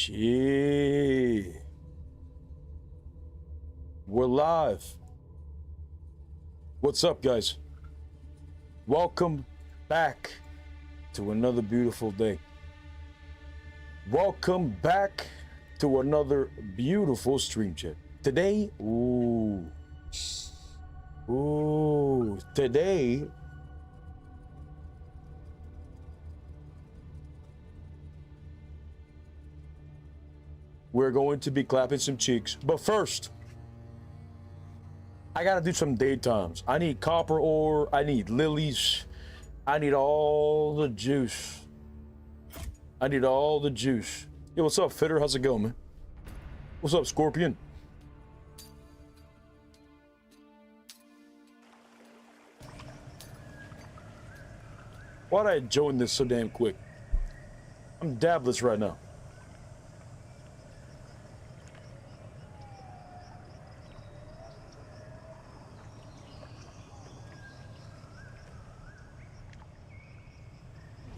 Shit. We're live. What's up, guys? Welcome back to another beautiful day. Welcome back to another beautiful stream chat. Today, today, we're going to be clapping some cheeks. But first, I gotta do some daytimes. I need copper ore, I need lilies, I need all the juice. I need all the juice. Yo, what's up, Fitter? How's it going, man? What's up, Scorpion? Why'd I join this so damn quick? I'm dabless right now.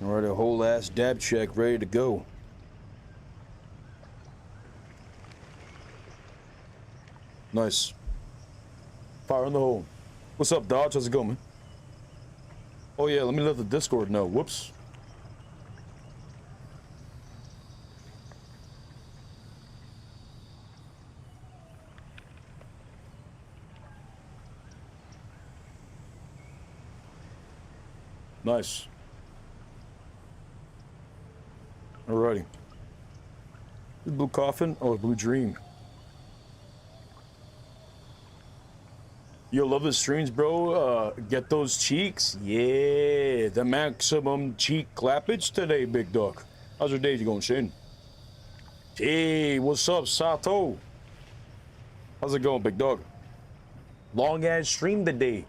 All right, a whole ass dab check ready to go. Nice. Fire in the hole. What's up, Dodge? How's it going, man? Oh yeah, let me let the Discord know. Whoops. Nice. Alrighty. Blue Coffin or Blue Dream? Yo, love the streams, bro. Get those cheeks. Yeah, the maximum cheek clappage today, big dog. How's your day going, Shane? Hey, what's up, Sato? How's it going, big dog? Long ass stream today.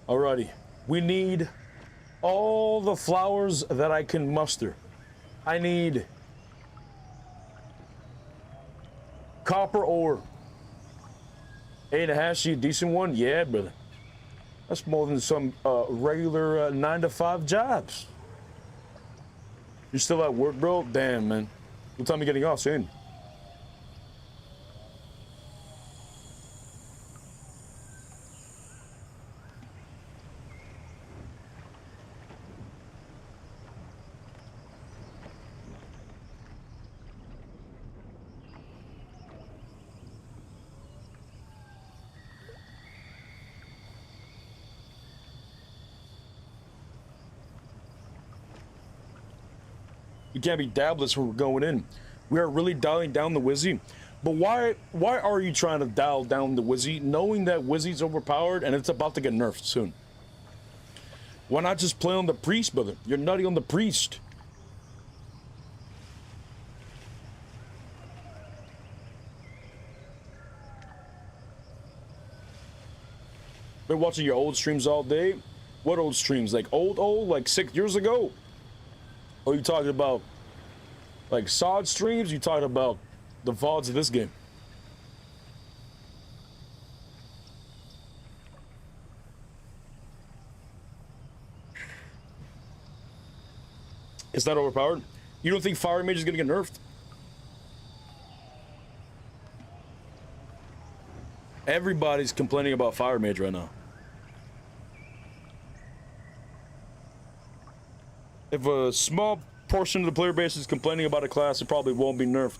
Alrighty, we need all the flowers that I can muster. I need copper ore. 8.5, see a decent one? Yeah, brother. That's more than some regular 9-to-5 jobs. You still at work, bro? Damn, man. What time are you getting off soon? You can't be dabless when we're going in. We are really dialing down the Wizzy. But why are you trying to dial down the Wizzy, knowing that Wizzy's overpowered and it's about to get nerfed soon? Why not just play on the priest, brother? You're nutty on the priest. Been watching your old streams all day? What old streams? Like old, like 6 years ago? Or you talking about like SOD streams? You talking about the VODs of this game? It's not overpowered? You don't think Fire Mage is gonna get nerfed? Everybody's complaining about Fire Mage right now. If a small portion of the player base is complaining about a class, it probably won't be nerfed.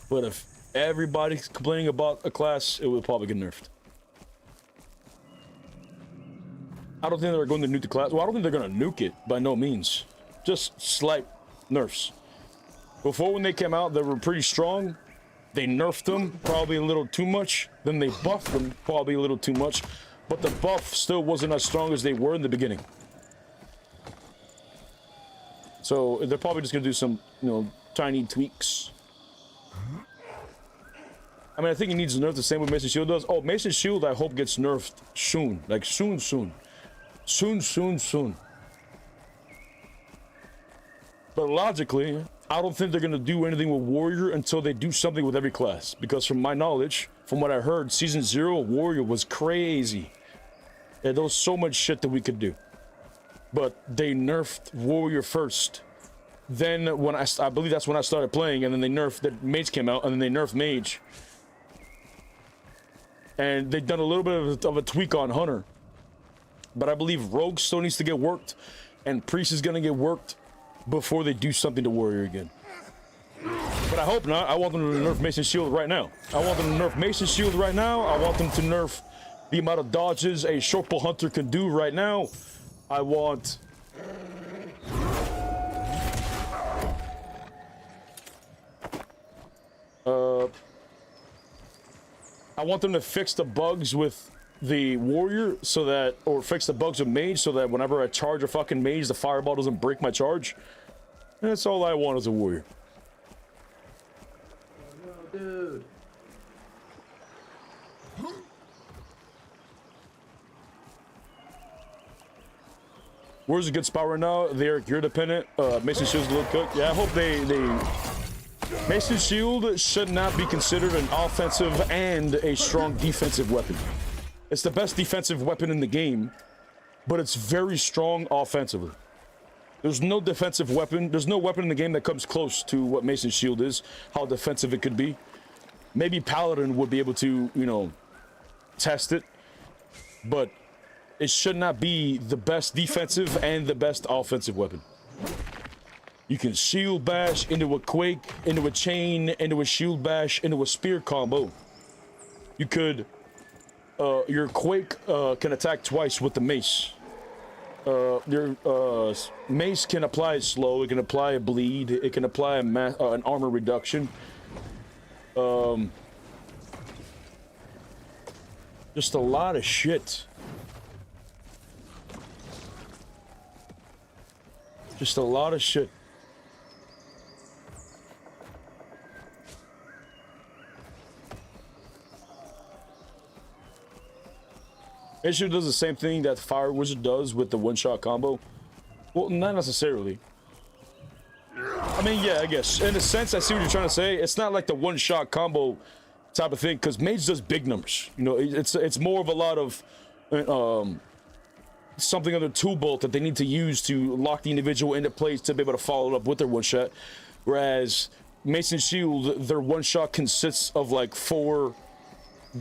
But if everybody's complaining about a class, it will probably get nerfed. I don't think they're going to nuke the class. Well, I don't think they're going to nuke it, by no means. Just slight nerfs. Before, when they came out, they were pretty strong. They nerfed them probably a little too much. Then they buffed them probably a little too much. But the buff still wasn't as strong as they were in the beginning. So they're probably just gonna do some, tiny tweaks. I mean, I think he needs to nerf the same way Mason Shield does. Oh, Mason Shield, I hope gets nerfed soon. Like soon. Soon. But logically, I don't think they're gonna do anything with Warrior until they do something with every class. Because from my knowledge, from what I heard, Season 0, Warrior was crazy. Yeah, there was so much shit that we could do. but they nerfed warrior first. Then when I believe that's when I started playing, and then they nerfed the mage came out, and then they nerfed mage. And they've done a little bit of a tweak on hunter. But I believe rogue still needs to get worked, and priest is gonna get worked before they do something to warrior again. But I hope not. I want them to nerf Mason Shield right now. I want them to nerf Mason Shield right now. I want them to nerf the amount of dodges a shortbow hunter can do right now. I want... I want them to fix the bugs with the warrior so that, or fix the bugs with mage so that whenever I charge a fucking mage, the fireball doesn't break my charge. And that's all I want as a warrior. Oh, no, dude. Where's a good spot right now? They're gear dependent. Mason Shield's a little cooked. Yeah, I hope they Mason Shield should not be considered an offensive and a strong defensive weapon. It's the best defensive weapon in the game, but it's very strong offensively. There's no defensive weapon. There's no weapon in the game that comes close to what Mason Shield is, how defensive it could be. Maybe Paladin would be able to, you know, test it, but it should not be the best defensive and the best offensive weapon. You can shield bash into a quake, into a chain, into a shield bash, into a spear combo. You could, your quake can attack twice with the mace. Your mace can apply slow, it can apply a bleed, it can apply an armor reduction. Just a lot of shit. Just a lot of shit. Issue does the same thing that Fire Wizard does with the one-shot combo. Well, not necessarily. I mean, yeah, I guess. In a sense, I see what you're trying to say. It's not like the one-shot combo type of thing, because Mage does big numbers. You know, it's more of a lot of something on their tool bolt that they need to use to lock the individual into place to be able to follow it up with their one-shot. Whereas Mason Shield, their one-shot consists of like 4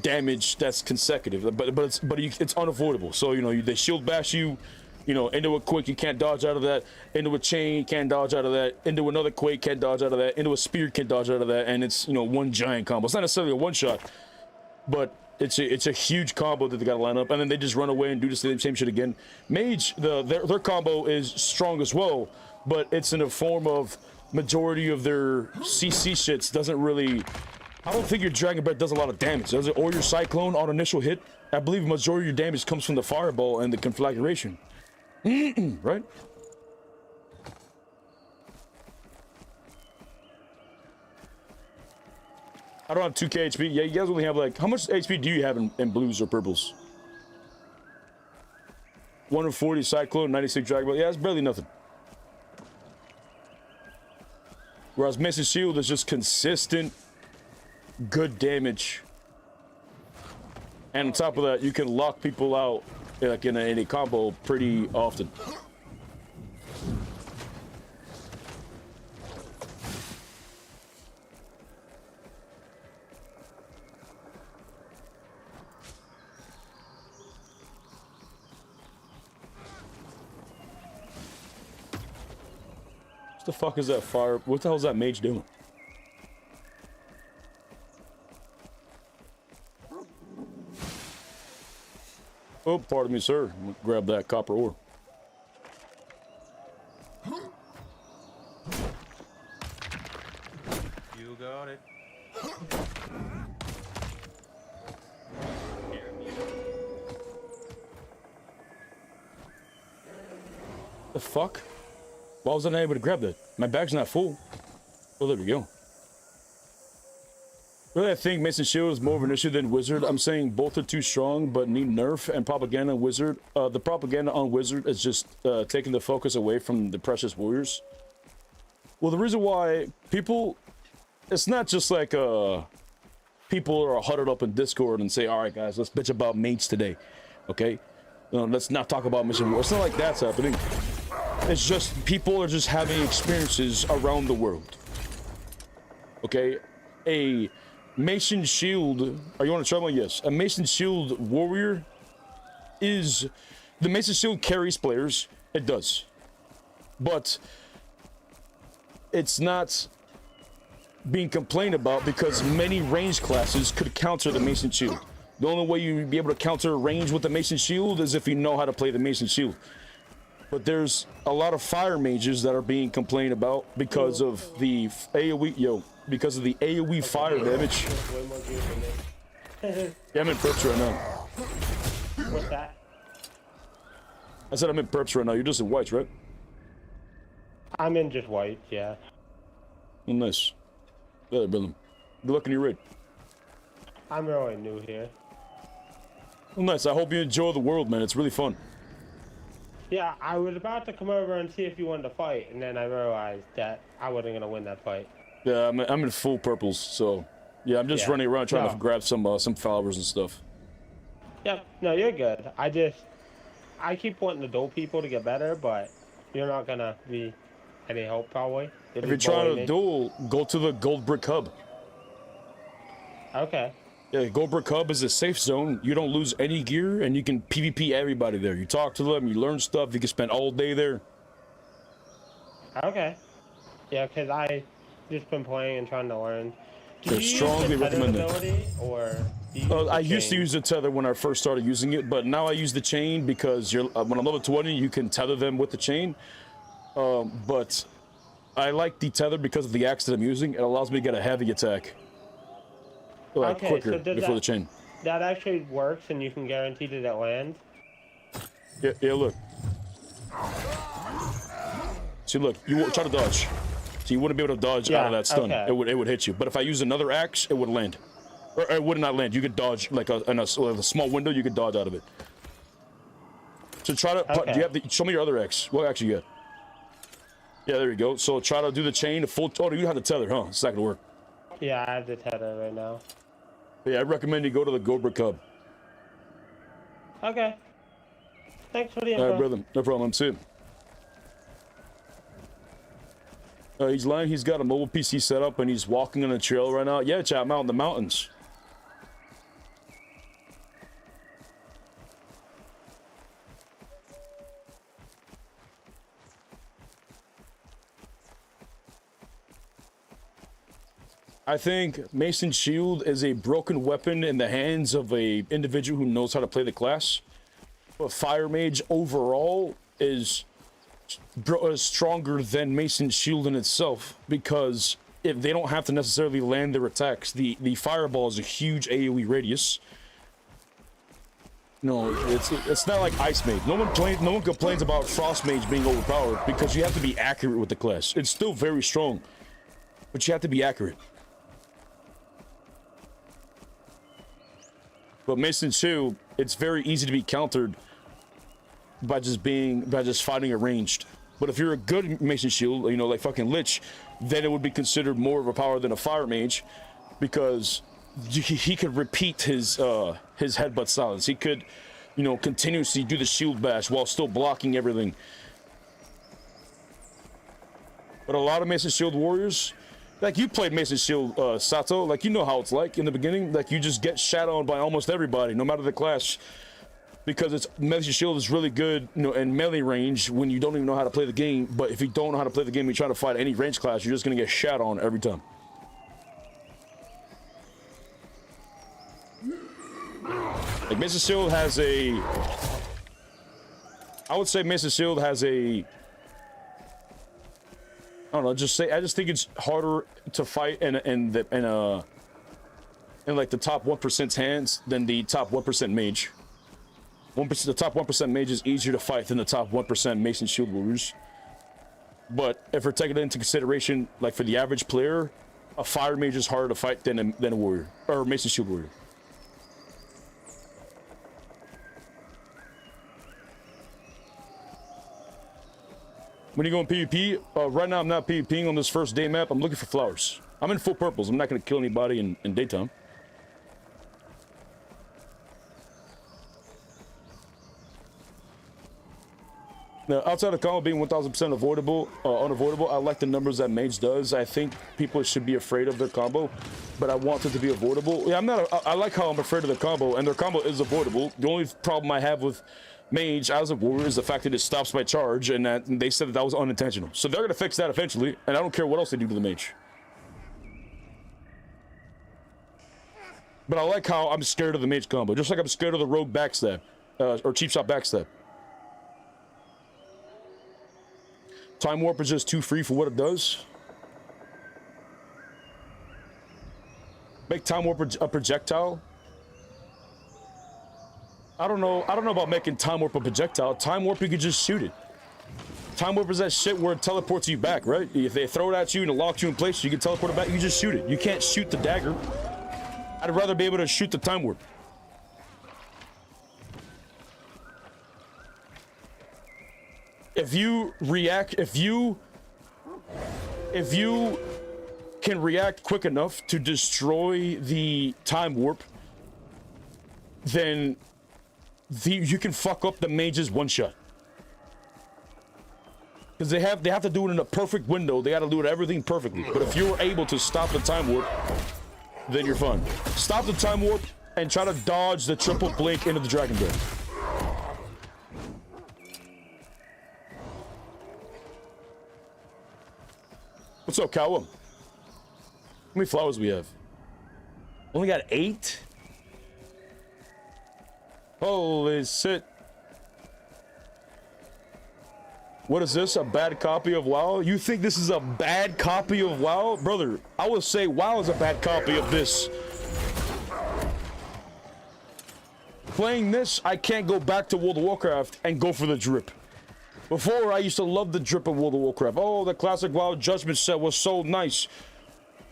damage that's consecutive, but it's unavoidable. So you know they shield bash you, you know, into a quake, you can't dodge out of that, into a chain, can't dodge out of that, into another quake, can't dodge out of that, into a spear, can't dodge out of that, and it's, you know, one giant combo. It's not necessarily a one shot, but it's a huge combo that they gotta line up, and then they just run away and do the same shit again. Mage, their combo is strong as well, but it's in a form of majority of their CC shits doesn't really. I don't think your Dragon Breath does a lot of damage, does it? Or your Cyclone on initial hit. I believe majority of your damage comes from the Fireball and the Conflagration. Right? I don't have 2k HP. Yeah, you guys only have like... How much HP do you have in blues or purples? 140 Cyclone, 96 Dragon Breath. Yeah, that's barely nothing. Whereas Mason Shield is just consistent... good damage, and on top of that you can lock people out like in a combo pretty often. What the fuck is that fire? What the hell is that mage doing? Oh, pardon me, sir. I'm gonna grab that copper ore. You got it. The fuck? Why was I not able to grab that? My bag's not full. Oh, there we go. Really, I think Mason Shield is more of an issue than Wizard. I'm saying both are too strong, but need nerf. And Propaganda and Wizard. The Propaganda on Wizard is just taking the focus away from the Precious Warriors. Well, the reason why people... It's not just like people are huddled up in Discord and say, all right, guys, let's bitch about mates today. Okay? Let's not talk about Mission War. It's not like that's happening. It's just people are just having experiences around the world. Okay, a Mason Shield. Are you on a treadmill? Yes. A Mason Shield warrior is the Mason Shield carries players. It does, but it's not being complained about because many range classes could counter the Mason Shield. The only way you'd be able to counter range with the Mason Shield is if you know how to play the Mason Shield. But there's a lot of fire mages that are being complained about because of the AoE, because of the AoE fire damage. Yeah, I'm in perps right now. What's that? I said I'm in perps right now. You're just in whites, right? I'm in just white, yeah. Oh, nice. Yeah, Billy. Good luck in your raid. I'm really new here. Well, nice. I hope you enjoy the world, man. It's really fun. Yeah, I was about to come over and see if you wanted to fight, and then I realized that I wasn't gonna win that fight. Yeah, I'm in full purples, so yeah, I'm just running around trying to grab some followers and stuff. Yep, no, you're good. I keep wanting to duel people to get better, but you're not gonna be any help probably. If you're trying to duel, go to the Gold Brick Hub. Okay. Yeah, Gold Brick Hub is a safe zone. You don't lose any gear, and you can PvP everybody there. You talk to them, you learn stuff. You can spend all day there. Okay. Yeah, because I just been playing and trying to learn. They're strongly recommended. I used to use the tether when I first started using it, but now I use the chain because when I'm level 20, you can tether them with the chain. But I like the tether because of the axe that I'm using. It allows me to get a heavy attack. Like, quicker so before the chain. That actually works, and you can guarantee that it lands? Yeah, look. See, look, you try to dodge. So you wouldn't be able to dodge out of that stun. Okay. It would hit you. But if I use another axe, it would land. Or it would not land. You could dodge, like in a small window, you could dodge out of it. So try to, do you have show me your other axe. What axe you got? Yeah, there you go. So try to do the chain, oh, you have the tether, huh? It's not gonna work. Yeah, I have the tether right now. But yeah, I recommend you go to the Gold Brick Hub. Okay. Thanks for the info. All right, brother. No problem. See you. He's lying. He's got a mobile PC set up and he's walking on a trail right now. Yeah, chat, I'm out in the mountains. I think Mason Shield is a broken weapon in the hands of a individual who knows how to play the class. But Fire Mage overall is stronger than Mason Shield in itself because if they don't have to necessarily land their attacks, the fireball is a huge AoE radius. No, it's not like Ice Mage. No one complains about Frost Mage being overpowered because you have to be accurate with the class. It's still very strong, but you have to be accurate. But Mason Shield, it's very easy to be countered by just fighting a ranged. But if you're a good Mason Shield, like fucking Lich, then it would be considered more of a power than a Fire Mage, because he could repeat his headbutt silence. He could, continuously do the shield bash while still blocking everything. But a lot of Mason Shield warriors, like you played Mason Shield, Sato, like you know how it's like in the beginning. Like you just get shat on by almost everybody, no matter the class, because Mason Shield is really good, in melee range when you don't even know how to play the game. But if you don't know how to play the game, and you try to fight any range class, you're just gonna get shat on every time. Like Mason Shield has I would say Mason Shield has I don't know. I just think it's harder to fight in like the top 1%'s hands than the top 1% mage. The top 1% mage is easier to fight than the top 1% Mason Shield warriors. But if we're taking it into consideration, like for the average player, a Fire Mage is harder to fight than a warrior or a Mason Shield warrior. When you go in PvP, right now I'm not PvPing on this first day map. I'm looking for flowers. I'm in full purples. I'm not going to kill anybody in daytime. Now, outside of combo being 1000% avoidable, unavoidable, I like the numbers that Mage does. I think people should be afraid of their combo, but I want it to be avoidable. Yeah, I like how I'm afraid of their combo, and their combo is avoidable. The only problem I have with Mage as a warrior is the fact that it stops my charge, and that they said that was unintentional. So they're gonna fix that eventually, and I don't care what else they do to the Mage. But I like how I'm scared of the Mage combo, just like I'm scared of the Rogue backstab, or cheap shot backstab. Time Warp is just too free for what it does. Make Time Warp a projectile. I don't know about making Time Warp a projectile. Time Warp, you can just shoot it. Time Warp is that shit where it teleports you back, right? If they throw it at you and it locks you in place, you can teleport it back, you just shoot it. You can't shoot the dagger. I'd rather be able to shoot the Time Warp. If you can react quick enough to destroy the Time Warp, then you can fuck up the Mage's one shot. Because they have to do it in a perfect window. They got to do everything perfectly. But if you're able to stop the Time Warp, then you're fine. Stop the Time Warp and try to dodge the triple blink into the Dragon Breath. What's up, Kawa? How many flowers we have? Only got 8? Holy shit. What is this? A bad copy of WoW? You think this is a bad copy of WoW? Brother, I would say WoW is a bad copy of this. Playing this, I can't go back to World of Warcraft and go for the drip. Before, I used to love the drip of World of Warcraft. Oh, the classic WoW Judgment set was so nice.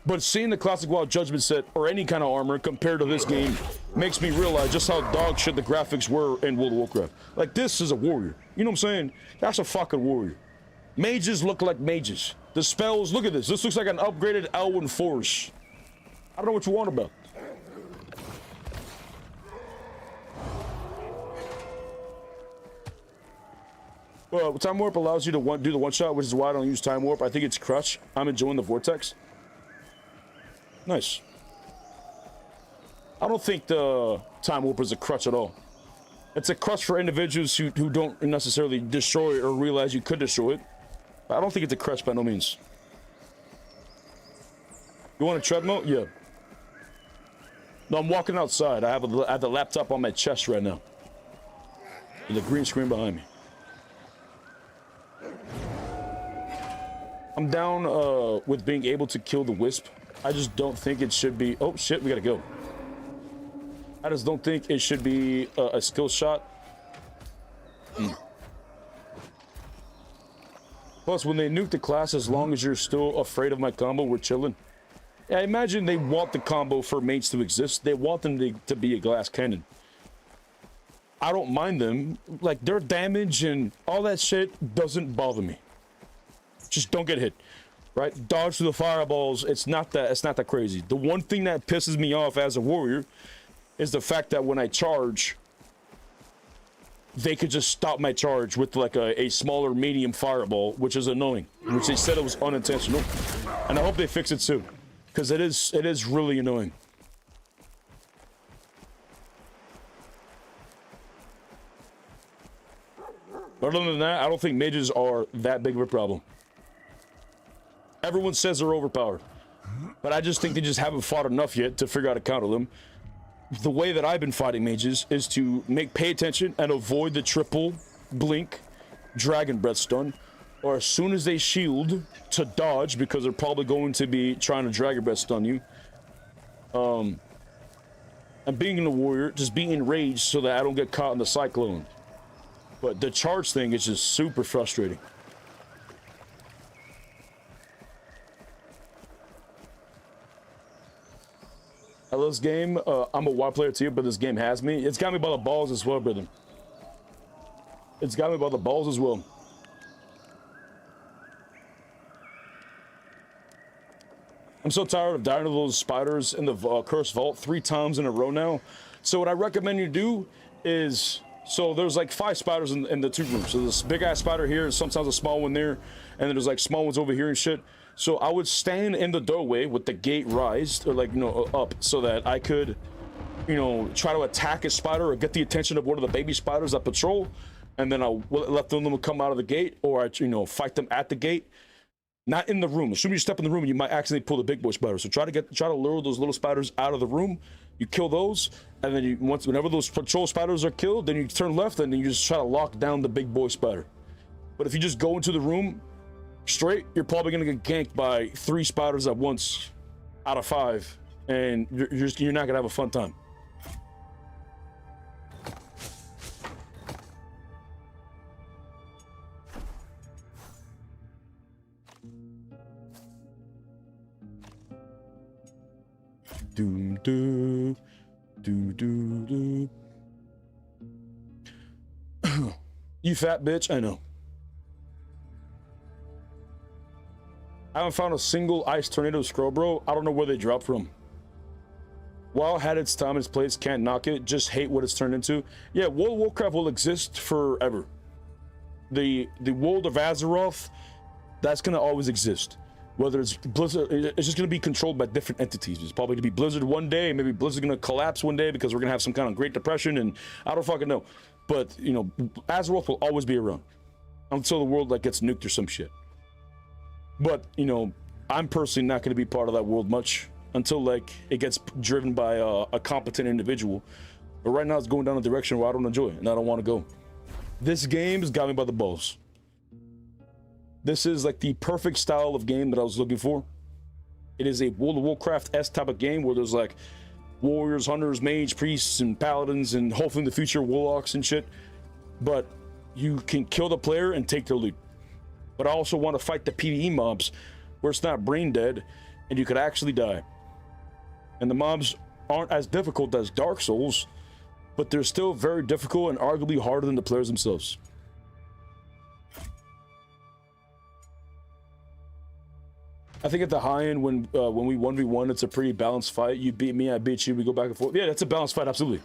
But seeing the classic WoW Judgment set, or any kind of armor, compared to this game, makes me realize just how dog shit the graphics were in World of Warcraft. Like, this is a warrior. You know what I'm saying? That's a fucking warrior. Mages look like mages. The spells, look at this. This looks like an upgraded Elwyn Force. I don't know what you want about. Well, Time Warp allows you to do the one shot, which is why I don't use Time Warp. I think it's crutch. I'm enjoying the Vortex. Nice. I don't think the Time Warp is a crutch at all. It's a crutch for individuals who don't necessarily destroy it or realize you could destroy it. I don't think it's a crutch by no means. You want a treadmill? Yeah. No, I'm walking outside. I have the laptop on my chest right now. With a green screen behind me. I'm down with being able to kill the Wisp. I just don't think it should be... Oh, shit, we gotta go. I just don't think it should be a skill shot. Plus, when they nuke the class, as long as you're still afraid of my combo, we're chilling. Yeah, I imagine they want the combo for mates to exist. They want them to be a glass cannon. I don't mind them. Like, their damage and all that shit doesn't bother me. Just don't get hit, right? Dodge through the fireballs. It's not that crazy. The one thing that pisses me off as a warrior is the fact that when I charge, they could just stop my charge with like a smaller medium fireball, which is annoying, which they said it was unintentional. And I hope they fix it soon, because it is really annoying. But other than that, I don't think mages are that big of a problem. Everyone says they're overpowered, but I just think they just haven't fought enough yet to figure out how to counter them. The way that I've been fighting mages is to pay attention and avoid the triple blink dragon breath stun, or as soon as they shield, to dodge, because they're probably going to be trying to dragon breath stun you. And being a warrior, just being enraged so that I don't get caught in the cyclone. But the charge thing is just super frustrating. I love this game. I'm a WoW player too, but this game has me. It's got me by the balls as well, brother. It's got me by the balls as well. I'm so tired of dying to those spiders in the cursed vault 3 times in a row now. So what I recommend you do is So there's like 5 spiders in the 2 rooms. So this big ass spider here, sometimes a small one there, and then there's like small ones over here and shit. So I would stand in the doorway with the gate raised, or like, you know, up, so that I could, you know, try to attack a spider or get the attention of one of the baby spiders that patrol, and then I'll let them come out of the gate, or I, you know, fight them at the gate, not in the room. As soon as you step in the room, you might accidentally pull the big boy spider. So try to lure those little spiders out of the room. You kill those, and then whenever those patrol spiders are killed, then you turn left, and then you just try to lock down the big boy spider. But if you just go into the room straight, you're probably gonna get ganked by 3 spiders at once out of 5, and you're not gonna have a fun time. Doom doo doo doo doo. You fat bitch, I know. I haven't found a single ice tornado scroll, bro. I don't know where they drop from. WoW had its time and its place, can't knock it, just hate what it's turned into. Yeah, World of Warcraft will exist forever. The world of Azeroth, that's gonna always exist. Whether it's Blizzard, it's just gonna be controlled by different entities. It's probably gonna be Blizzard one day, maybe Blizzard's gonna collapse one day because we're gonna have some kind of Great Depression, and I don't fucking know. But, you know, Azeroth will always be around until the world like gets nuked or some shit. But, you know, I'm personally not going to be part of that world much until, like, it gets driven by a competent individual. But right now it's going down a direction where I don't enjoy it, and I don't want to go. This game has got me by the balls. This is, like, the perfect style of game that I was looking for. It is a World of Warcraft-esque type of game where there's, like, warriors, hunters, mage, priests, and paladins, and hopefully in the future, warlocks and shit. But you can kill the player and take their loot. But I also want to fight the PvE mobs where it's not brain dead and you could actually die. And the mobs aren't as difficult as Dark Souls, but they're still very difficult and arguably harder than the players themselves. I think at the high end, when we 1v1, it's a pretty balanced fight. You beat me, I beat you, we go back and forth. Yeah, that's a balanced fight, absolutely.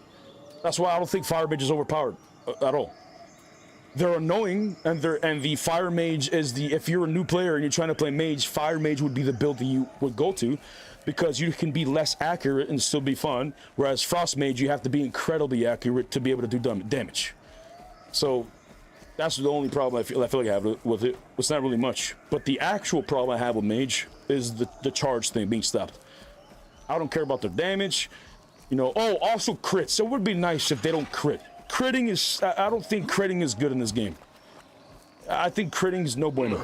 That's why I don't think Fire Mage is overpowered at all. They're annoying, and the Fire Mage is the, if you're a new player and you're trying to play Mage, Fire Mage would be the build that you would go to, because you can be less accurate and still be fun, whereas Frost Mage, you have to be incredibly accurate to be able to do damage. So that's the only problem I feel like I have with it. It's not really much, but the actual problem I have with Mage is the charge thing being stopped. I don't care about their damage, you know. Oh, also crits. It would be nice if they don't crit. Critting is, I don't think critting is good in this game. I think critting is no bueno.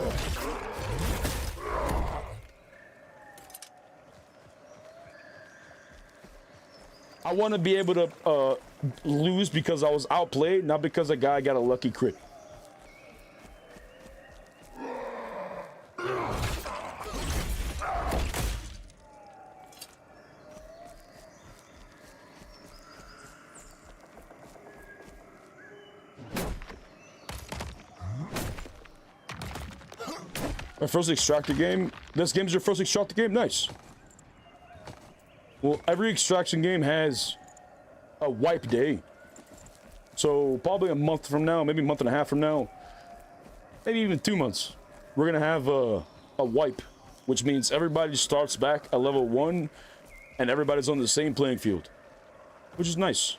I want to be able to lose because I was outplayed, not because a guy got a lucky crit. My first extractor game? This game's your first extractor game? Nice. Well, every extraction game has a wipe day. So probably a month from now, maybe a month and a half from now, maybe even 2 months, we're gonna have a wipe, which means everybody starts back at level 1 and everybody's on the same playing field, which is nice.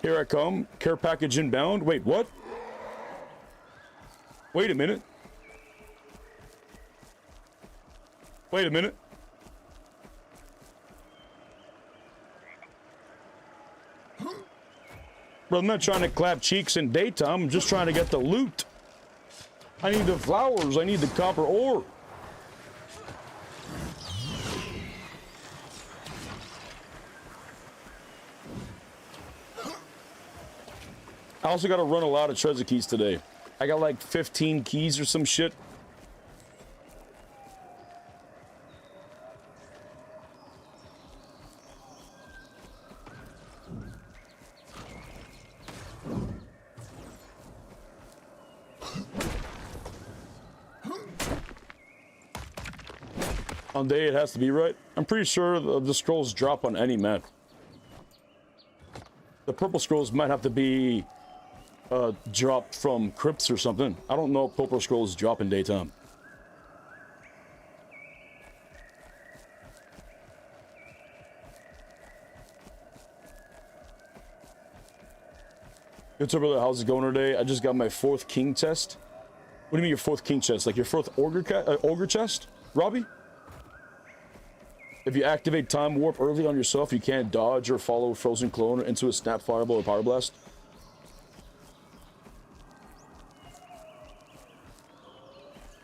Here I come. Care package inbound. Wait, what? Wait a minute. Wait a minute. Bro, I'm not trying to clap cheeks in daytime. I'm just trying to get the loot. I need the flowers. I need the copper ore. I also got to run a lot of treasure keys today. I got like 15 keys or some shit. On day it has to be, right? I'm pretty sure the scrolls drop on any map. The purple scrolls might have to be dropped from crypts or something. I don't know if purple scrolls drop in daytime. What's up, brother? How's it going today? I just got my 4th king chest. What do you mean your 4th king chest? Like your 4th ogre chest, Robbie? If you activate time warp early on yourself, you can't dodge or follow frozen clone into a snap fireball or power blast.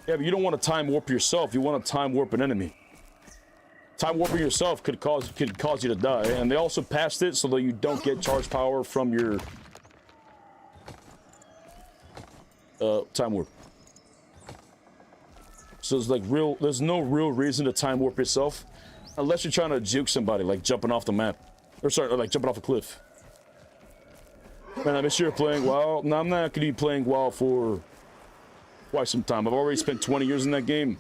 Yeah, but you don't want to time warp yourself. You want to time warp an enemy. Time warping yourself could cause you to die, and they also patched it so that you don't get charge power from your time warp. So it's like there's no real reason to time warp yourself. Unless you're trying to juke somebody, like jumping off the map. Or sorry, like jumping off a cliff. Man, I miss you playing WoW. No, I'm not going to be playing WoW for quite some time. I've already spent 20 years in that game.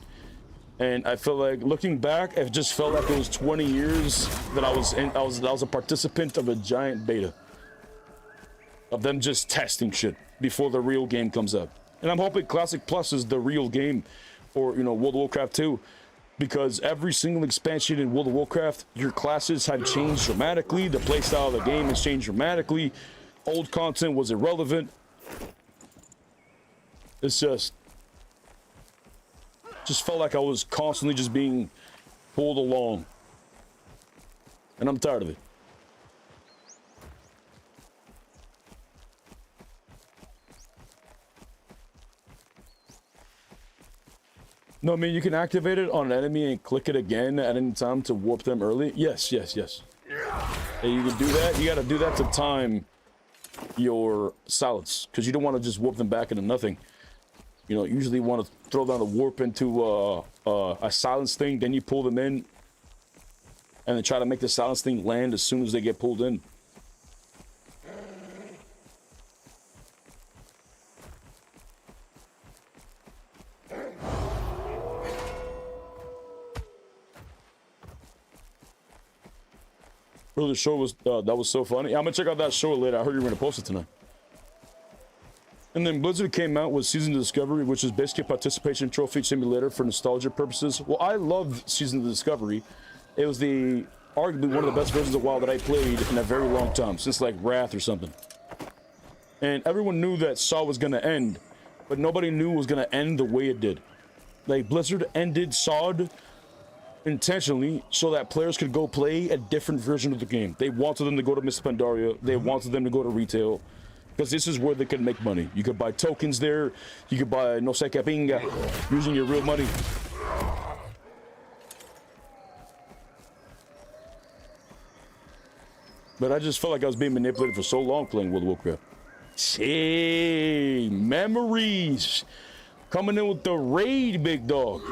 And I feel like, looking back, it just felt like it was 20 years that I was a participant of a giant beta. Of them just testing shit before the real game comes out. And I'm hoping Classic Plus is the real game. Or, you know, World of Warcraft 2. Because every single expansion in World of Warcraft, your classes have changed dramatically. The playstyle of the game has changed dramatically. Old content was irrelevant. It's just felt like I was constantly just being pulled along. And I'm tired of it. No, I mean, you can activate it on an enemy and click it again at any time to warp them early. Yes, yes, yes. And you can do that. You got to do that to time your silence, because you don't want to just warp them back into nothing. You know, usually want to throw down a warp into a silence thing, then you pull them in, and then try to make the silence thing land as soon as they get pulled in. Bro, the show was, that was so funny. I'm gonna check out that show later. I heard you were gonna post it tonight. And then Blizzard came out with Season of Discovery, which is basically a participation trophy simulator for nostalgia purposes. Well, I love Season of Discovery. It was arguably one of the best versions of WoW that I played in a very long time, since like Wrath or something. And everyone knew that SAW was gonna end, but nobody knew it was gonna end the way it did. Like, Blizzard ended SAW intentionally so that players could go play a different version of the game. They wanted them to go to Miss Pandaria. They wanted them to go to retail, because this is where they could make money. You could buy tokens there. You could buy no sé qué pinga using your real money. But I just felt like I was being manipulated for so long playing World of Warcraft. Hey, memories coming in with the raid, big dog.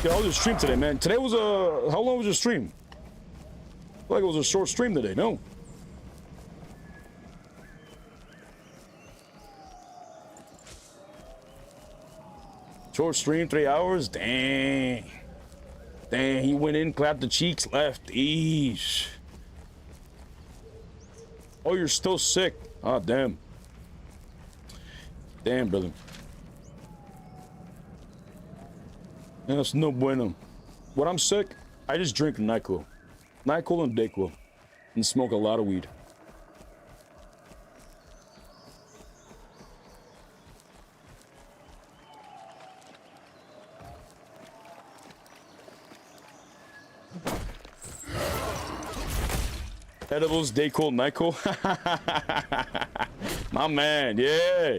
Yeah, I was just stream today, man. Today was how long was your stream? I feel like it was a short stream today, no? Short stream, 3 hours? Dang. Dang, he went in, clapped the cheeks, left. Eesh. Oh, you're still sick. Ah, damn. Damn, brother. That's no bueno. When I'm sick, I just drink NyQuil. NyQuil and DayQuil. And smoke a lot of weed. Edibles, DayQuil, NyQuil. My man, yeah.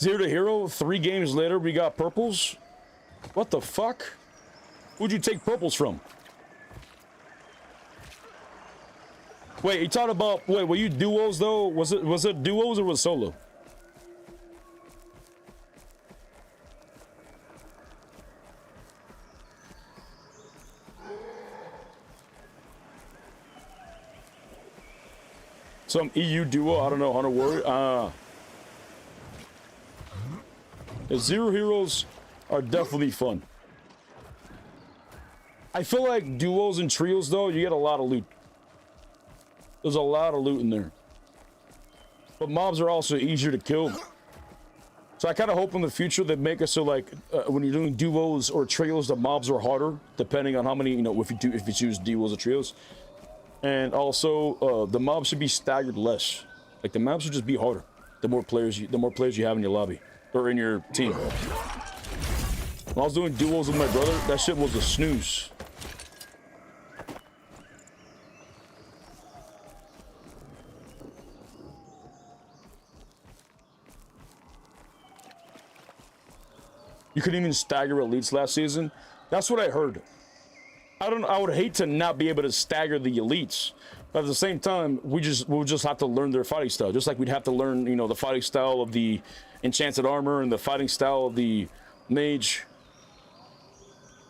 0 to hero, 3 games later, we got purples. What the fuck? Who'd you take purples from? Wait, you talked about, wait, were you duos though? Was it duos or was it solo? Some EU duo, I don't know, Hunter Warrior. 0 heroes are definitely fun. I feel like duos and trios, though, you get a lot of loot. There's a lot of loot in there. But mobs are also easier to kill. So I kind of hope in the future they make it so, like, when you're doing duos or trios, the mobs are harder, depending on how many, you know, if you choose duos or trios. And also, the mobs should be staggered less. Like, the mobs should just be harder. The more players you have in your lobby or in your team. When I was doing duos with my brother, that shit was a snooze. You couldn't even stagger elites last season. That's what I heard. I would hate to not be able to stagger the elites, but at the same time, we'll just have to learn their fighting style, just like we'd have to learn, you know, the fighting style of the enchanted armor and the fighting style of the mage.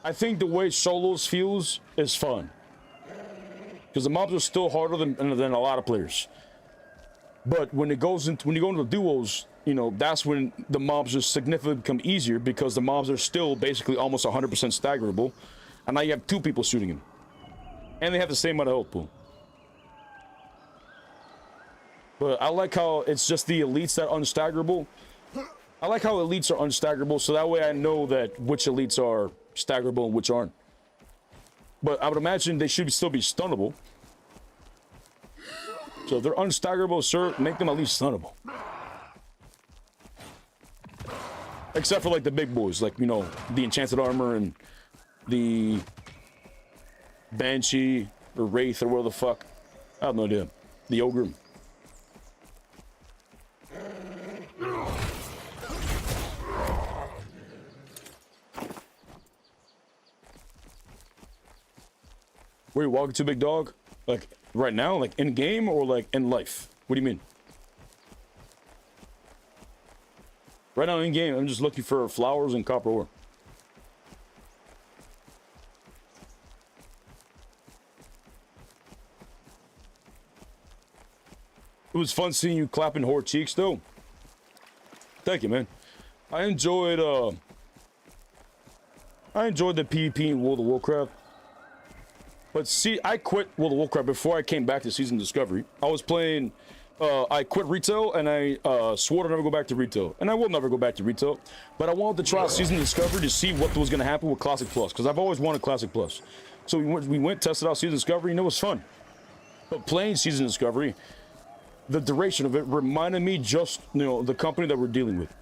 I think the way solos feels is fun, because the mobs are still harder than a lot of players. But when you go into the duos, you know, that's when the mobs just significantly become easier, because the mobs are still basically almost 100% staggerable, and now you have two people shooting him, and they have the same amount of health pool. But I like how it's just the elites that are unstaggerable. I like how elites are unstaggerable, so that way I know that which elites are staggerable and which aren't. But I would imagine they should still be stunnable. So if they're unstaggerable, sir, make them at least stunnable. Except for, like, the big boys, like, you know, the enchanted armor and the banshee or wraith or whatever the fuck. I have no idea. The ogre. Where you walking to, big dog? Like, right now? Like, in game or, like, in life? What do you mean? Right now, in game, I'm just looking for flowers and copper ore. It was fun seeing you clapping whore cheeks, though. Thank you, man. I enjoyed the PvP in World of Warcraft. But see, I quit World of Warcraft before I came back to Season Discovery. I was playing, I quit retail, and I swore to never go back to retail. And I will never go back to retail. But I wanted to try Season Discovery to see what was going to happen with Classic Plus, because I've always wanted Classic Plus. So we went, tested out Season Discovery, and it was fun. But playing Season Discovery, the duration of it reminded me just, you know, the company that we're dealing with.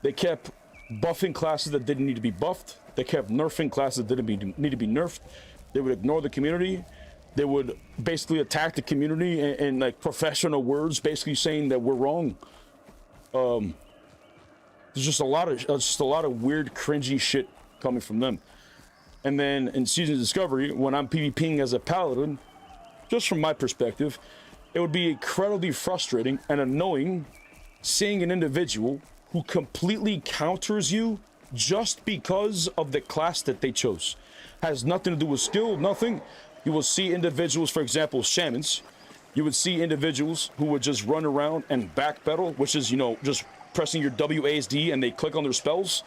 They kept buffing classes that didn't need to be buffed. They kept nerfing classes that didn't need to be nerfed. They would ignore the community. They would basically attack the community in like professional words, basically saying that we're wrong. There's just a lot of weird, cringy shit coming from them. And then in Season Discovery, when I'm PvPing as a paladin, just from my perspective, it would be incredibly frustrating and annoying seeing an individual who completely counters you just because of the class that they chose. Has nothing to do with skill, nothing. You will see individuals, for example, shamans. You would see individuals who would just run around and backpedal, which is, you know, just pressing your WASD and they click on their spells.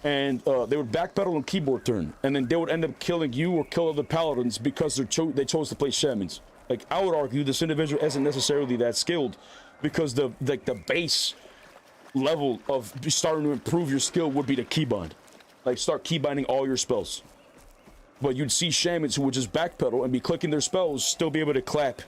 And they would backpedal on keyboard turn. And then they would end up killing you or kill other paladins because they chose to play shamans. Like, I would argue this individual isn't necessarily that skilled, because the base level of starting to improve your skill would be to keybind. Like, start keybinding all your spells. But you'd see shamans who would just backpedal and be clicking their spells, still be able to clap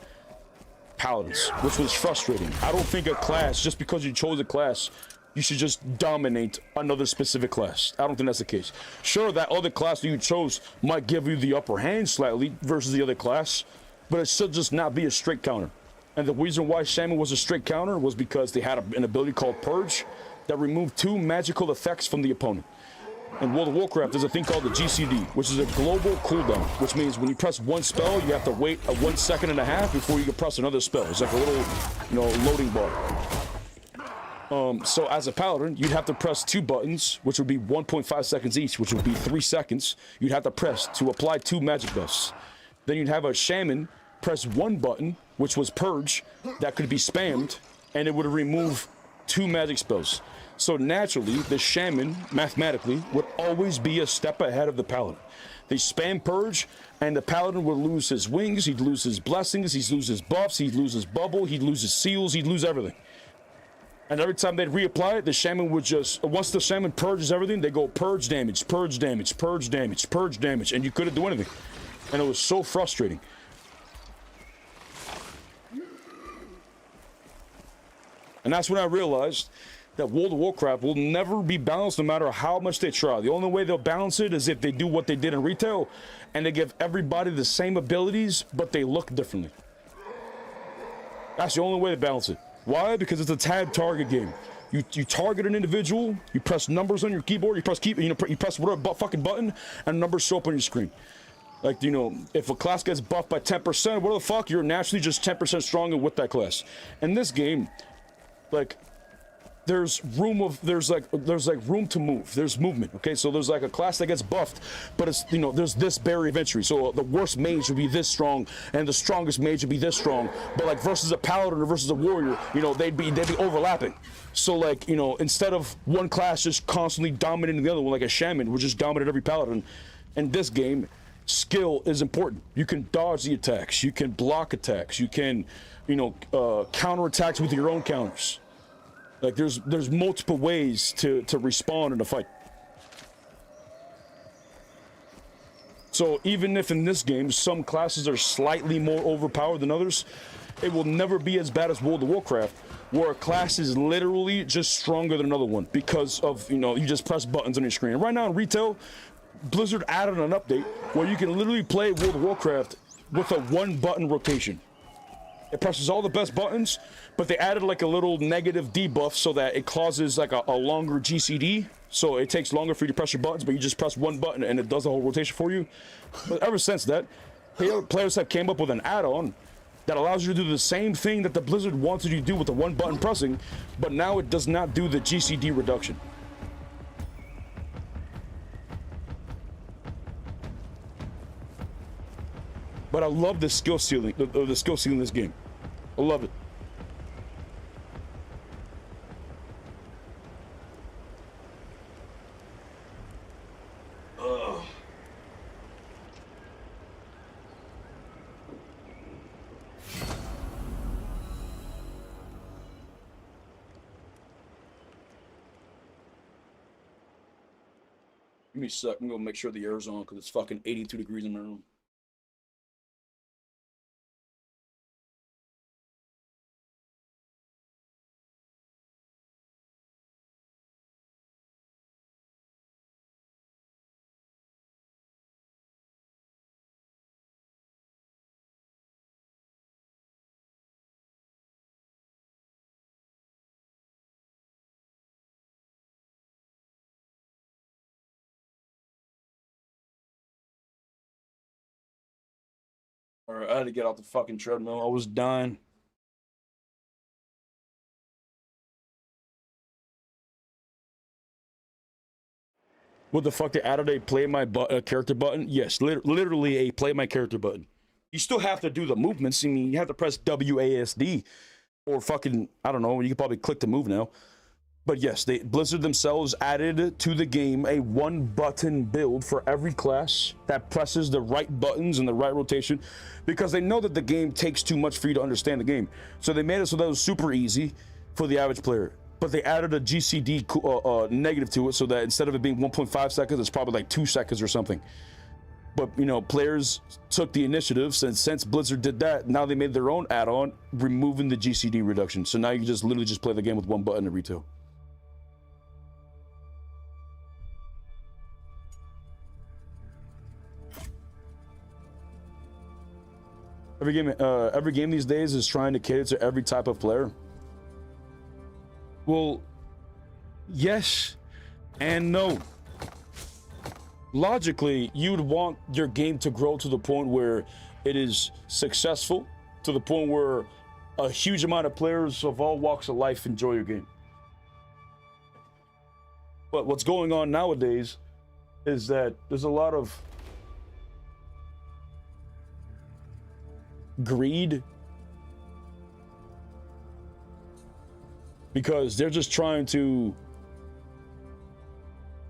paladins, which was frustrating. I don't think a class, just because you chose a class, you should just dominate another specific class. I don't think that's the case. Sure, that other class that you chose might give you the upper hand slightly versus the other class, but it should just not be a straight counter. And the reason why Shaman was a straight counter was because they had an ability called Purge that removed 2 magical effects from the opponent. In World of Warcraft, there's a thing called the GCD, which is a global cooldown, which means when you press one spell, you have to wait 1.5 seconds before you can press another spell. It's like a little, you know, loading bar. So as a paladin, you'd have to press 2 buttons, which would be 1.5 seconds each, which would be 3 seconds. You'd have to press to apply 2 magic buffs. Then you'd have a shaman press 1 button, which was Purge, that could be spammed, and it would remove 2 magic spells. So naturally, the shaman, mathematically, would always be a step ahead of the paladin. They spam purge, and the paladin would lose his wings, he'd lose his blessings, he'd lose his buffs, he'd lose his bubble, he'd lose his seals, he'd lose everything. And every time they'd reapply it, the shaman would just, once the shaman purges everything, they go purge damage, purge damage, purge damage, purge damage, and you couldn't do anything. And it was so frustrating. And that's when I realized that World of Warcraft will never be balanced no matter how much they try. The only way they'll balance it is if they do what they did in retail, and they give everybody the same abilities, but they look differently. That's the only way to balance it. Why? Because it's a tab target game. You target an individual, you press numbers on your keyboard, you press whatever fucking button, and numbers show up on your screen. Like, you know, if a class gets buffed by 10%, what the fuck, you're naturally just 10% stronger with that class. In this game, like, there's room to move. There's movement. Okay, so there's like a class that gets buffed, but it's, you know, there's this barrier of entry. So the worst mage would be this strong, and the strongest mage would be this strong. But like versus a paladin or versus a warrior, you know, they'd be overlapping. So like, you know, instead of one class just constantly dominating the other one, like a shaman would just dominate every paladin. In this game, skill is important. You can dodge the attacks, you can block attacks, you can, you know, counter attacks with your own counters. Like there's multiple ways to respawn in a fight. So even if in this game some classes are slightly more overpowered than others, it will never be as bad as World of Warcraft, where a class is literally just stronger than another one because of, you know, you just press buttons on your screen. And right now in retail, Blizzard added an update where you can literally play World of Warcraft with a 1-button rotation. It presses all the best buttons, but they added like a little negative debuff so that it causes like a longer GCD. So it takes longer for you to press your buttons, but you just press one button and it does the whole rotation for you. But ever since that, players have came up with an add-on that allows you to do the same thing that the Blizzard wanted you to do with the 1-button pressing, but now it does not do the GCD reduction. But I love the skill ceiling, the skill ceiling in this game. I love it. Ugh. Give me a sec. I'm gonna make sure the air's on because it's fucking 82 degrees in my room. All right, I had to get off the fucking treadmill. I was dying. What the fuck? They added a play my character button? Yes, literally a play my character button. You still have to do the movements. I mean, you have to press WASD or fucking, I don't know, you can probably click to move now. But yes, Blizzard themselves added to the game a 1-button build for every class that presses the right buttons and the right rotation, because they know that the game takes too much for you to understand the game. So they made it so that it was super easy for the average player. But they added a GCD negative to it so that instead of it being 1.5 seconds, it's probably like 2 seconds or something. But, you know, players took the initiative, since Blizzard did that, now they made their own add-on, removing the GCD reduction. So now you can just literally just play the game with 1 button in retail. Every game these days is trying to cater to every type of player. Well, yes and no. Logically, you'd want your game to grow to the point where it is successful, to the point where a huge amount of players of all walks of life enjoy your game. But what's going on nowadays is that there's a lot of greed because they're just trying to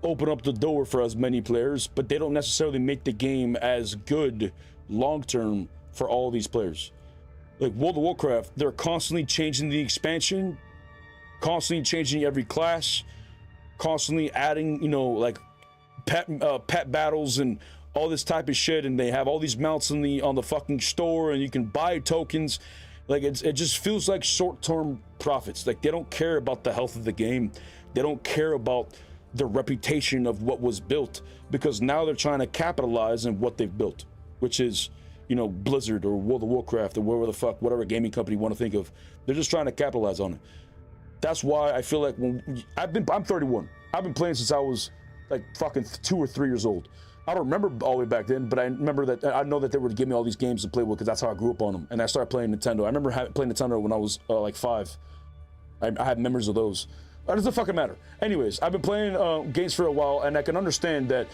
open up the door for as many players, but they don't necessarily make the game as good long term for all these players. Like World of Warcraft, they're constantly changing the expansion, constantly changing every class, constantly adding, you know, like pet battles and all this type of shit, and they have all these mounts on the fucking store, and you can buy tokens. Like it just feels like short-term profits. Like they don't care about the health of the game. They don't care about the reputation of what was built, because now they're trying to capitalize on what they've built, which is, you know, Blizzard or World of Warcraft or whatever the fuck, whatever gaming company you want to think of. They're just trying to capitalize on it. That's why I feel like I'm 31. I've been playing since I was like fucking 2 or 3 years old. I don't remember all the way back then, but I remember that I know that they were giving me all these games to play with because that's how I grew up on them. And I started playing Nintendo. I remember playing Nintendo when I was like 5. I have memories of those. It doesn't fucking matter. Anyways, I've been playing games for a while, and I can understand that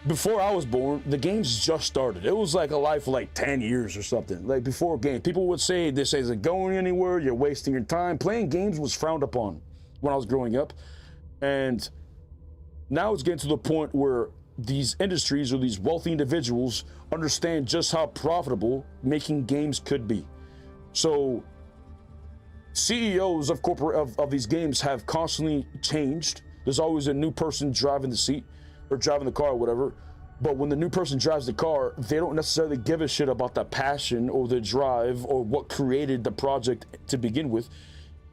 before I was born, the games just started. It was like a life for like 10 years or something. Like before games, people would say this isn't going anywhere, you're wasting your time. Playing games was frowned upon when I was growing up. And now it's getting to the point where these industries or these wealthy individuals understand just how profitable making games could be. So CEOs of these games have constantly changed. There's always a new person driving the seat or driving the car or whatever. But when the new person drives the car, they don't necessarily give a shit about the passion or the drive or what created the project to begin with.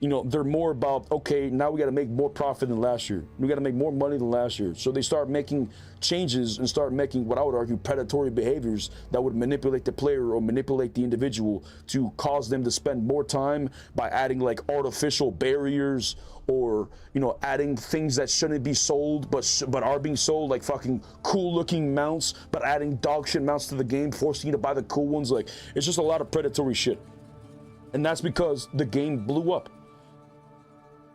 You know, they're more about, okay, now we got to make more profit than last year. We got to make more money than last year. So they start making changes and start making what I would argue predatory behaviors that would manipulate the player or manipulate the individual to cause them to spend more time by adding like artificial barriers or, you know, adding things that shouldn't be sold but are being sold, like fucking cool looking mounts, but adding dog shit mounts to the game, forcing you to buy the cool ones. Like, it's just a lot of predatory shit. And that's because the game blew up.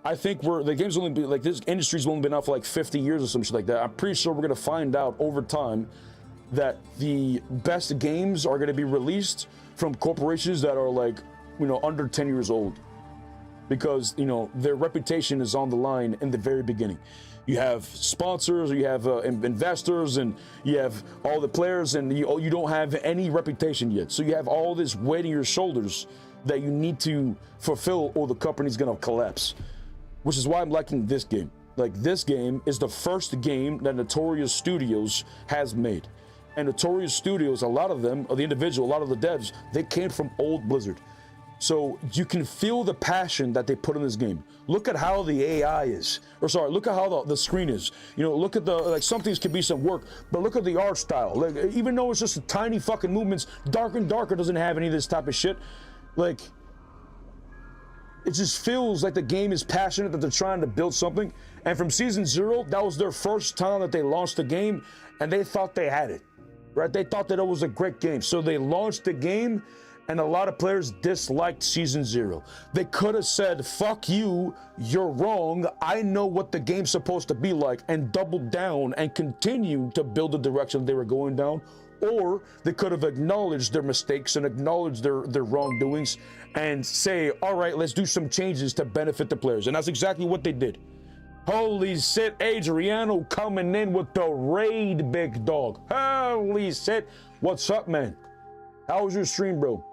I think the game's only been like, this industry's only been out for like 50 years or some shit like that. I'm pretty sure we're gonna find out over time that the best games are gonna be released from corporations that are like, you know, under 10 years old, because, you know, their reputation is on the line in the very beginning. You have sponsors, you have investors, and you have all the players, and you don't have any reputation yet. So you have all this weight on your shoulders that you need to fulfill, or the company's gonna collapse. Which is why I'm liking this game. Like, this game is the first game that Notorious Studios has made. And Notorious Studios, a lot of them, or the individual, a lot of the devs, they came from old Blizzard. So you can feel the passion that they put in this game. Look at how the AI is. Or sorry, look at how the screen is. You know, look at like, some things could be some work, but look at the art style. Like, even though it's just tiny fucking movements, Darker and Darker doesn't have any of this type of shit. Like, it just feels like the game is passionate, that they're trying to build something. And from season 0, that was their first time that they launched the game, and they thought they had it, right? They thought that it was a great game. So they launched the game, and a lot of players disliked season 0. They could have said, fuck you, you're wrong, I know what the game's supposed to be like, and doubled down and continued to build the direction they were going down. Or they could have acknowledged their mistakes and acknowledged their wrongdoings and say, all right, let's do some changes to benefit the players. And that's exactly what they did. Holy shit, Adriano coming in with the raid, big dog. Holy shit. What's up, man? How was your stream, bro?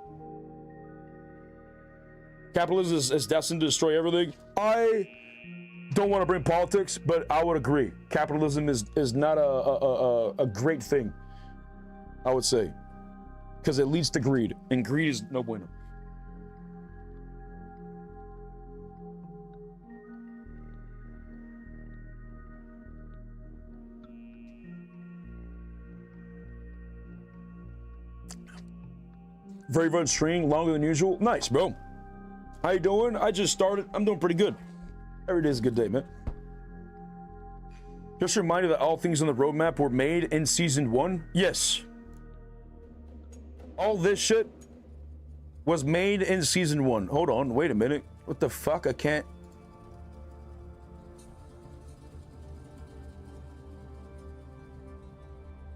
Capitalism is destined to destroy everything. I don't want to bring politics, but I would agree. Capitalism is not a great thing, I would say, because it leads to greed, and greed is no bueno. Very fun stream, longer than usual. Nice, bro. How you doing? I just started. I'm doing pretty good. Every day is a good day, man. Just a reminder that all things on the roadmap were made in season 1. Yes. All this shit was made in season 1. Hold on, wait a minute. What the fuck? I can't.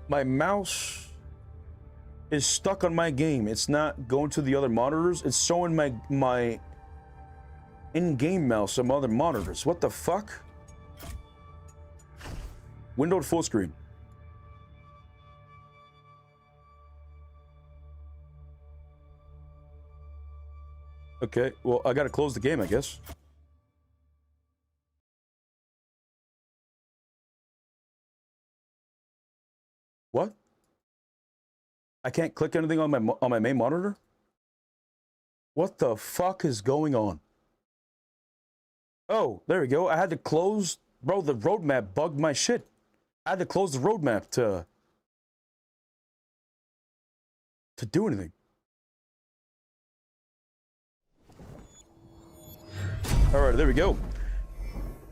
My mouse is stuck on my game. It's not going to the other monitors. It's showing my In-game mouse and other monitors. What the fuck? Windowed full screen. Okay, well, I gotta close the game, I guess. What? I can't click anything on my main monitor? What the fuck is going on? Oh, there we go. I had to close... Bro, the roadmap bugged my shit. I had to close the roadmap to do anything. All right, there we go.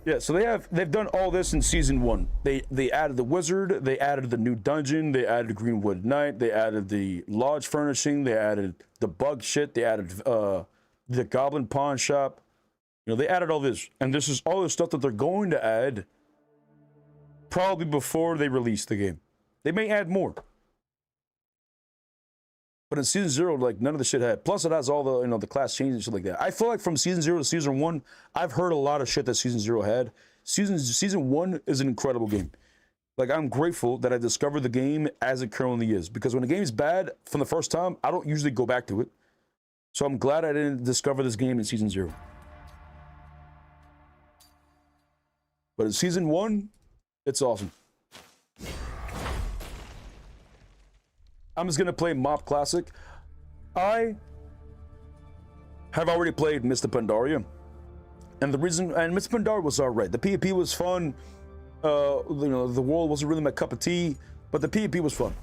Yeah, so they've done all this in season 1. They added the wizard, they added the new dungeon, they added Greenwood Knight, they added the lodge furnishing, they added the bug shit, they added the goblin pawn shop. You know, they added all this, and this is all the stuff that they're going to add probably before they release the game. They may add more. But in season 0, like, none of the shit had. Plus, it has all the, you know, the class changes and shit like that. I feel like from season 0 to season 1, I've heard a lot of shit that season 0 had. Season 1 is an incredible game. Like, I'm grateful that I discovered the game as it currently is. Because when a game is bad from the first time, I don't usually go back to it. So I'm glad I didn't discover this game in season 0. But in season 1, it's awesome. I'm just gonna play Mop Classic. I have already played Mr. Pandaria, and Mr. Pandaria was alright. The PvP was fun. You know, the world wasn't really my cup of tea, but the PvP was fun.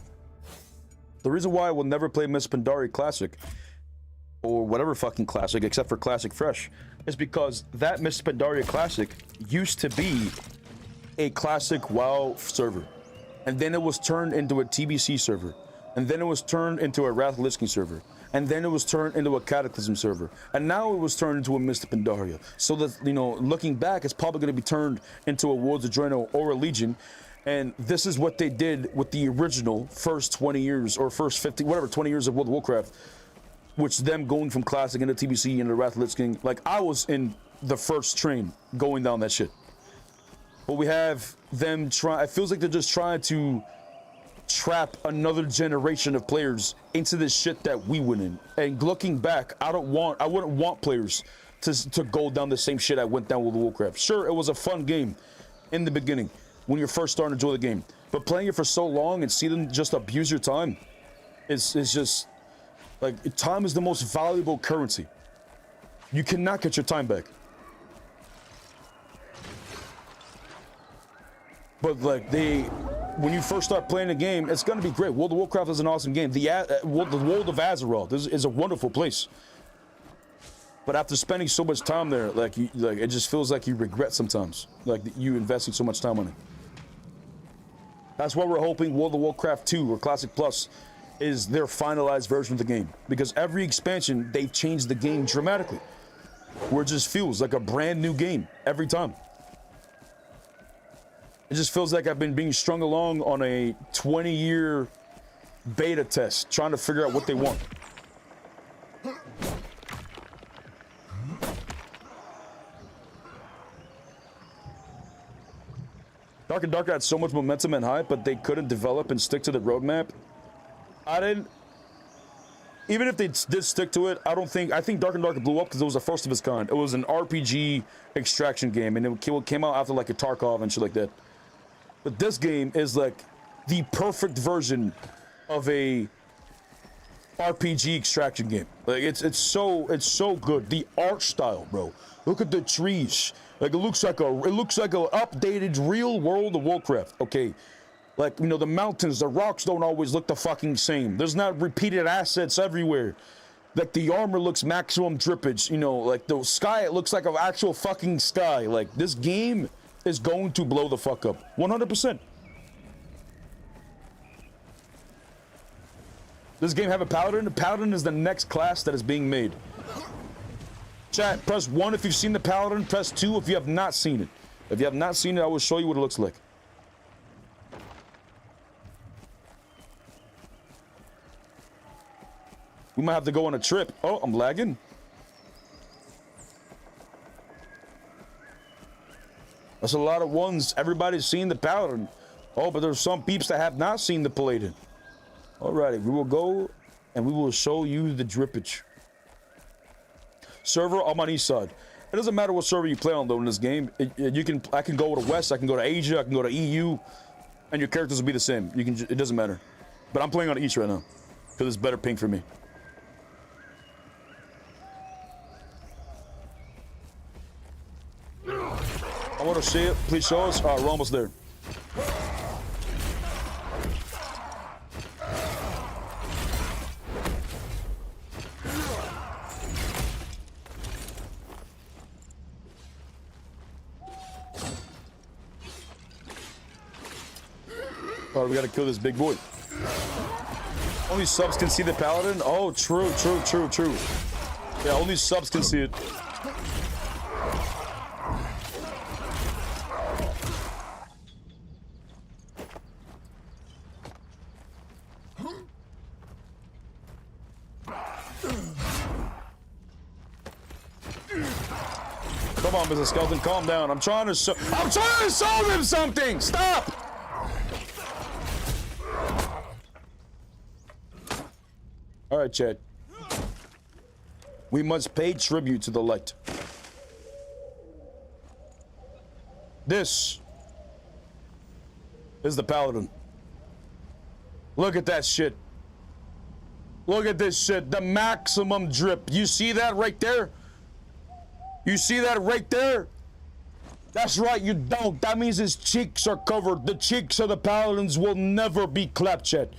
The reason why I will never play Mr. Pandaria Classic, or whatever fucking classic, except for Classic Fresh, is because that Mr. Pandaria Classic used to be a classic WoW server, and then it was turned into a TBC server. And then it was turned into a Wrath of Lich King server. And then it was turned into a Cataclysm server. And now it was turned into a Mr. Pandaria. So that, you know, looking back, it's probably going to be turned into a Worlds of Drano or a Legion. And this is what they did with the original first 20 years, or first 50, whatever, 20 years of World of Warcraft. Which them going from Classic into TBC into Wrath of Lich King. Like, I was in the first train going down that shit. But we have them try, it feels like they're just trying to trap another generation of players into this shit that we went in. And looking back, I wouldn't want players to go down the same shit I went down with Warcraft. Sure, it was a fun game in the beginning when you're first starting to enjoy the game, but playing it for so long and see them just abuse your time is just like, time is the most valuable currency. You cannot get your time back. But like, when you first start playing the game, it's going to be great. World of Warcraft is an awesome game. The world of Azeroth is a wonderful place. But after spending so much time there, like it just feels like you regret sometimes, like you investing so much time on it. That's why we're hoping World of Warcraft 2 or Classic Plus is their finalized version of the game. Because every expansion, they've changed the game dramatically. Where it just feels like a brand new game every time. It just feels like I've been being strung along on a 20-year beta test, trying to figure out what they want. Dark and Darker had so much momentum and hype, but they couldn't develop and stick to the roadmap. Even if they did stick to it, I think Dark and Darker blew up because it was the first of its kind. It was an RPG extraction game, and it came out after like a Tarkov and shit like that. But this game is like the perfect version of a RPG extraction game. Like it's so good. The art style, bro. Look at the trees. Like it looks like a updated real World of Warcraft. Okay. Like, you know, the mountains, the rocks don't always look the fucking same. There's not repeated assets everywhere. Like the armor looks maximum drippage, you know, like the sky, it looks like an actual fucking sky. Like this game is going to blow the fuck up. 100%. This game have a Paladin? The Paladin is the next class that is being made. Chat, press 1 if you've seen the Paladin, press 2 if you have not seen it. If you have not seen it, I will show you what it looks like. We might have to go on a trip. Oh, I'm lagging. That's a lot of ones. Everybody's seen the Paladin. Oh, but there's some peeps that have not seen the Paladin. Alrighty, we will go and we will show you the drippage. Server, I'm on east side. It doesn't matter what server you play on though in this game. I can go to West, I can go to Asia, I can go to EU, and your characters will be the same. It doesn't matter. But I'm playing on East right now because it's better ping for me. I want to see it. Please show us. All right, we're almost there. All right, we gotta kill this big boy. Only subs can see the Paladin? Oh, true. Yeah, only subs can see it. Come on, Mr. Skeleton, calm down. I'm trying to show them something! Stop! Alright, Chad. We must pay tribute to the light. This is the Paladin. Look at that shit. Look at this shit. The maximum drip. You see that right there? You see that right there? That's right, you don't. That means his cheeks are covered. The cheeks of the Paladins will never be clapped, Chet.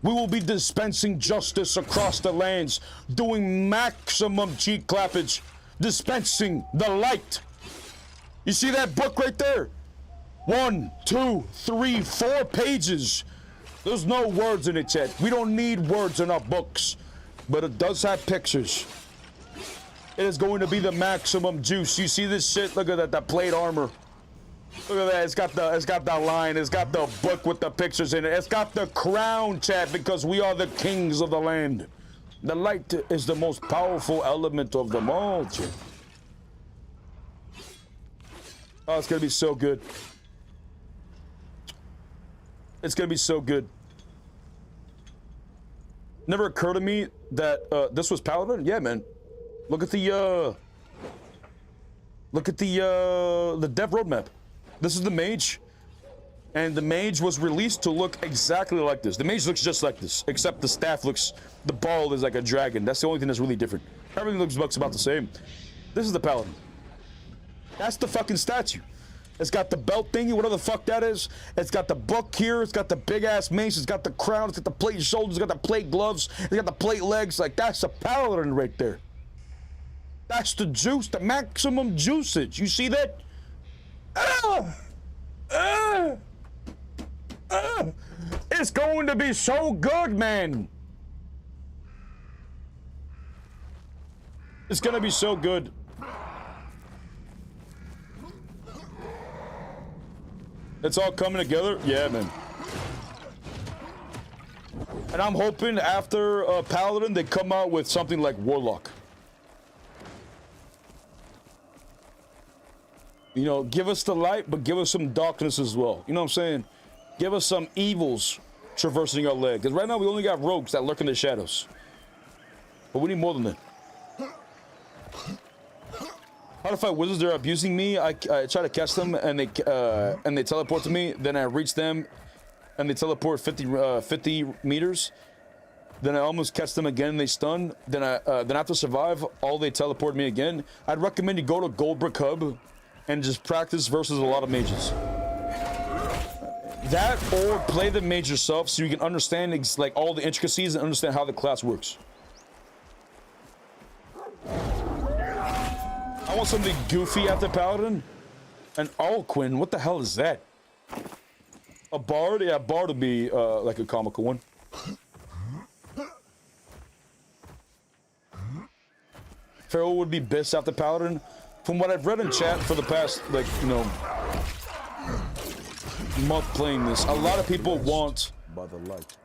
We will be dispensing justice across the lands, doing maximum cheek clappage, dispensing the light. You see that book right there? 1, 2, 3, 4 pages. There's no words in it, Chet. We don't need words in our books, but it does have pictures. It is going to be the maximum juice. You see this shit? Look at that plate armor. Look at that. It's got the line. It's got the book with the pictures in it. It's got the crown, Chad, because we are the kings of the land. The light is the most powerful element of them all, Chad. Oh, it's gonna be so good. It's gonna be so good. Never occurred to me that this was Paladin. Yeah, man. Look at the dev roadmap. This is the mage, and the mage was released to look exactly like this. The mage looks just like this, except the staff looks, the ball is like a dragon. That's the only thing that's really different. Everything looks about the same. This is the Paladin. That's the fucking statue. It's got the belt thingy, whatever the fuck that is. It's got the book here. It's got the big ass mace. It's got the crown. It's got the plate shoulders. It's got the plate gloves. It's got the plate legs. Like, that's the Paladin right there. That's the juice, the maximum juiceage. You see that? It's going to be so good, man. It's gonna be so good. It's all coming together. Yeah, man. And I'm hoping after Paladin, they come out with something like Warlock. You know, give us the light, but give us some darkness as well. You know what I'm saying? Give us some evils traversing our leg. Because right now we only got rogues that lurk in the shadows. But we need more than that. How to fight wizards? They're abusing me. I try to catch them, and they teleport to me. Then I reach them, and they teleport 50 meters. Then I almost catch them again, and they stun. Then I have to survive. All they teleport me again. I'd recommend you go to Goldbrick Hub and just practice versus a lot of mages. That or play the mage yourself so you can understand like all the intricacies and understand how the class works. I want something goofy after Paladin. An Alquin, what the hell is that? A bard? Yeah, a bard would be like a comical one. Pharaoh would be best after Paladin. From what I've read in chat for the past, like, you know, month playing this, a lot of people want by the light.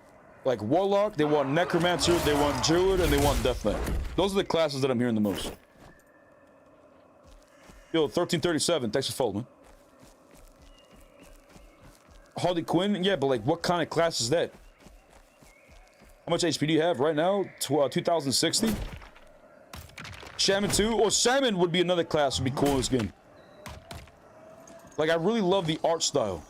Like Warlock, they want Necromancer, they want Druid, and they want Death Knight. Those are the classes that I'm hearing the most. Yo, 1337, thanks for following, man. Harley Quinn, yeah, but like, what kind of class is that? How much HP do you have right now? 2060? Shaman 2? Or Shaman would be another class, would be cool in this game. Like, I really love the art style.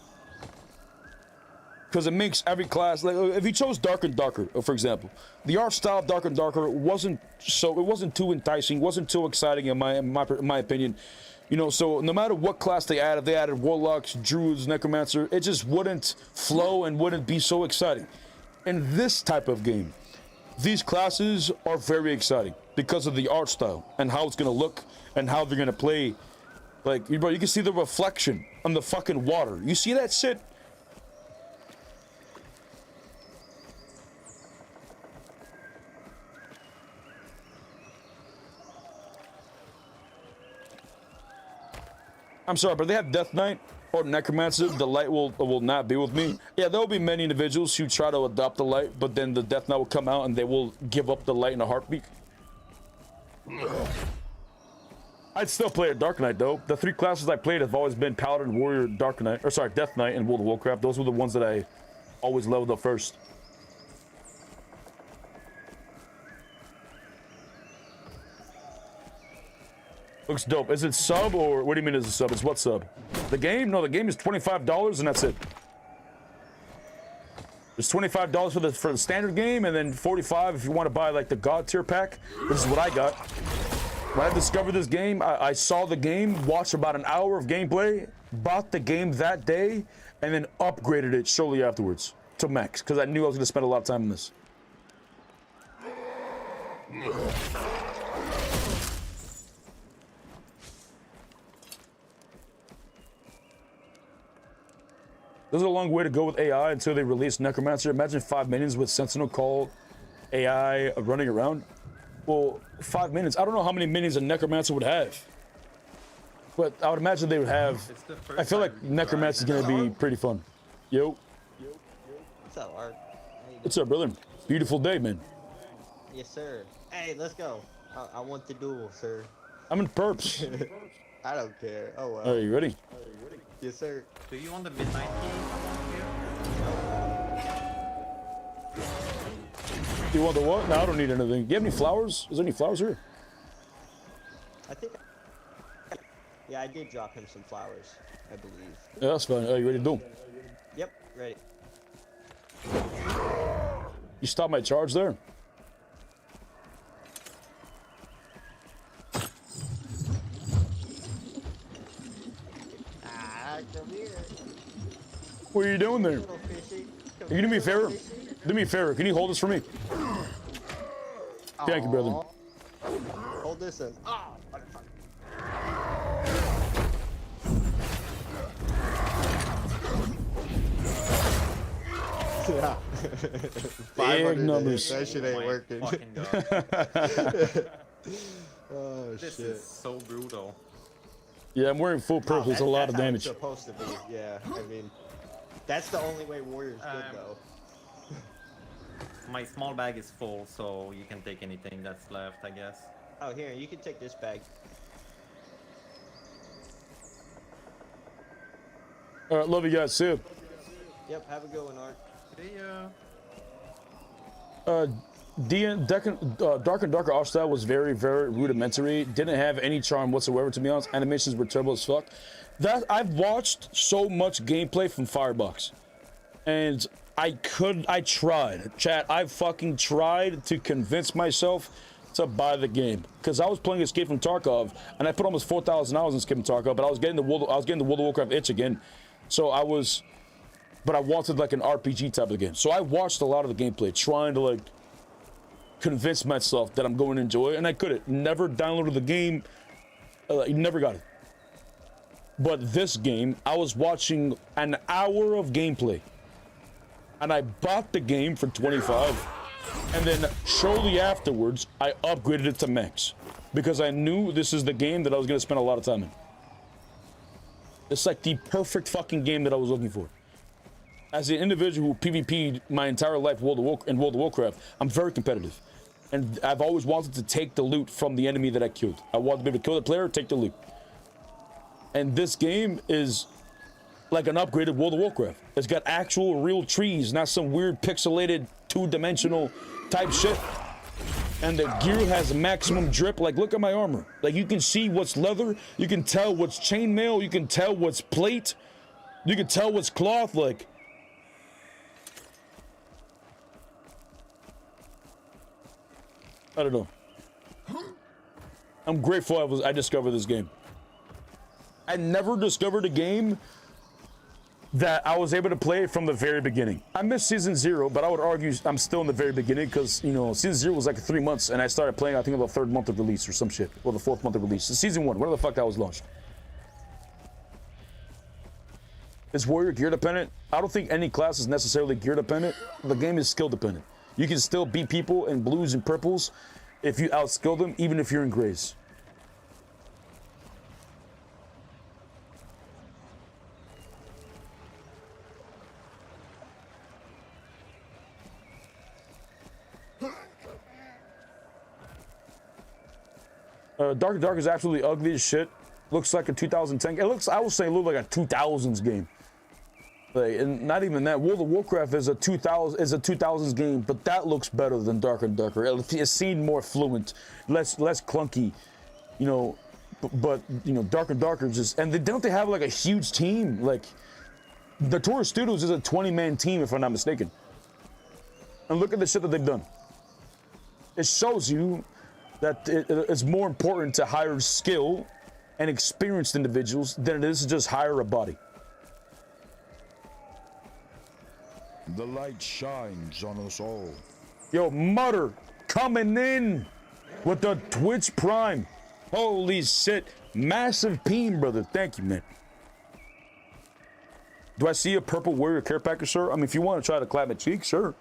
Because it makes every class, like, if you chose Dark and Darker, for example, the art style of Dark and Darker wasn't too enticing, wasn't too exciting in my opinion. You know, so no matter what class they added Warlocks, Druids, Necromancer, it just wouldn't flow and wouldn't be so exciting. In this type of game, these classes are very exciting because of the art style and how it's gonna look and how they're gonna play. Like, bro, you can see the reflection on the fucking water. You see that shit? I'm sorry, but they have Death Knight or Necromancer. The light will not be with me. Yeah, there will be many individuals who try to adopt the light, but then the Death Knight will come out and they will give up the light in a heartbeat. I'd still play a Dark Knight though. The 3 classes I played have always been Paladin, Warrior, Dark Knight, or sorry, Death Knight, and World of Warcraft. Those were the ones that I always leveled up first. Looks dope. Is it sub or what do you mean is it sub? It's what sub? The game? No, the game is $25 and that's it. There's $25 for the standard game and then $45 if you want to buy like the God tier pack. This is what I got. When I discovered this game, I saw the game, watched about an hour of gameplay, bought the game that day, and then upgraded it shortly afterwards to max because I knew I was going to spend a lot of time on this. This is a long way to go with AI until they release Necromancer. Imagine 5 minions with Sentinel Call AI running around. Well, 5 minions. I don't know how many minions a Necromancer would have. But I would imagine they would have... I feel like Necromancer is going to be pretty fun. Yo. What's up, Art? What's up, brother? Beautiful day, man. Yes, sir. Hey, let's go. I want the duel, sir. I'm in perps. I don't care. Oh, well. Are you ready? Yes, sir. Do you want the midnight key? You want the what? No, I don't need anything. Do you have any flowers? Is there any flowers here? I think... Yeah, I did drop him some flowers, I believe. Yeah, that's fine. Are you ready to do 'em? Yep, ready. You stopped my charge there? Come here. What are you doing there? Little fishy. Come Can you do me a here, favor? little fishy. Do me a favor. Can you hold this for me? Thank you, brother. Aw. Hold this in. Oh, motherfucker. Yeah. Big numbers. That shit ain't working. Fucking God. Oh, This shit. is so brutal. Yeah, I'm wearing full purple. It's a lot of That's how damage. it's supposed to be. Yeah, I mean, that's the only way Warrior's good, though. My small bag is full, so you can take anything that's left, I guess. Oh, here, you can take this bag. All right, love you guys. See ya. Yep, have a good one, Art. See ya. Dark and Darker art style was very, very rudimentary. Didn't have any charm whatsoever, to be honest. Animations were terrible as fuck. I've watched so much gameplay from Firebox, and I tried. Chat, I fucking tried to convince myself to buy the game because I was playing Escape from Tarkov, and I put almost 4,000 hours in Escape from Tarkov, but I was getting the World of Warcraft itch again. So I wanted like an RPG type of game. So I watched a lot of the gameplay, trying to like convince myself that I'm going to enjoy it, and I couldn't. Never downloaded the game. Never got it. But this game, I was watching an hour of gameplay, and I bought the game for $25, and then shortly afterwards, I upgraded it to max because I knew this is the game that I was going to spend a lot of time in. It's like the perfect fucking game that I was looking for. As an individual who PvP'd my entire life in World of Warcraft, I'm very competitive. And I've always wanted to take the loot from the enemy that I killed. I wanted to be able to kill the player, take the loot. And this game is like an upgraded World of Warcraft. It's got actual real trees, not some weird pixelated two-dimensional type shit. And the gear has maximum drip. Like, look at my armor. Like, you can see what's leather. You can tell what's chainmail. You can tell what's plate. You can tell what's cloth. Like, I don't know. I'm grateful I discovered this game. I never discovered a game that I was able to play from the very beginning. I missed season 0, but I would argue I'm still in the very beginning because, you know, season 0 was like 3 months and I started playing, I think, on the 3rd month of release or some shit, or the 4th month of release. So season 1, where the fuck that was launched. Is warrior gear dependent? I don't think any class is necessarily gear dependent. The game is skill dependent. You can still beat people in blues and purples if you outskill them, even if you're in grays. Dark is absolutely ugly as shit. Looks like a 2010. It looks, I would say, look like a 2000s game. Like, and not even that. World of Warcraft is a 2000s game, but that looks better than Darker and Darker. It seemed more fluent, less clunky, you know. But you know, Darker and Darker just, and don't they have like a huge team? Like, the Taurus Studios is a 20-man team, if I'm not mistaken. And look at the shit that they've done. It shows you that it's more important to hire skill and experienced individuals than it is to just hire a body. The light shines on us all. Yo, Mutter coming in with the Twitch Prime. Holy shit. Massive peen, brother. Thank you, man. Do I see a purple warrior care package, sir? I mean, if you want to try to clap my cheek, sure.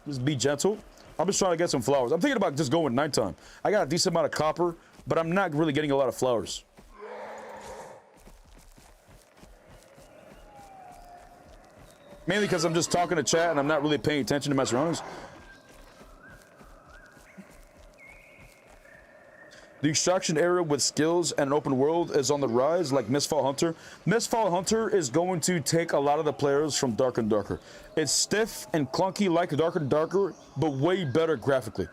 Just be gentle. I'm just trying to get some flowers. I'm thinking about just going nighttime. I got a decent amount of copper, but I'm not really getting a lot of flowers. Mainly because I'm just talking to chat and I'm not really paying attention to my surroundings. The extraction area with skills and an open world is on the rise, like Mistfall Hunter. Mistfall Hunter is going to take a lot of the players from Dark and Darker. It's stiff and clunky like Dark and Darker, but way better graphically.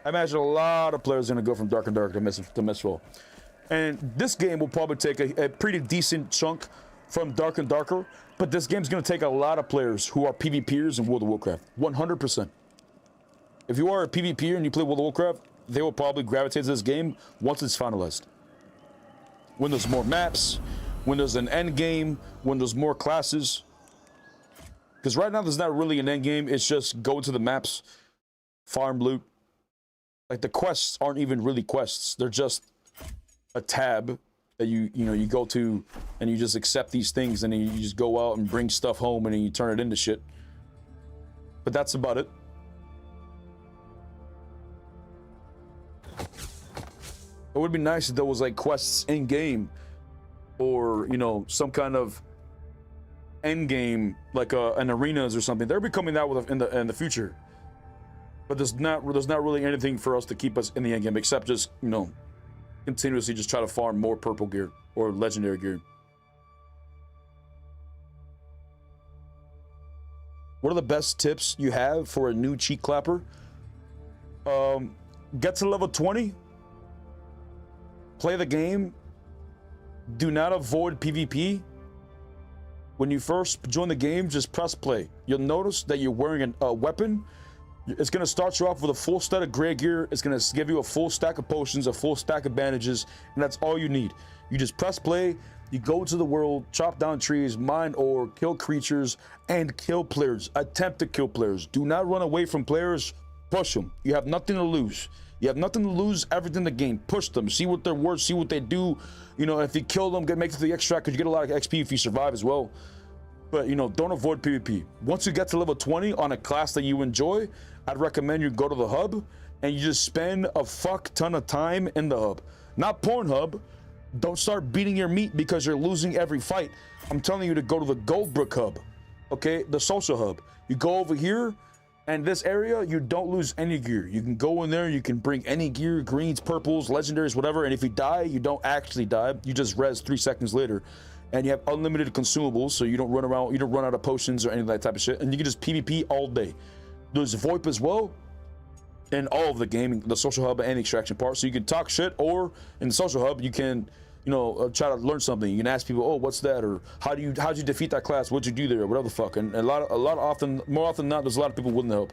I imagine a lot of players are going to go from Dark and Darker to Mistfall. And this game will probably take a pretty decent chunk from Dark and Darker, but this game's going to take a lot of players who are PvPers in World of Warcraft. 100%. If you are a PvPer and you play World of Warcraft, they will probably gravitate to this game once it's finalized. When there's more maps, when there's an end game, when there's more classes. Because right now there's not really an end game, it's just go to the maps, farm loot. Like, the quests aren't even really quests, they're just a tab that you go to and you just accept these things and then you just go out and bring stuff home and then you turn it into shit. But that's about it. It would be nice if there was like quests in game, or you know, some kind of end game, like an arenas or something. They're becoming that with in the future. But there's not really anything for us to keep us in the end game except just, you know, continuously just try to farm more purple gear or legendary gear. What are the best tips you have for a new cheek clapper? Get to level 20. Play the game. Do not avoid PvP. When you first join the game, just press play. You'll notice that you're wearing a weapon. It's going to start you off with a full set of gray gear. It's going to give you a full stack of potions, a full stack of bandages, and that's all you need. You just press play, you go to the world, chop down trees, mine ore, kill creatures, and kill players. Attempt to kill players. Do not run away from players. Push them. You have nothing to lose. You have nothing to lose, everything to gain. Push them. See what they're worth. See what they do. You know, if you kill them, make it to the extract, because you get a lot of XP if you survive as well. But, you know, don't avoid PvP. Once you get to level 20 on a class that you enjoy, I'd recommend you go to the hub and you just spend a fuck ton of time in the hub. Not Pornhub. Don't start beating your meat because you're losing every fight. I'm telling you to go to the Goldbrook hub, okay? The social hub. You go over here And this area, you don't lose any gear. You can go in there, you can bring any gear, greens, purples, legendaries, whatever. And if you die, you don't actually die. You just res 3 seconds later. And you have unlimited consumables, so you don't run around, you don't run out of potions or any of that type of shit. And you can just PvP all day. There's VoIP as well in all of the gaming, the social hub and the extraction part. So you can talk shit, or in the social hub, you can, you know, try to learn something. You can ask people, oh, what's that? Or how'd you defeat that class? What'd you do there? Or whatever the fuck. And more often than not, there's a lot of people willing to help.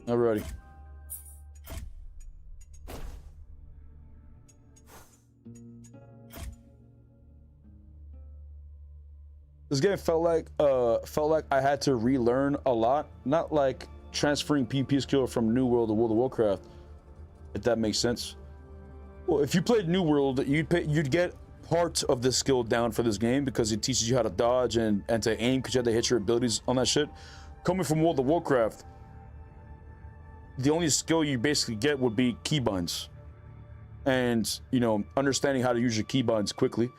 Alrighty. This game felt like I had to relearn a lot, not like transferring PvP skill from New World to World of Warcraft, if that makes sense. Well, if you played New World, you'd get part of the skill down for this game because it teaches you how to dodge and to aim, because you have to hit your abilities on that shit. Coming from World of Warcraft, the only skill you basically get would be keybinds, and you know, understanding how to use your keybinds quickly,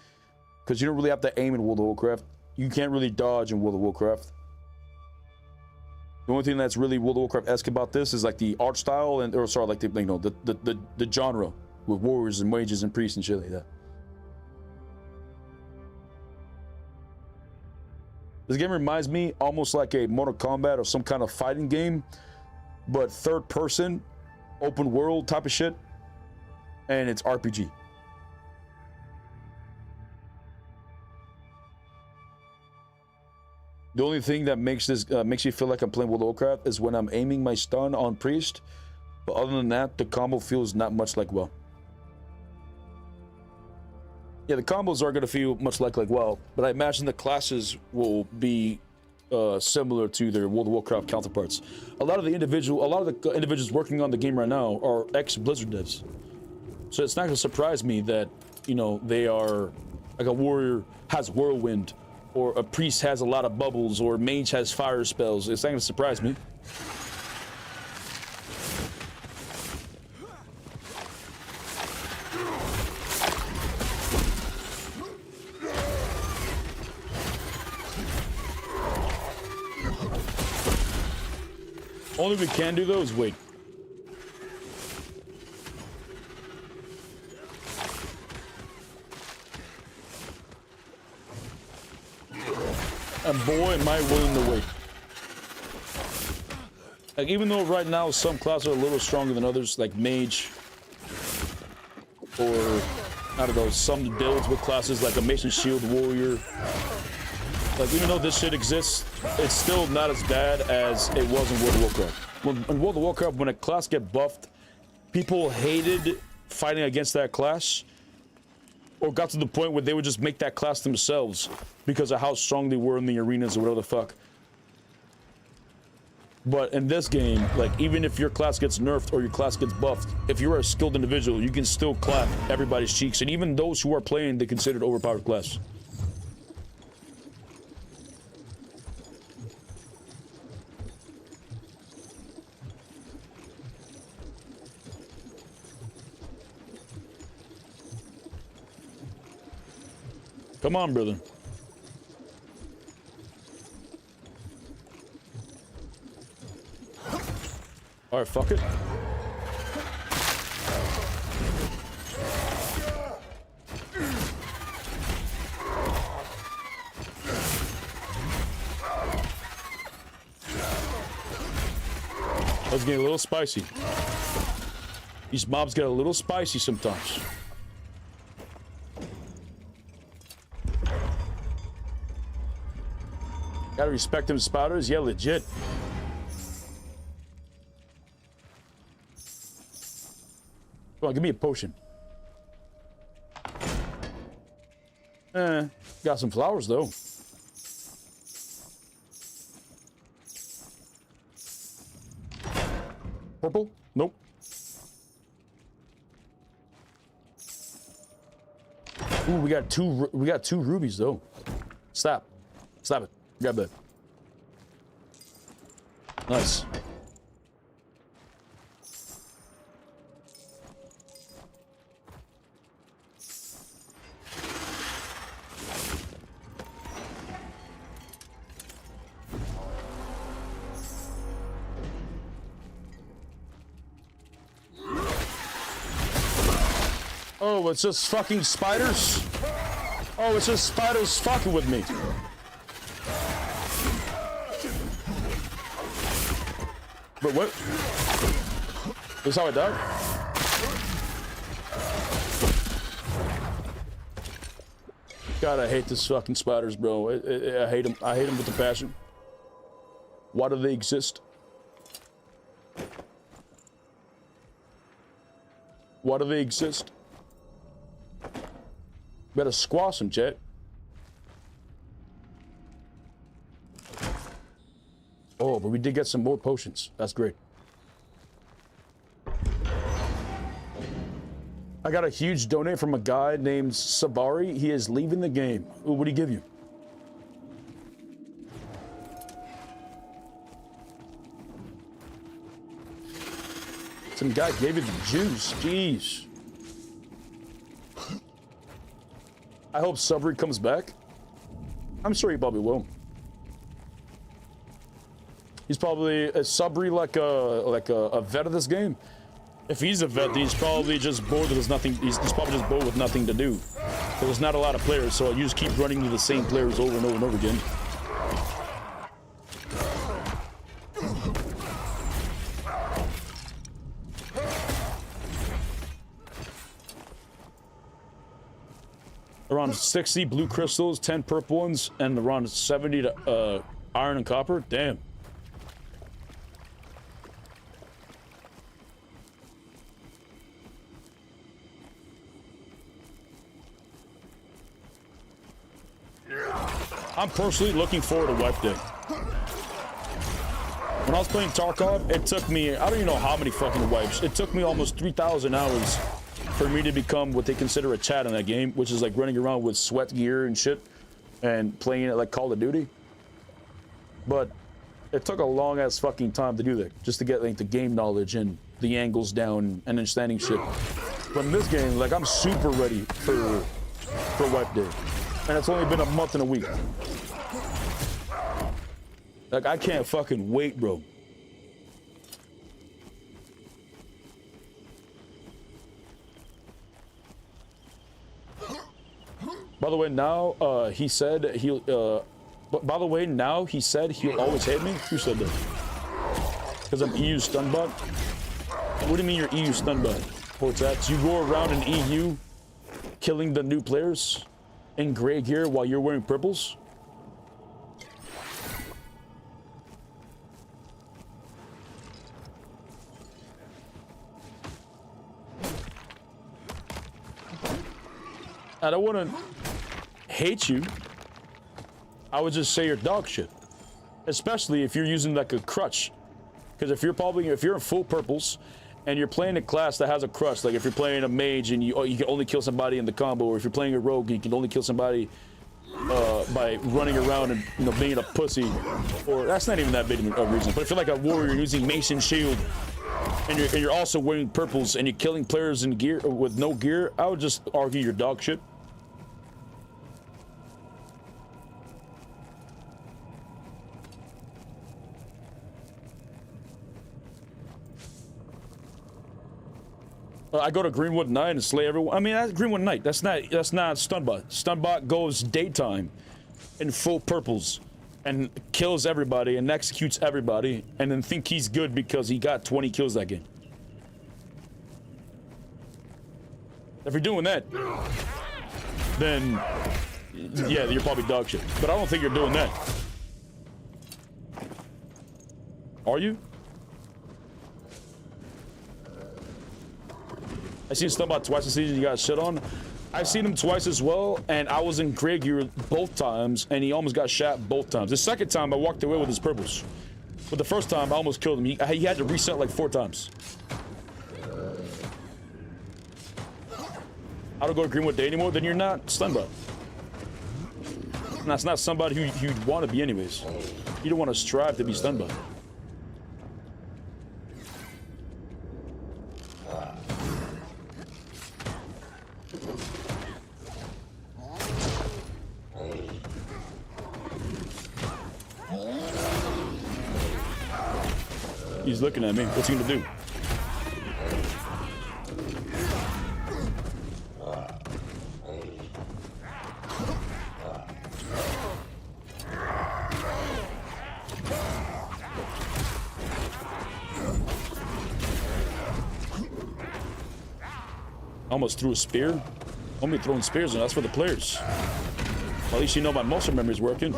because you don't really have to aim in World of Warcraft. You can't really dodge in World of Warcraft. The only thing that's really World of Warcraft-esque about this is like the art style, and or sorry, like the, you know, the genre with warriors and mages and priests and shit like that. This game reminds me almost like a Mortal Kombat or some kind of fighting game, but third person, open world type of shit, and it's RPG. The only thing that makes this makes you feel like I'm playing World of Warcraft is when I'm aiming my stun on priest, but other than that, the combo feels not much like WoW. Yeah, the combos are going to feel much like WoW, but I imagine the classes will be similar to their World of Warcraft counterparts. A lot of the individuals working on the game right now are ex-Blizzard devs, so it's not going to surprise me that, you know, they are like a warrior has whirlwind, or a priest has a lot of bubbles, or a mage has fire spells. It's not going to surprise me. Only we can do though is wait. And boy, am I willing to wait. Like, even though right now some classes are a little stronger than others, like mage, or I don't know, some builds with classes like a Mason Shield Warrior. Like, even though this shit exists, it's still not as bad as it was in World of Warcraft. In World of Warcraft, when a class get buffed, people hated fighting against that class, or got to the point where they would just make that class themselves because of how strong they were in the arenas or whatever the fuck. But in this game, like, even if your class gets nerfed or your class gets buffed, if you're a skilled individual, you can still clap everybody's cheeks, and even those who are playing the considered overpowered class. Come on, brother. All right, fuck it. Let's get a little spicy. These mobs get a little spicy sometimes. Gotta respect them spouters, yeah, legit. Come on, give me a potion. Got some flowers though. Purple? Nope. Ooh, we got two rubies though. Stop it. Grab that. Nice. Oh, it's just fucking spiders? Oh, it's just spiders fucking with me. But what? This is how I died? God, I hate this fucking spiders, bro. I hate them. I hate them with a passion. Why do they exist? Why do they exist? Better squash them, chat. Oh, but we did get some more potions. That's great. I got a huge donate from a guy named Sabari. He is leaving the game. Ooh, what did he give you? Some guy gave you the juice. Jeez. I hope Sabri comes back. I'm sure he probably will. He's probably a Sabri like a vet of this game. If he's a vet, he's probably just bored. There's nothing. He's probably just bored with nothing to do. There's not a lot of players, so you just keep running to the same players over and over and over again. Around 60 blue crystals, 10 purple ones, and around 70 to iron and copper. Damn. I'm personally looking forward to wipe day. When I was playing Tarkov, it took me, I don't even know how many fucking wipes. It took me almost 3,000 hours for me to become what they consider a chat in that game, which is like running around with sweat gear and shit and playing it like Call of Duty. But it took a long ass fucking time to do that, just to get like the game knowledge and the angles down and understanding shit. But in this game, like I'm super ready for wipe day. And it's only been a month and a week. Like I can't fucking wait, bro. By the way, now he said he'll. By the way, now he said he'll always hate me. Who said that? Because I'm EU stunbot. What do you mean you're EU stunbot? Portax, you go around in EU, killing the new players in gray gear while you're wearing purples. I don't want to hate you. I would just say you're dog shit. Especially if you're using like a crutch. Because if you're in full purples and you're playing a class that has a crutch, like if you're playing a mage and you can only kill somebody in the combo, or if you're playing a rogue, you can only kill somebody by running around and being a pussy, or that's not even that big of a reason. But if you're like a warrior using mace and shield, and you're also wearing purples and you're killing players in gear with no gear, I would just argue you're dog shit. I go to Greenwood Night and slay everyone. I mean, that's Greenwood Night. That's not Stunbot. Stunbot goes daytime in full purples and kills everybody and executes everybody and then think he's good because he got 20 kills that game. If you're doing that, then yeah, you're probably dog shit. But I don't think you're doing that. Are you? I seen Stunbot twice this season, you got shit on. I've seen him twice as well, and I was in gray gear both times, and he almost got shot both times. The second time, I walked away with his purples. But the first time, I almost killed him. He had to reset like 4 times. I don't go to Greenwood Day anymore, then you're not Stunbot. That's not somebody who you'd want to be anyways. You don't want to strive to be Stunbot. He's looking at me. What's he gonna do? Almost threw a spear. Only throwing spears, and that's for the players. At least you know my muscle memory's working.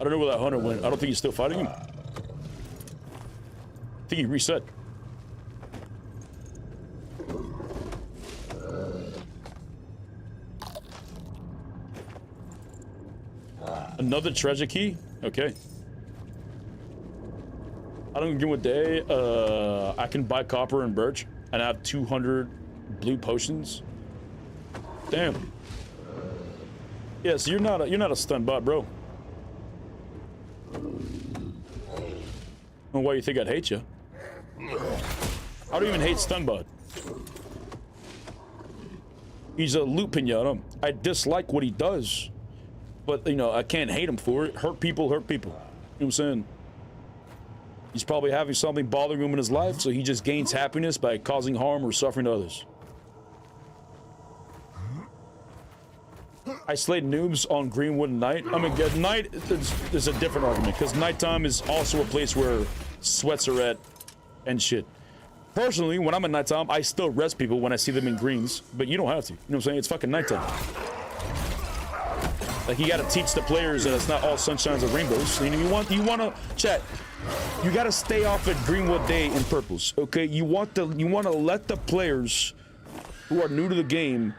I don't know where that hunter went. I don't think he's still fighting him. I think he reset. Another treasure key? Okay. I don't give a day. I can buy copper and birch and I have 200 blue potions. Damn. Yeah, so you're not a stun bot, bro. Well, why do you think I'd hate you? I don't even hate Stunbot. He's a loot pinata. I dislike what he does, but you know I can't hate him for it. Hurt people hurt people. You know what I'm saying? He's probably having something bothering him in his life, so he just gains happiness by causing harm or suffering to others. I slayed noobs on Greenwood night. I mean, at night is a different argument because nighttime is also a place where sweats are at and shit. Personally, when I'm at nighttime, I still rest people when I see them in greens, but you don't have to. You know what I'm saying? It's fucking nighttime. Like, you gotta teach the players that it's not all sunshines and rainbows. You know, you wanna chat. You gotta stay off at Greenwood Day in purples, okay? You wanna let the players who are new to the game,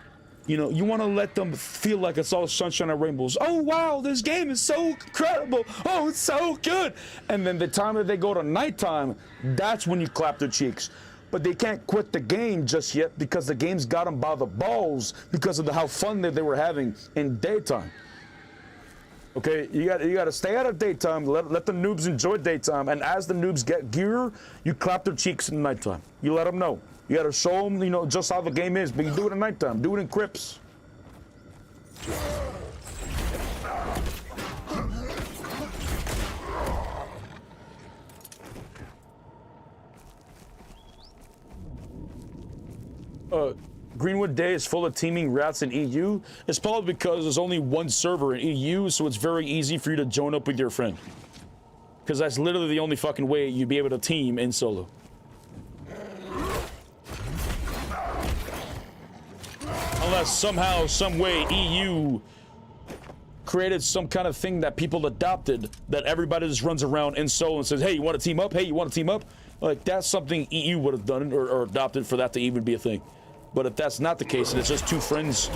you know, you want to let them feel like it's all sunshine and rainbows. Oh, wow, this game is so incredible. Oh, it's so good. And then the time that they go to nighttime, that's when you clap their cheeks. But they can't quit the game just yet because the game's got them by the balls because of how fun that they were having in daytime. Okay, you got to stay out of daytime, let the noobs enjoy daytime, and as the noobs get gear, you clap their cheeks in nighttime. You let them know. You gotta show them, you know, just how the game is, but you do it at nighttime. Do it in crypts. Greenwood Day is full of teaming rats in EU. It's probably because there's only one server in EU, so it's very easy for you to join up with your friend. Because that's literally the only fucking way you'd be able to team in solo. Unless somehow, some way, EU created some kind of thing that people adopted that everybody just runs around in solo and says, hey, you want to team up? Hey, you want to team up? Like, that's something EU would have done or adopted for that to even be a thing. But if that's not the case and it's just two friends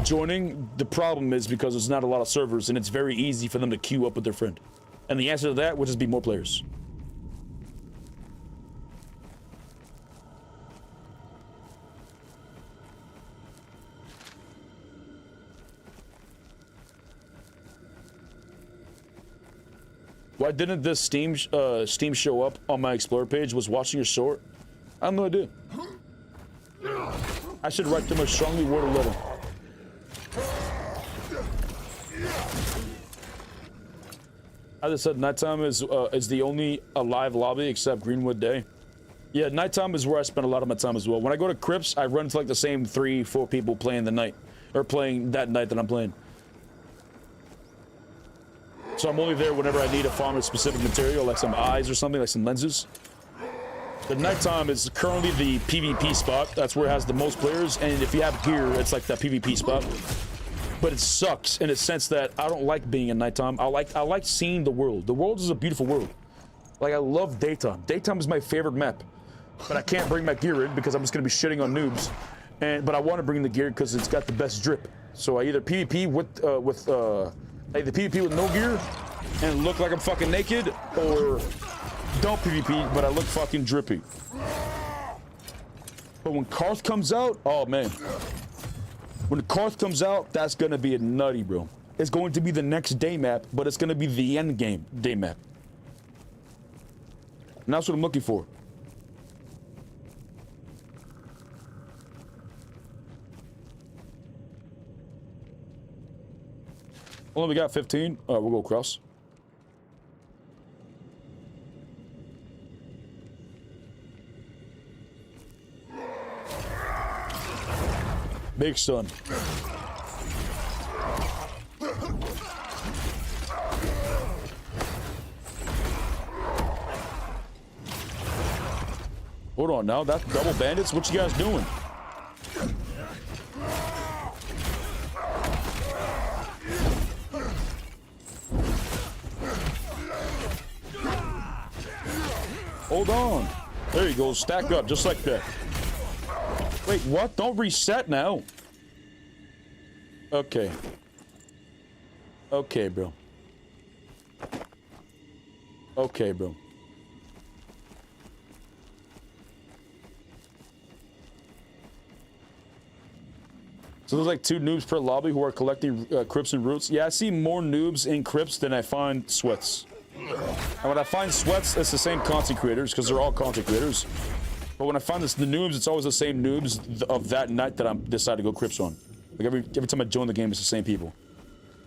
joining, the problem is because there's not a lot of servers and it's very easy for them to queue up with their friend. And the answer to that would just be more players. Why didn't this Steam show up on my Explorer page? Was watching your short? I have no idea. I should write them a strongly worded letter. I just said nighttime is the only alive lobby except Greenwood Day. Yeah, nighttime is where I spend a lot of my time as well. When I go to Crypts, I run to like the same 3-4 people playing the night, or playing that night that I'm playing. So I'm only there whenever I need to farm a specific material, like some eyes or something, like some lenses. The nighttime is currently the PvP spot. That's where it has the most players, and if you have gear, it's like that PvP spot. But it sucks in a sense that I don't like being in nighttime. I like seeing the world. The world is a beautiful world. Like, I love daytime. Daytime is my favorite map. But I can't bring my gear in because I'm just gonna be shitting on noobs. But I want to bring the gear because it's got the best drip. So I either PvP with either PvP with no gear and look like I'm fucking naked, or don't PvP but I look fucking drippy. But when Karth comes out, oh man. When Karth comes out, that's gonna be a nutty, bro. It's going to be the next day map, but it's gonna be the end game day map. And that's what I'm looking for. Only we got 15. All right, we'll go across. Big stun. Hold on now, that's double bandits? What you guys doing? Hold on. There you go, stack up just like that. Wait, what? Don't reset now. Okay. Okay, bro. Okay, bro. So there's like 2 noobs per lobby who are collecting crypts and roots. Yeah, I see more noobs in crypts than I find sweats. And when I find sweats, it's the same content creators, because they're all content creators. But when I find the noobs, it's always the same noobs of that night that I decide to go crypts on. Like every time I join the game, it's the same people.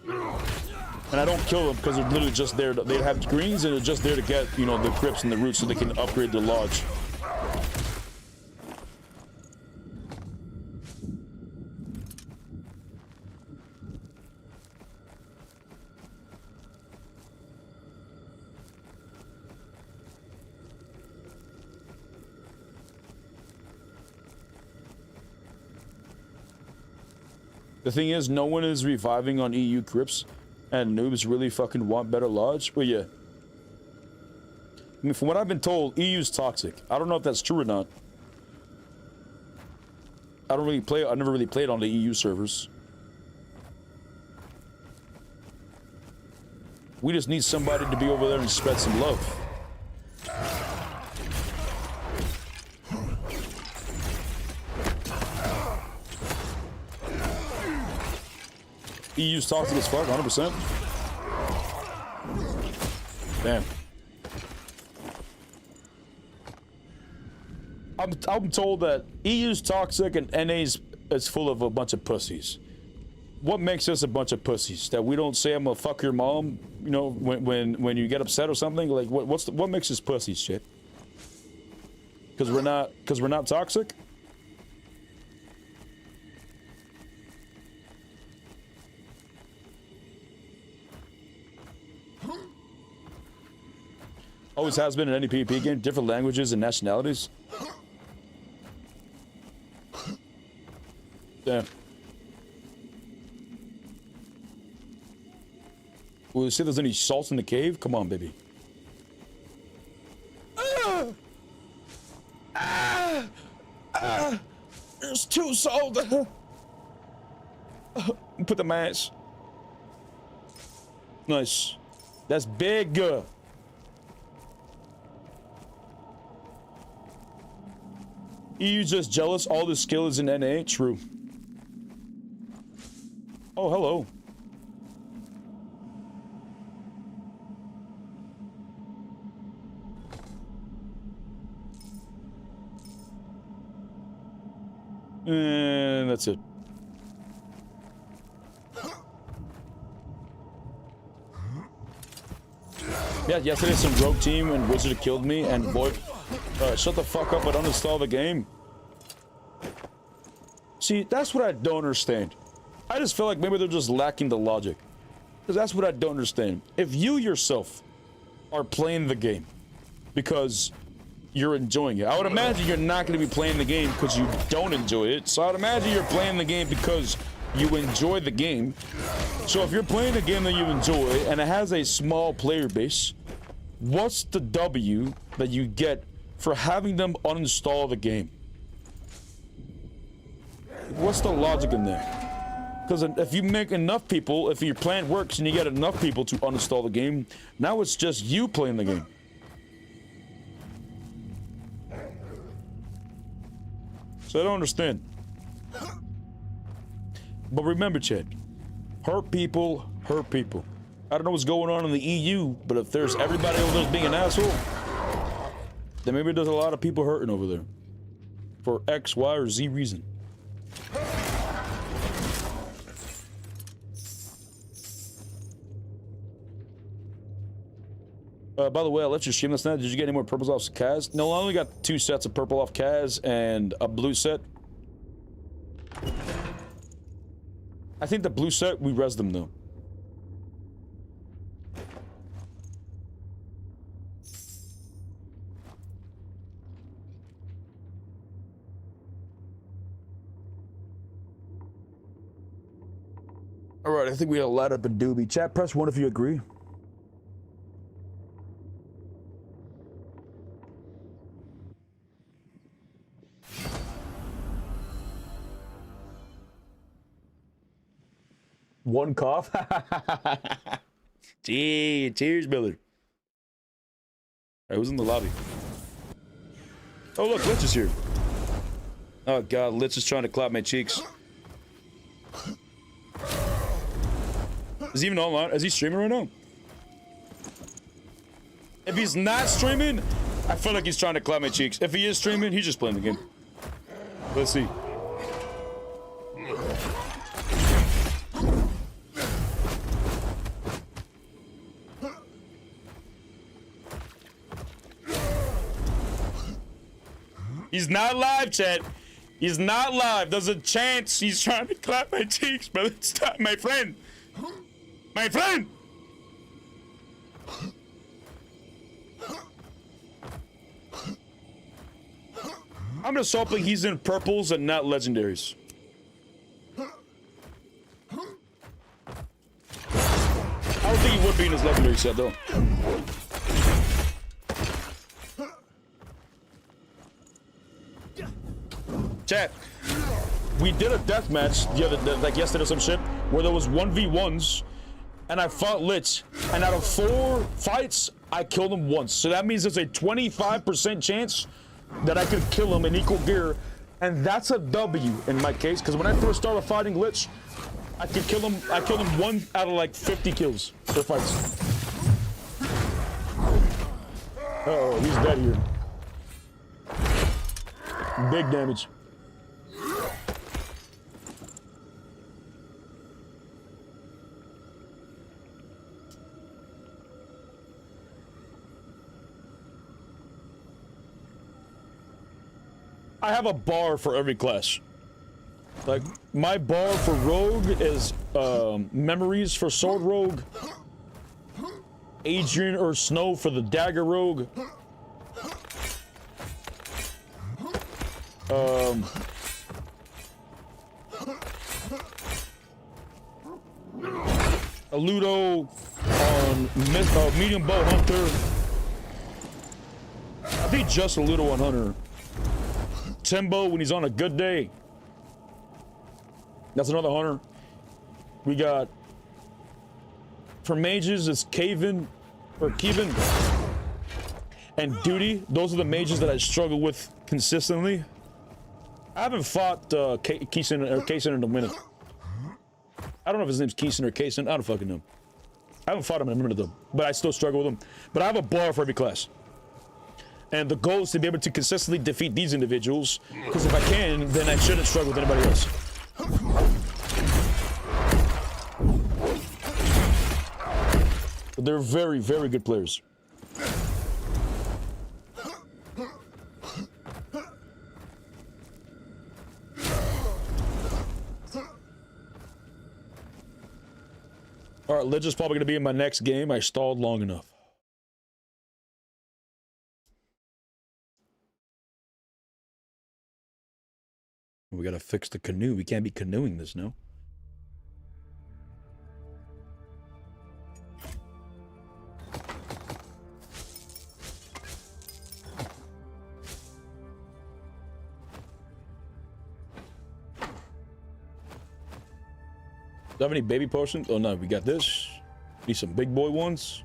And I don't kill them because they're literally just there. They have greens and they're just there to get, you know, the crypts and the roots so they can upgrade their lodge. The thing is, no one is reviving on EU crypts, and noobs really fucking want better lodge. Well, yeah. I mean, from what I've been told, EU's toxic. I don't know if that's true or not. I don't really play. I never really played on the EU servers. We just need somebody to be over there and spread some love. EU's toxic as fuck, 100%. Damn. I'm told that EU's toxic and NA's is full of a bunch of pussies. What makes us a bunch of pussies? That we don't say I'm gonna fuck your mom, you know, when you get upset or something? Like what makes us pussies, shit? Because we're not toxic? Always has been in any PvP game, different languages and nationalities. Damn. Will you see if there's any salts in the cave? Come on, baby. There's 2 salt. Put the mask. Nice. That's big. EU just jealous, all the skill is in NA? True. Oh, hello. And that's it. Yeah, yesterday some rogue team and wizard killed me and boy, shut the fuck up and uninstall the game. See, that's what I don't understand. I just feel like maybe they're just lacking the logic. Because that's what I don't understand. If you yourself are playing the game because you're enjoying it, I would imagine you're not going to be playing the game because you don't enjoy it. So I'd imagine you're playing the game because you enjoy the game. So if you're playing a game that you enjoy and it has a small player base, what's the W that you get for having them uninstall the game? What's the logic in there? Because if you make enough people, if your plan works and you get enough people to uninstall the game, now it's just you playing the game. So I don't understand. But remember, Chad, hurt people hurt people. I don't know what's going on in the EU, but if there's everybody over there being an asshole, then maybe there's a lot of people hurting over there. For X, Y, or Z reason. By the way, I'll let you stream this now. Did you get any more purples off Kaz? No, I only got 2 sets of purple off Kaz and a blue set. I think the blue set, we res them though. Alright, I think we got a lot up in doobie. Chat, press 1 if you agree. One cough. Gee, cheers, Miller. I was in the lobby. Oh, look, Lich is here. Oh, God, Lich is trying to clap my cheeks. Is he even online? Is he streaming right now? If he's not streaming, I feel like he's trying to clap my cheeks. If he is streaming, he's just playing the game. Let's see. He's not live, chat. He's not live. There's a chance he's trying to clap my cheeks, but it's not my friend. My friend! I'm just hoping he's in purples and not legendaries. I don't think he would be in his legendary set, though. Chat, we did a death match the other day, like yesterday or some shit, where there was 1v1s, and I fought Lich, and out of 4 fights, I killed him once. So that means there's a 25% chance that I could kill him in equal gear, and that's a W in my case, because when I first started fighting Lich, I could kill him. I killed him 1 out of like 50 kills for fights. Uh-oh, he's dead here. Big damage. I have a bar for every class. Like, my bar for Rogue is Memories for Sword Rogue, Adrian or Snow for the Dagger Rogue, a Ludo on Medium Bow Hunter. I think just a Ludo on Hunter. Timbo when he's on a good day. That's another hunter. We got for mages it's Kaven or Kevin and Duty. Those are the mages that I struggle with consistently. I haven't fought Kaysen in a minute. I don't know if his name's Kaysen or Kaysen. I don't fucking know. I haven't fought him in a minute though, but I still struggle with him. But I have a bar for every class. And the goal is to be able to consistently defeat these individuals, because if I can, then I shouldn't struggle with anybody else. But they're very, very good players. Alright, Lich is probably going to be in my next game. I stalled long enough. We gotta fix the canoe. We can't be canoeing this, no? Do I have any baby potions? Oh no, we got this. Need some big boy ones.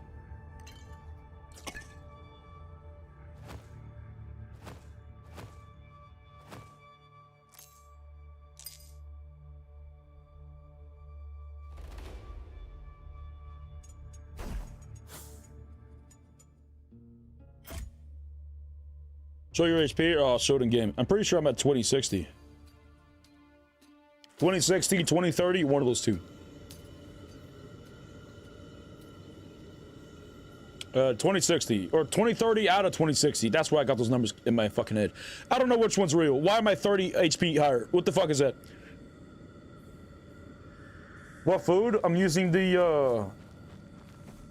Show your HP. Oh, show it in game. I'm pretty sure I'm at 2060. 2060, 2030, one of those two. 2060 or 2030 out of 2060. That's why I got those numbers in my fucking head. I don't know which one's real. Why am I 30 HP higher? What the fuck is that? What food? I'm using the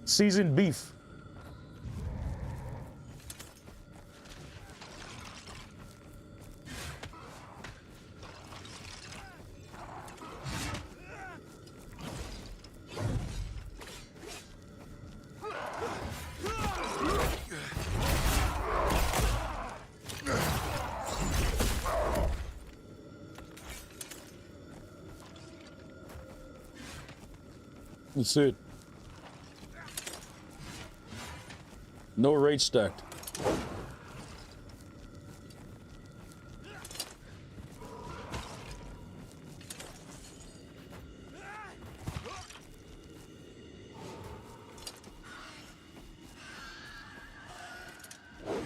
seasoned beef. That's it. No rage stacked.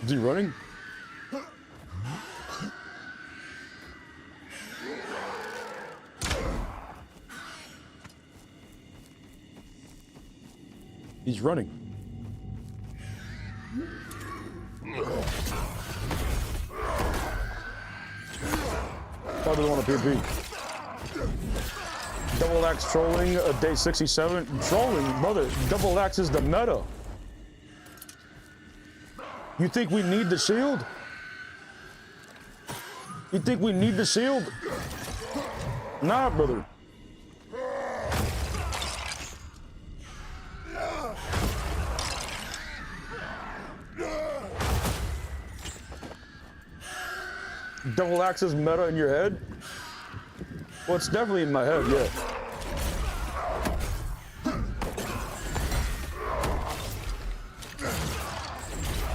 Is he running? He's running. Probably don't want to PvP. Double axe trolling, day 67. Trolling, brother. Double axe is the meta. You think we need the shield? You think we need the shield? Nah, brother. Double axes meta in your head? Well, it's definitely in my head, yeah.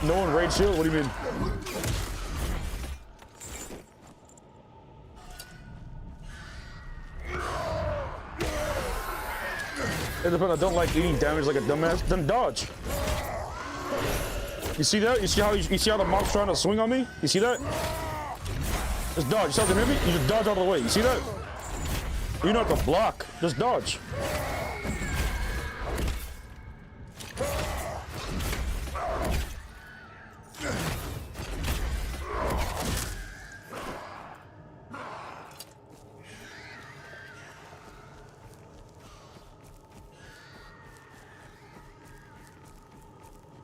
No one raid shield? What do you mean? It depends. I don't like eating damage like a dumbass. Then dodge. You see that? You see how the mob's trying to swing on me? You see that? Just dodge. You saw them hit me? You just dodge all the way. You see that? You don't have to block. Just dodge.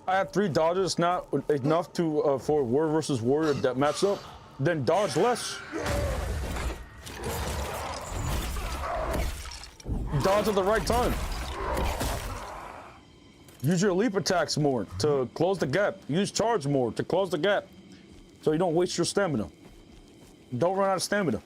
I had 3 dodges, not enough to for warrior versus warrior that match up. Then dodge less. Dodge at the right time. Use your leap attacks more to close the gap. Use charge more to close the gap, so you don't waste your stamina. Don't run out of stamina.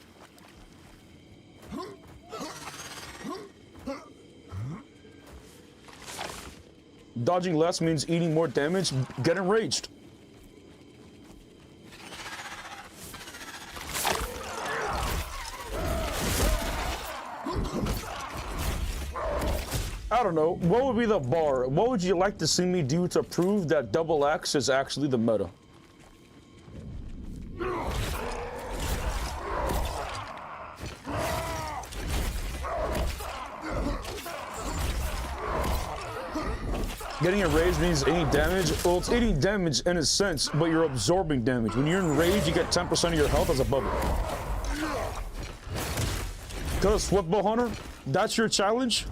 Dodging less means eating more damage, get enraged. I don't know. What would be the bar? What would you like to see me do to prove that double axe is actually the meta? Getting enraged means eating damage. Well, it's eating damage in a sense, but you're absorbing damage. When you're enraged, you get 10% of your health as a bubble. Cause Swiftbow Hunter, that's your challenge?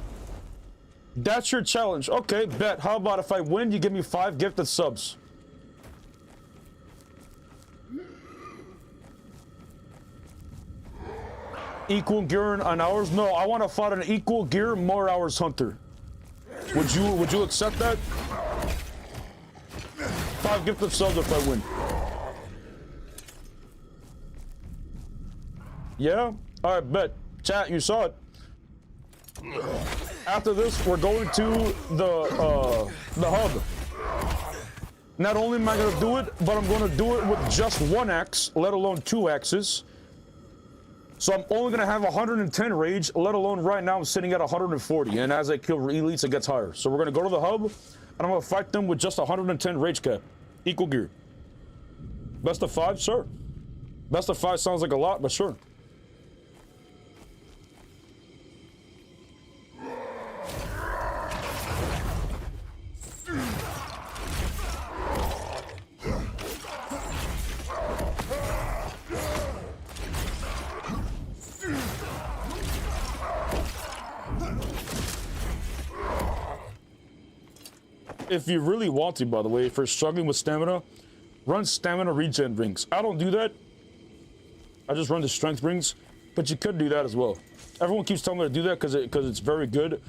That's your challenge. Okay, bet. How about if I win, you give me 5 gifted subs? Equal gear and hours? No, I want to fight an equal gear, more hours hunter. Would you accept that? 5 gifted subs if I win. Yeah? Alright, bet. Chat, you saw it. After this, we're going to the hub. Not only am I gonna do it, but I'm gonna do it with just one axe, let alone 2 axes. So I'm only gonna have 110 rage, let alone right now I'm sitting at 140. And as I kill elites, it gets higher. So we're gonna go to the hub, and I'm gonna fight them with just 110 rage cap. Equal gear. Best of 5, sure. Best of 5 sounds like a lot, but sure. If you really want to, by the way, if you're struggling with stamina, run stamina regen rings. I don't do that. I just run the strength rings, but you could do that as well. Everyone keeps telling me to do that because it's very good,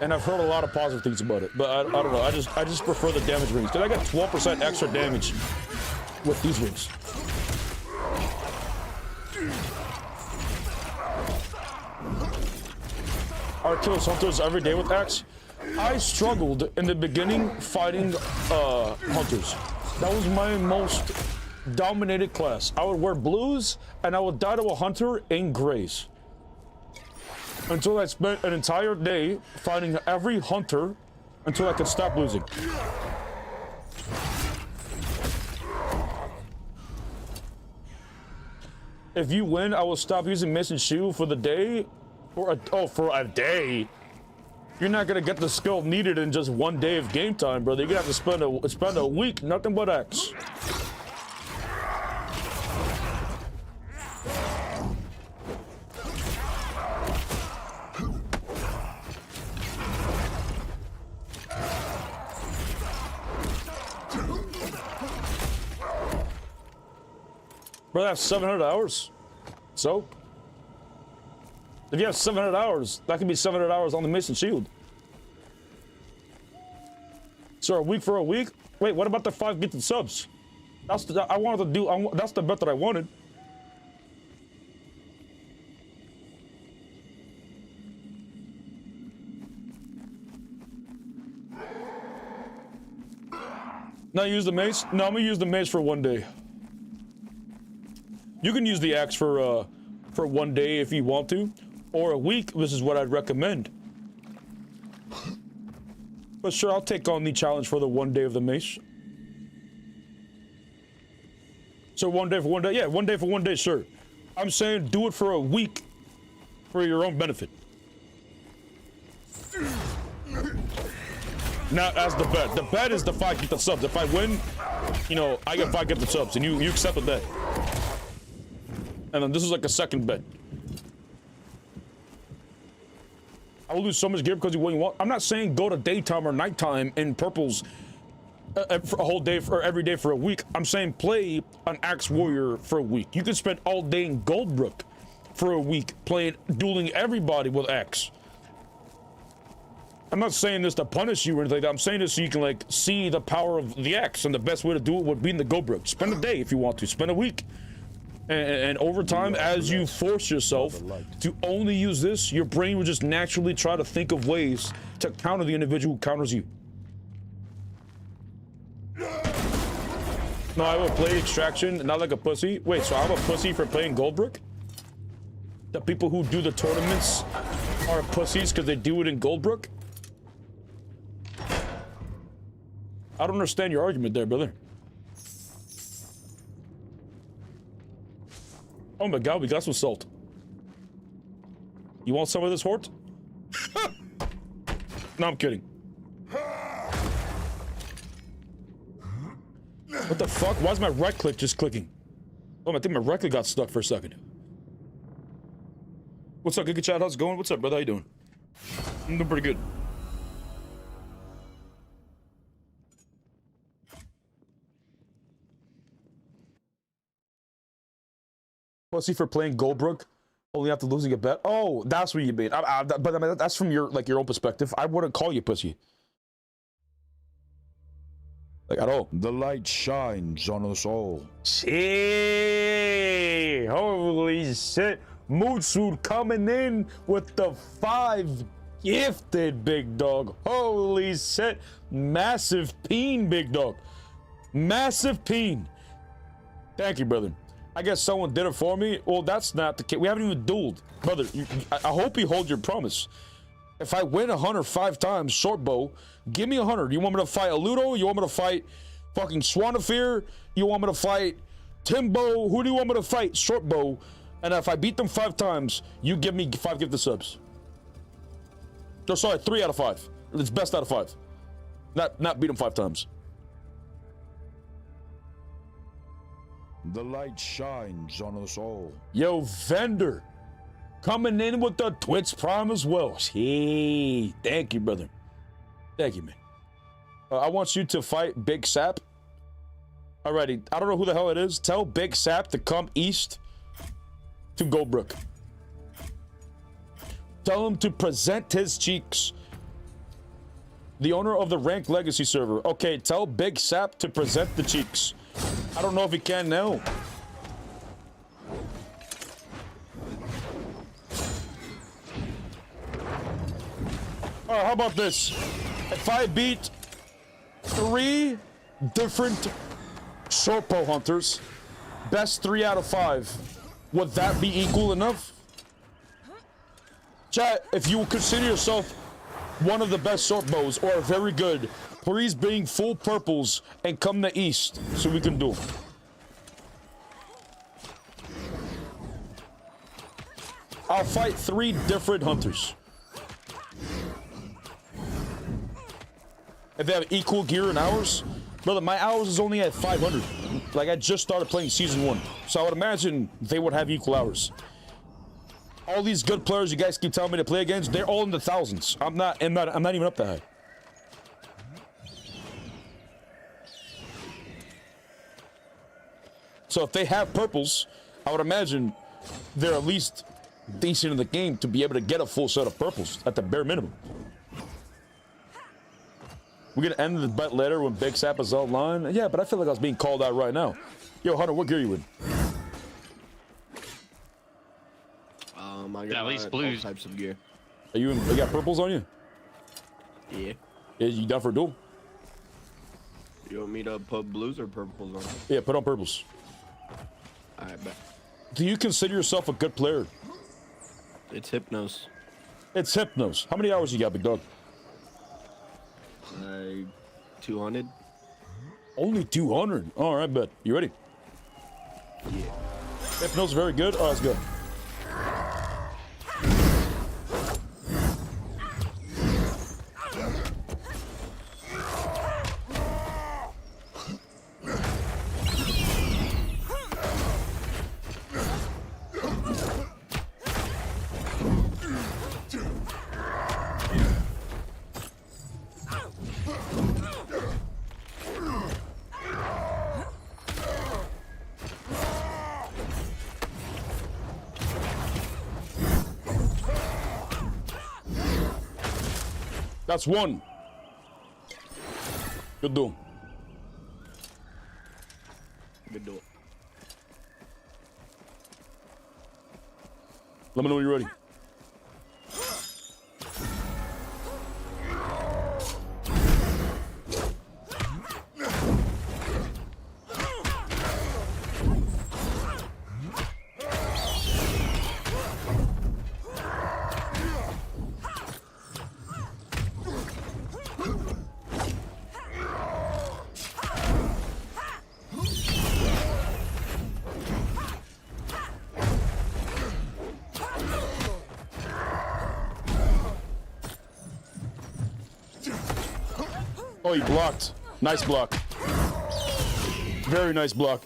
and I've heard a lot of positive things about it. But I don't know. I just prefer the damage rings because I get 12% extra damage with these rings. I kill hunters every day with axe. I struggled in the beginning fighting hunters. That was my most dominated class. I would wear blues and I would die to a hunter in grays. Until I spent an entire day fighting every hunter until I could stop losing. If you win, I will stop using mace and shield for the day. For a day. You're not gonna get the skill needed in just one day of game time, brother. You're gonna have to spend a week, nothing but axe. Brother, I have 700 hours. So? If you have 700 hours, that could be 700 hours on the mace and shield. So a week for a week? Wait, what about the 5 gifted subs? That's the, I wanted to do. That's the bet that I wanted. Now use the mace? No, I'm gonna use the mace for one day. You can use the axe for one day if you want to, or a week. This is what I'd recommend. But sure, I'll take on the challenge for the one day of the mace. So one day for one day, yeah, one day for one day, sure. I'm saying do it for a week for your own benefit. Not as the bet. The bet is the 5 gifted subs. If I win, you know, I get 5 gifted subs, and you accepted that. And then this is like a second bet. I will lose so much gear because you what you want. I'm not saying go to daytime or nighttime in purples for a whole day or every day for a week. I'm saying play an axe warrior for a week. You can spend all day in Goldbrook for a week playing, dueling everybody with axe. I'm not saying this to punish you or anything like that. I'm saying this so you can like see the power of the axe, and the best way to do it would be in the Goldbrook. Spend a day if you want to. Spend a week. And over time, as you force yourself to only use this, your brain will just naturally try to think of ways to counter the individual who counters you. No, I will play Extraction, not like a pussy. Wait, so I'm a pussy for playing Goldbrook? The people who do the tournaments are pussies because they do it in Goldbrook? I don't understand your argument there, brother. Oh my god, we got some salt. You want some of this, Hort? No, I'm kidding. What the fuck? Why is my right click just clicking? Oh, I think my right click got stuck for a second. What's up, Giga Chat? How's it going? What's up, brother? How you doing? I'm doing pretty good. Pussy for playing Goldbrook, only after losing a bet. Oh, that's what you mean. But I mean, that's from your your own perspective. I wouldn't call you pussy, like at all. The light shines on us all. Shit! Holy shit! Mood Suit coming in with the 5 gifted, big dog. Holy shit. Massive peen, big dog. Massive peen. Thank you, brother. I guess someone did it for me. Well, that's not the case. We haven't even dueled. Brother, I hope you hold your promise. If I win 105 times short bow, give me 100. You want me to fight Aludo? You want me to fight fucking Swanafear? You want me to fight Timbo? Who do you want me to fight? Short bow. And if I beat them 5 times, you give me 5 gifted subs. Oh, sorry, 3 out of 5. It's best out of 5. Not beat them 5 times. The light shines on us all. Yo, Vendor. Coming in with the Twitch Prime as well. Hey, thank you, brother. Thank you, man. I want you to fight Big Sap. Alrighty, I don't know who the hell it is. Tell Big Sap to come east to Goldbrook. Tell him to present his cheeks. The owner of the Ranked Legacy server. Okay, tell Big Sap to present the cheeks. I don't know if he can now. Alright, how about this? If I beat 3 different short bow hunters, best 3 out of 5, would that be equal enough? Chat, if you consider yourself one of the best short bows or very good, please bring full purples and come to east so we can do them. I'll fight 3 different hunters. If they have equal gear and hours, brother, my hours is only at 500. Like, I just started playing season 1, so I would imagine they would have equal hours. All these good players you guys keep telling me to play against, they're all in the thousands. I'm not even up that high. So if they have purples, I would imagine they're at least decent in the game to be able to get a full set of purples at the bare minimum. We're gonna end the bet later when Big Sap is online. Yeah, but I feel like I was being called out right now. Yo, Hunter, what gear you in? I got at least all blues. types of gear. Are you in? You got purples on you? Yeah. Yeah, you down for a duel? You want me to put blues or purples on? Yeah, put on purples. Alright, bet. Do you consider yourself a good player? It's Hypnos. It's Hypnos. How many hours you got, big dog? 200. Only 200. All right, bet. You ready? Yeah. Hypnos is very good. Oh, that's good. That's 1. Good duel. Good duel. Let me know when you're ready. Oh, you blocked. Nice block. Very nice block.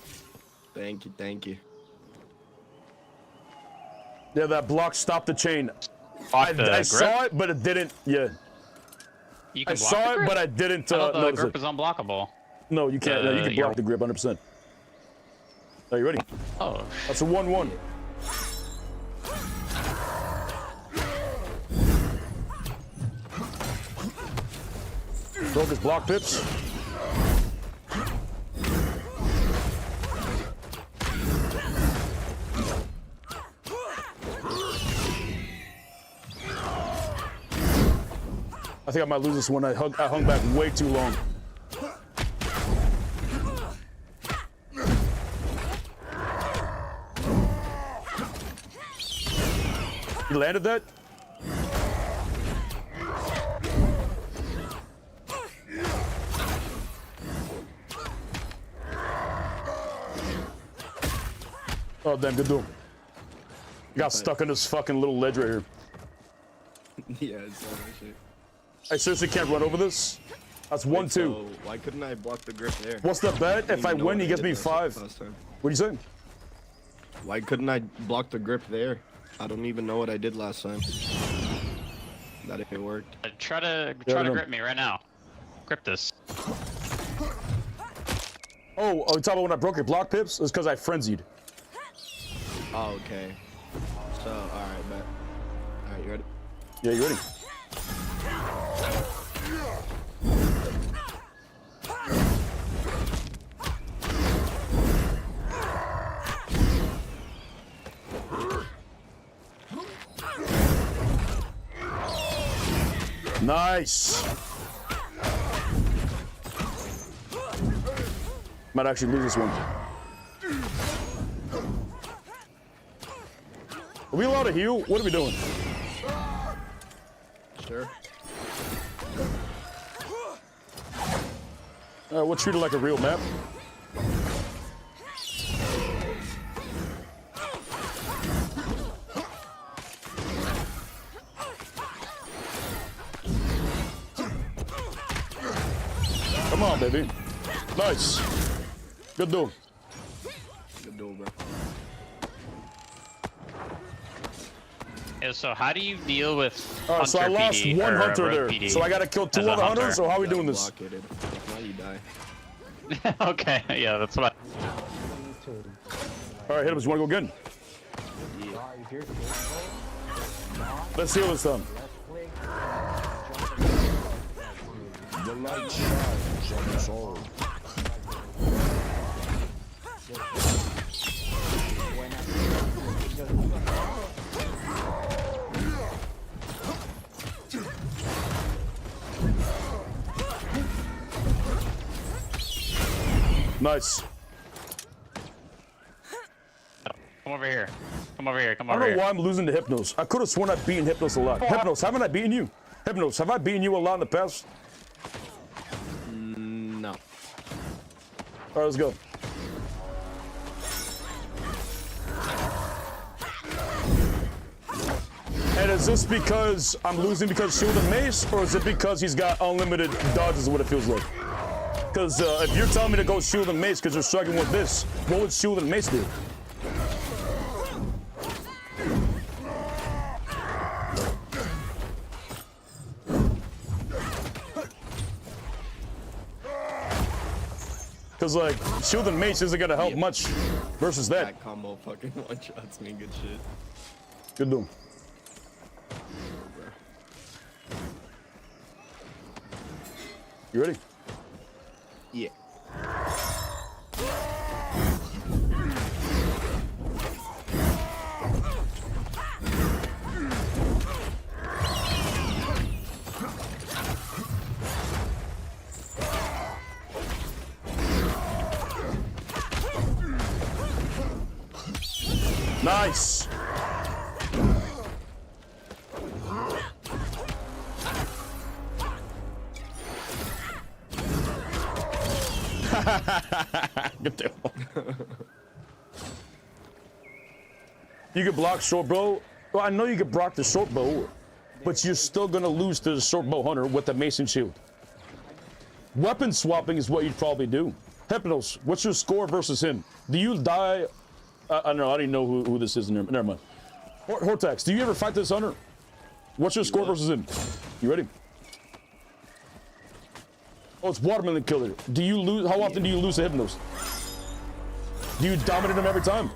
Thank you, thank you. Yeah, that block stopped the chain. Block the I grip? saw it, but it didn't. Yeah, You I can block saw the it, grip? but I didn't I thought the notice grip it. is unblockable. No, you can't. No, you can you're- block the grip 100%. Are you ready? Oh, That's a 1-1. Focus block pips. I think I might lose this one. I hung back way too long. You landed that? Oh, damn, good duel. Got stuck on this fucking little ledge right here. Yeah, it's all that shit. I seriously can't run over this. That's 1-2. So why couldn't I block the grip there? What's the bet? If I win, he gets me 5. Last time. What are you saying? Why couldn't I block the grip there? I don't even know what I did last time. That it worked. Try to no. grip me right now. Grip this. Oh, you talking about when I broke your block pips? It's because I frenzied. Oh, okay. So, alright, bet. Alright, you ready? Yeah, you ready? Nice. Might actually lose this one. Are we allowed to heal? What are we doing? Sure. We'll treat it like a real map. Come on, baby. Nice. Good duel. Good duel, bro. Yeah, so how do you deal with All right, so I Hunter lost PD, one or hunter Rogue there. PD? So I gotta kill 2 As a other hunter. hunters, or how are we Gotta doing this? block it. If not, you die. Okay, yeah, that's what All right, hit him. You wanna go again? Let's heal this time. The light shines on us all. Nice. Come over here. Come over here. Come I over don't know here. why I'm losing to Hypnos. I could have sworn I've beaten Hypnos a lot. Hypnos, haven't I beaten you? Hypnos, have I beaten you a lot in the past? No. All right, let's go. And is this because I'm losing because Shield and Mace, or is it because he's got unlimited dodges is what it feels like? Because if you're telling me to go Shield and Mace because you're struggling with this, what would Shield and Mace do? Because, like, Shield and Mace isn't going to help much versus that. That combo fucking one-shots me. Good shit. Good doom. You ready? Yeah. Nice. Good deal. You can block short bow. Well, I know you can block the short bow, but you're still gonna lose to the short bow hunter with the mason shield. Weapon swapping is what you'd probably do. Hypnos, what's your score versus him? Do you die? I don't know. I don't even know who this is. Never mind. Hortax, do you ever fight this hunter? What's your score versus him? You ready? Oh, it's Watermelon Killer. Do you lose? How often do you lose to Hypnos? Do you dominate him every time?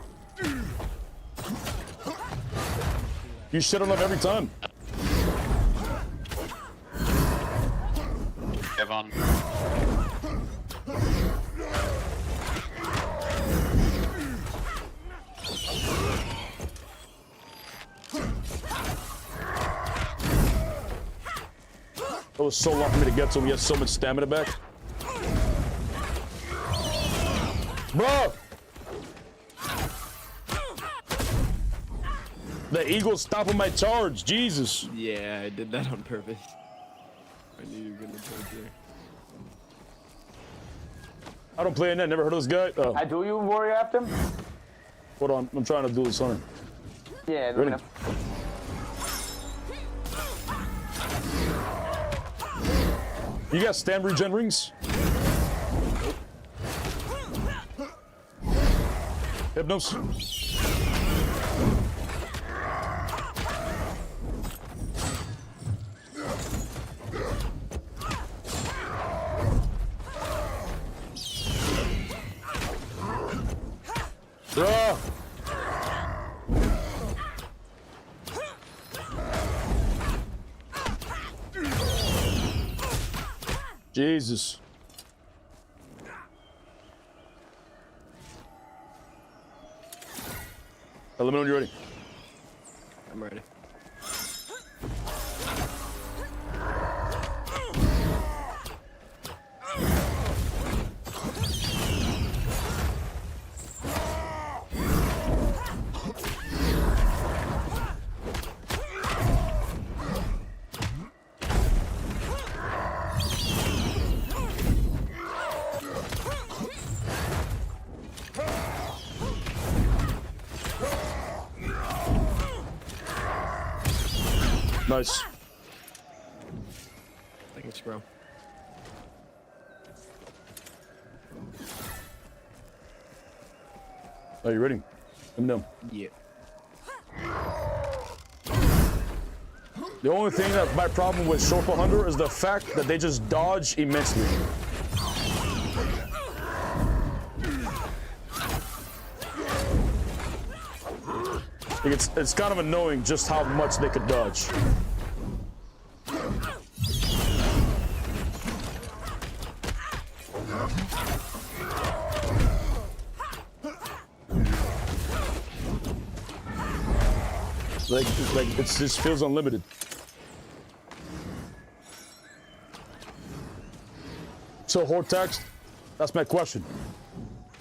You shit on him every time. Evan. It was so long for me to get to him. He has so much stamina back. Bro! The eagle's stopping my charge. Jesus. Yeah, I did that on purpose. I knew you were gonna charge there. I don't play in that. Never heard of this guy. Oh. I do you warrior after him? Hold on. I'm trying to do this on him. Yeah, Ready? You got stand regen rings? Hypnos? Bruh! Jesus. Let me know when you're ready. I'm ready. Nice. Thanks, bro. Are you ready? Let me know. Yeah. The only thing that my problem with Shortfall Hunter is the fact that they just dodge immensely. Like it's kind of annoying just how much they could dodge. Like it just feels unlimited. So Hortax, that's my question.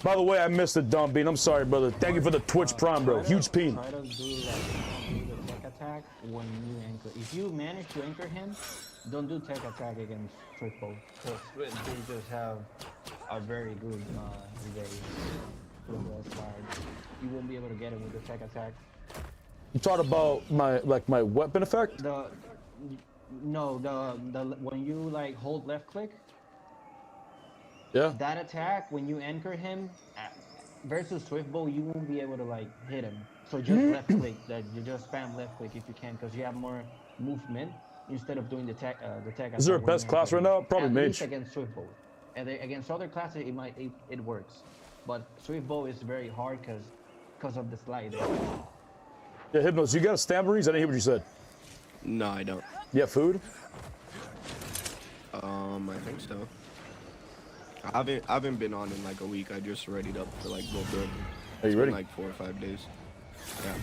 By the way, I missed it, Dumb Bean. I'm sorry, brother. Thank you for the Twitch Prime, bro. Huge peen. Try to do like the tech attack when you anchor. If you manage to anchor him, don't do tech attack against triple. Because they just have a very good evade from the side. You won't be able to get him with the tech attack. You talked about my weapon effect? No, when you like hold left click. Yeah. That attack, when you anchor him versus Swiftbow, you won't be able to like hit him. So just left click. That you just spam left click if you can, because you have more movement instead of doing the tech. Is there a best class right now? Probably Mage. At least against Swiftbow, and against other classes it works, but Swiftbow is very hard because of the slide. Yeah, Hypnos, you got a Stamborings? I didn't hear what you said. No, I don't. You have food? I think so. I haven't been on in like a week. I just readied up for like go good. Are you ready? Like 4 or 5 days. Yeah.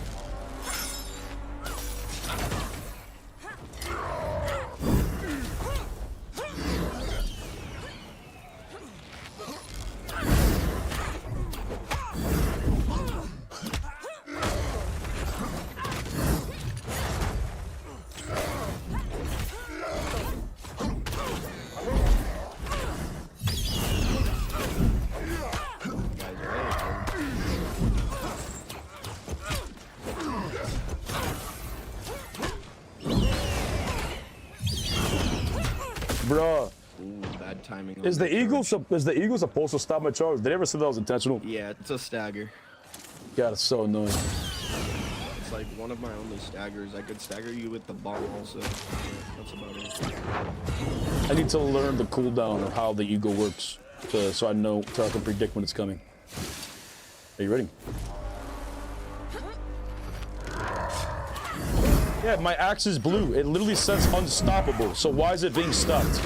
Bruh. Ooh, bad timing. Is the eagle supposed to stop my charge? They never said that was intentional. Yeah, it's a stagger. God, it's so annoying. It's like one of my only staggers. I could stagger you with the bomb also. That's about it. I need to learn the cooldown of how the eagle works, so I can predict when it's coming. Are you ready? Yeah, my axe is blue. It literally says unstoppable. So why is it being stopped?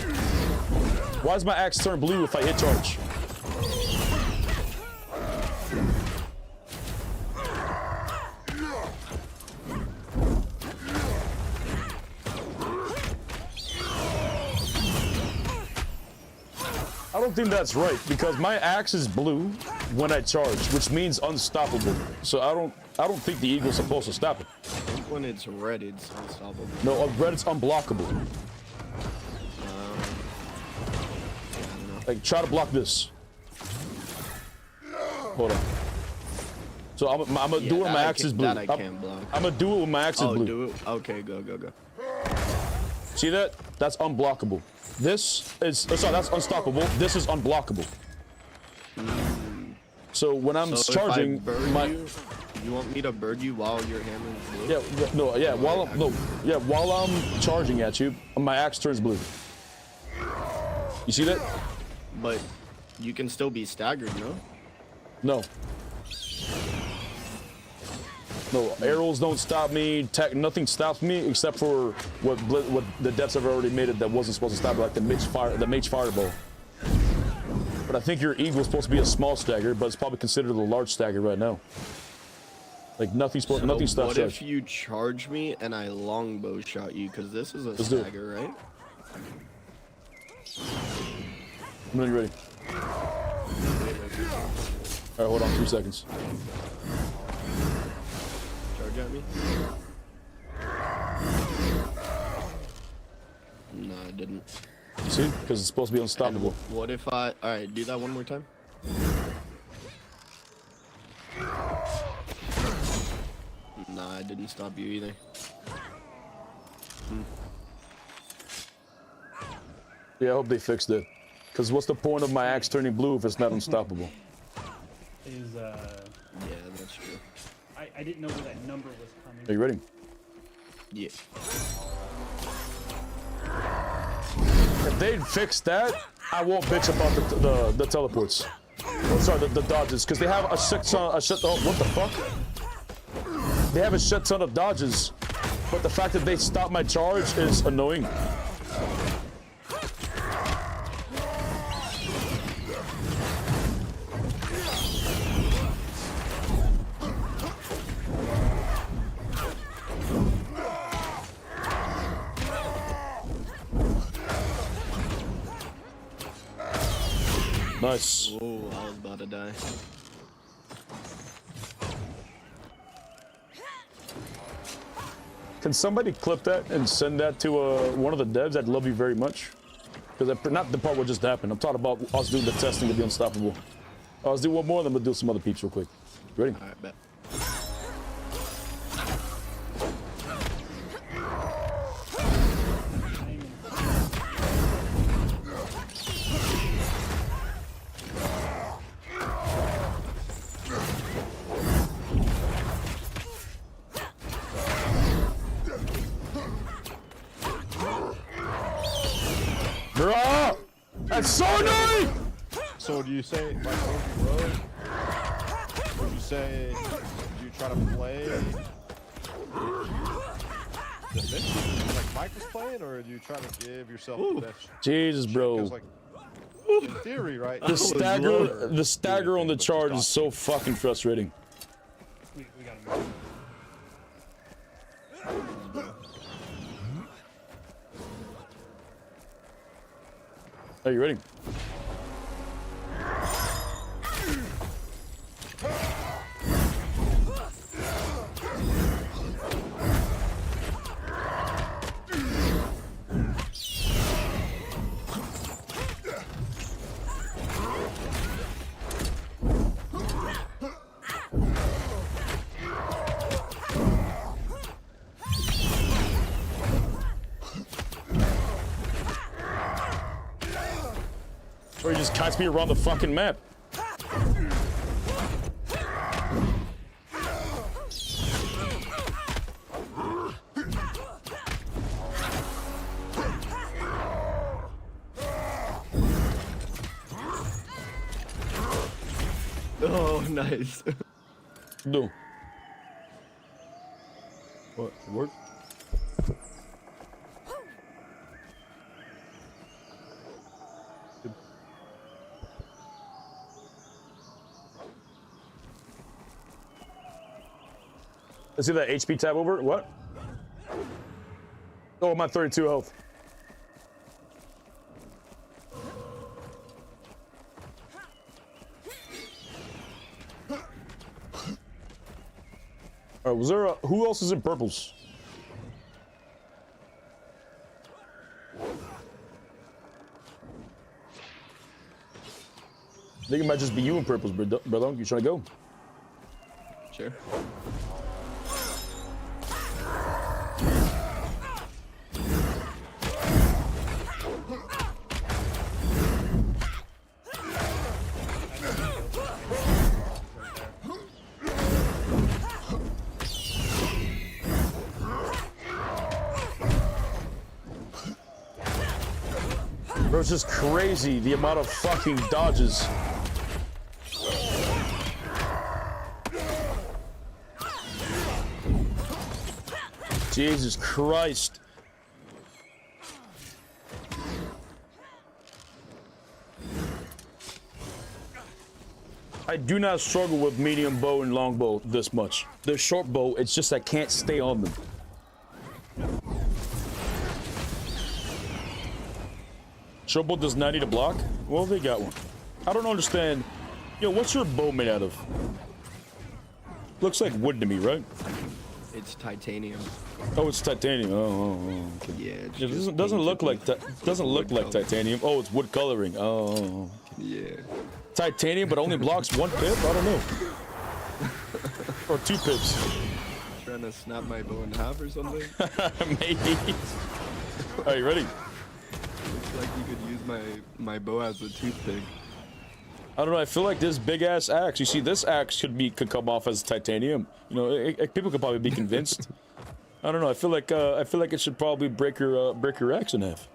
Why does my axe turn blue if I hit charge? don't think that's right because my axe is blue when I charge, which means unstoppable. So I don't think the eagle's supposed to stop it. I think when it's red, it's unstoppable. No, red it's unblockable. Like try to block this. Hold on. So I'm gonna do it when my axe is blue. That I can't block. I'm gonna do it when my axe is blue. Do it? Okay, go. See that? That's unblockable. This is sorry, that's unstoppable. This is unblockable. So when I'm charging, you want me to bird you while you're hammering blue? While I'm charging at you, my axe turns blue. You see that? But you can still be staggered, no? No. No, arrows don't stop me. Nothing stops me except for what the depths have already made it that wasn't supposed to stop, like the mage fireball. But I think your eagle's supposed to be a small stagger, but it's probably considered a large stagger right now. Like nothing stops. What if you charge me and I longbow shot you? Because this is a stagger, right? When are you ready? All right, hold on 3 seconds. Charge at me? No, I didn't. See? Because it's supposed to be unstoppable. And what if I... Alright, do that one more time. Nah, I didn't stop you either. Yeah, I hope they fixed it. Because what's the point of my axe turning blue if it's not unstoppable? Yeah, that's true. I didn't know where that number was coming. Are you ready? Yeah. If they'd fix that, I won't bitch about the teleports. Oh, sorry, the dodges, because they have a shit ton. Oh, what the fuck? They have a shit ton of dodges, but the fact that they stop my charge is annoying. Nice. Oh, I was about to die. Can somebody clip that and send that to one of the devs? I'd love you very much. Because not the part what just happened. I'm talking about us doing the testing to be unstoppable. Let's do one more, then we'll do some other peeps real quick. You ready? All right, bet. Bruh! That's so annoying! So do you say, like, Obi Road? Would you say, do you try to play the bitch like Mike was playing, or do you try to give yourself the best? Jesus, bro. Because, like, in theory, right? The stagger on the charge is so fucking frustrating. We gotta move. Are you ready? Or he just kites me around the fucking map. Oh, nice. No. What? It worked? Let's see that HP tab over. What? Oh, I'm at 32 health. All right, was there a, who else is in purples? I think it might just be you in purples, brother. You trying to go? Sure. Bro, it's just crazy the amount of fucking dodges. Jesus Christ. I do not struggle with medium bow and long bow this much. The short bow, it's just I can't stay on them. Short bow does not need a block? Well, they got one. I don't understand. Yo, what's your bow made out of? Looks like wood to me, right? It's titanium. Oh, it's titanium. Oh. Okay. Yeah. It's It doesn't look like titanium. Oh, it's wood coloring. Oh. Yeah. Titanium, but only blocks 1 pip? I don't know. Or 2 pips. Trying to snap my bow in half or something? Maybe. Are you ready? Looks like you could use my bow as a toothpick. I don't know. I feel like this big ass axe. You see, this axe could come off as titanium. You know, people could probably be convinced. I don't know. I feel like it should probably break your axe in half.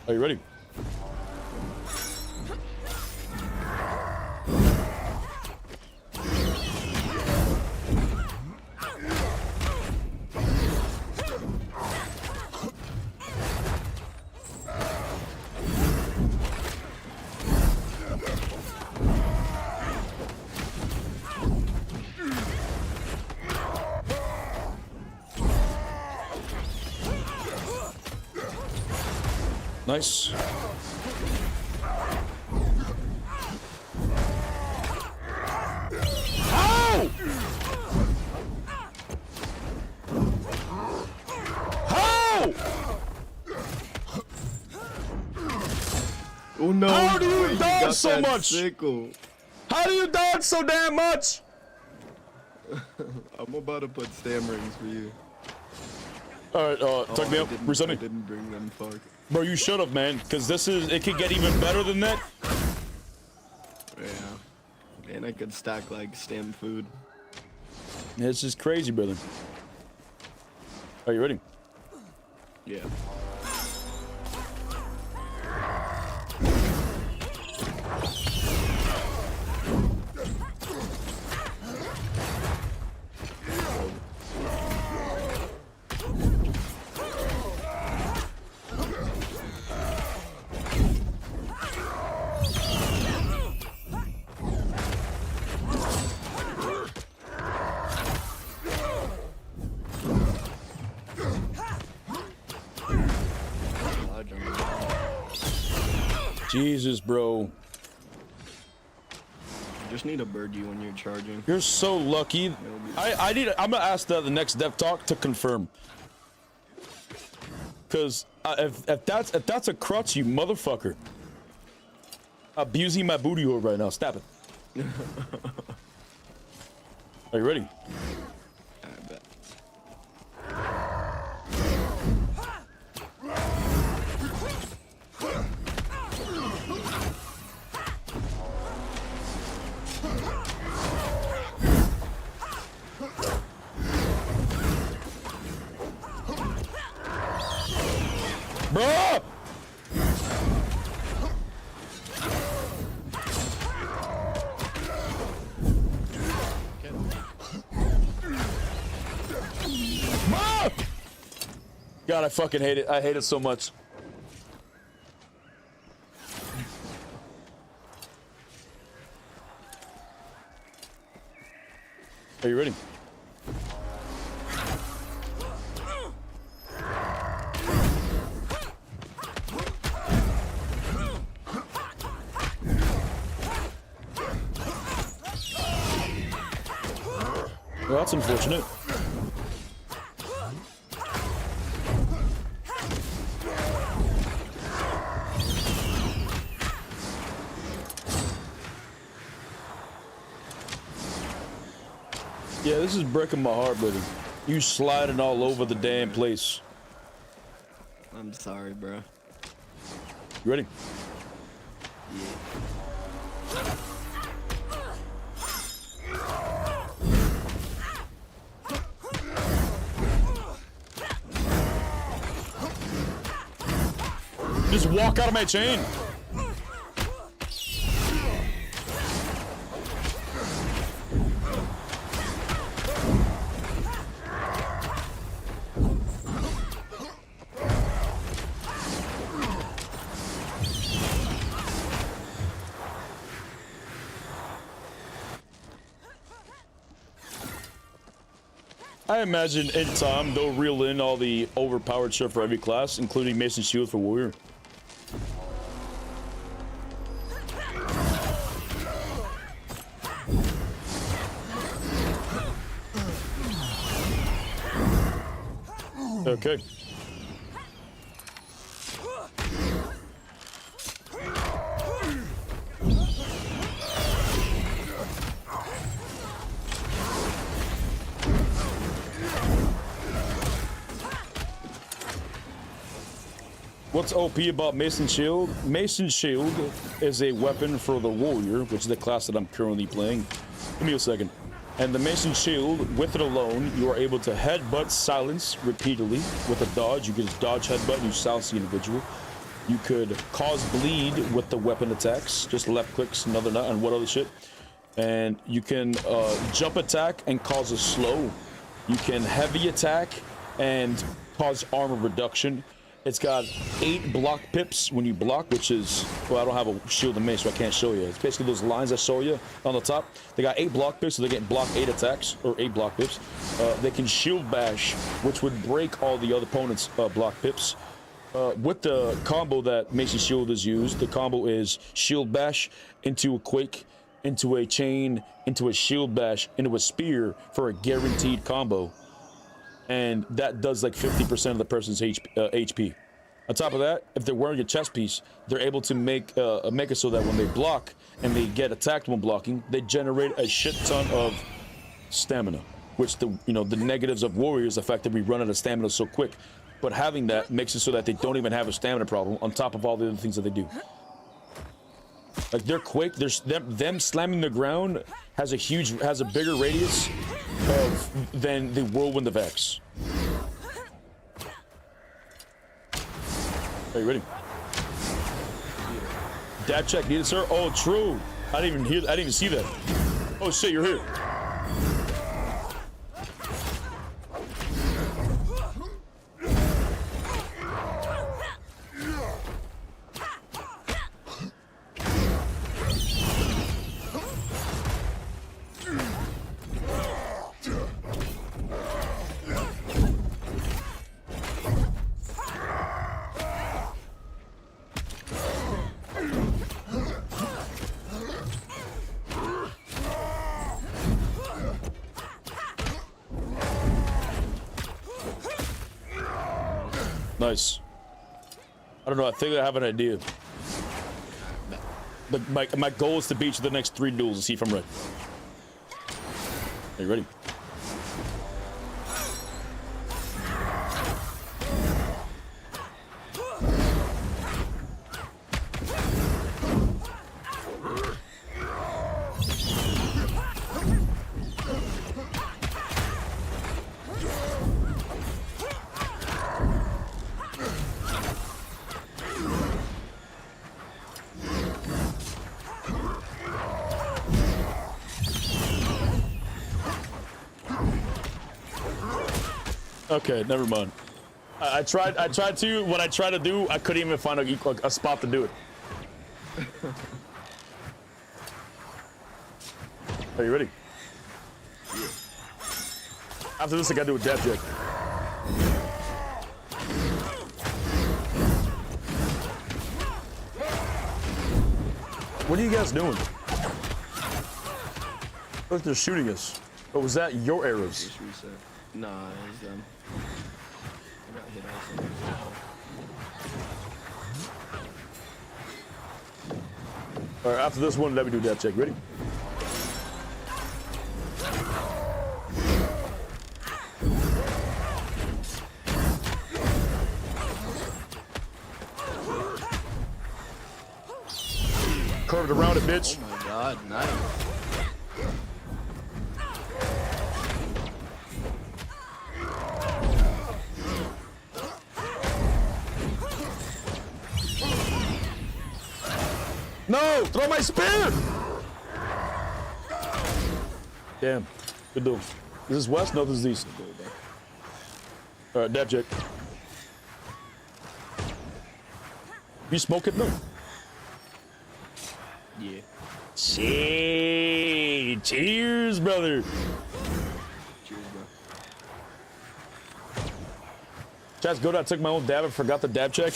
Are you ready? Nice. How? How? Oh no! How do you He dodge got so that much? Sickle. How do you dodge so damn much? I'm about to put stam rings for you. All right, tuck me up. Reset me. I didn't bring them. Fuck. Bro, you should have, man, because it could get even better than that. Yeah. And I could stack like stam food. It's just crazy, brother. Are you ready? Yeah. Jesus, bro. Just need a birdie when you're charging. You're so lucky. I'm gonna ask the next dev talk to confirm. Cause if that's a crutch, you motherfucker. Abusing my booty hole right now. Stop it. Are you ready? I bet. Bruh! Bruh! God, I fucking hate it. I hate it so much. Are you ready? Well, that's unfortunate. Yeah, this is breaking my heart, buddy. You sliding all over the damn place. I'm sorry, bro. You ready? Just walk out of my chain. I imagine in time they'll reel in all the overpowered stuff for every class, including Mason Shield for Warrior. Okay. What's OP about Mason Shield? Mason Shield is a weapon for the Warrior, which is the class that I'm currently playing. Give me a second. And the Mason Shield, with it alone, you are able to headbutt silence repeatedly with a dodge. You can just dodge headbutt and you silence the individual. You could cause bleed with the weapon attacks, just left clicks, another nut, and what other shit. And you can jump attack and cause a slow. You can heavy attack and cause armor reduction. It's got 8 block pips when you block, which is, well, I don't have a shield and mace, so I can't show you. It's basically those lines I show you on the top. They got 8 block pips, so they get block 8 attacks, or 8 block pips. They can shield bash, which would break all the other opponent's block pips. With the combo that Mason Shield is used, the combo is shield bash into a quake, into a chain, into a shield bash, into a spear for a guaranteed combo. And that does like 50% of the person's HP. On top of that, if they're wearing a chest piece, they're able to make it so that when they block and they get attacked when blocking, they generate a shit ton of stamina. Which the negatives of Warrior is the fact that we run out of stamina so quick. But having that makes it so that they don't even have a stamina problem on top of all the other things that they do. Like they're quick. There's them slamming the ground has a bigger radius than the Whirlwind of X. Are you ready? Dab check needed, sir. Oh, true. I didn't even see that. Oh shit, you're here. Nice. I don't know, I think I have an idea. But my goal is to beat you the next 3 duels and see if I'm right. Are you ready? Okay, never mind. I tried to. What I tried to do, I couldn't even find a spot to do it. Are you ready? Yeah. After this, I gotta do a dab check. What are you guys doing? Look, they're shooting us. Or was that your arrows? Just reset. Nah, it was them. I got hit also. All right, after this one, let me do that check. Ready? Curved around it, bitch. Oh my god, nice. No! Throw my spear! Damn. Good deal. Is this west? No, this is east. Alright, dab check. You smoke it? No. Yeah. Shit. Cheers, brother. Cheers, bro. Chaz, go. I took my own dab and forgot the dab check.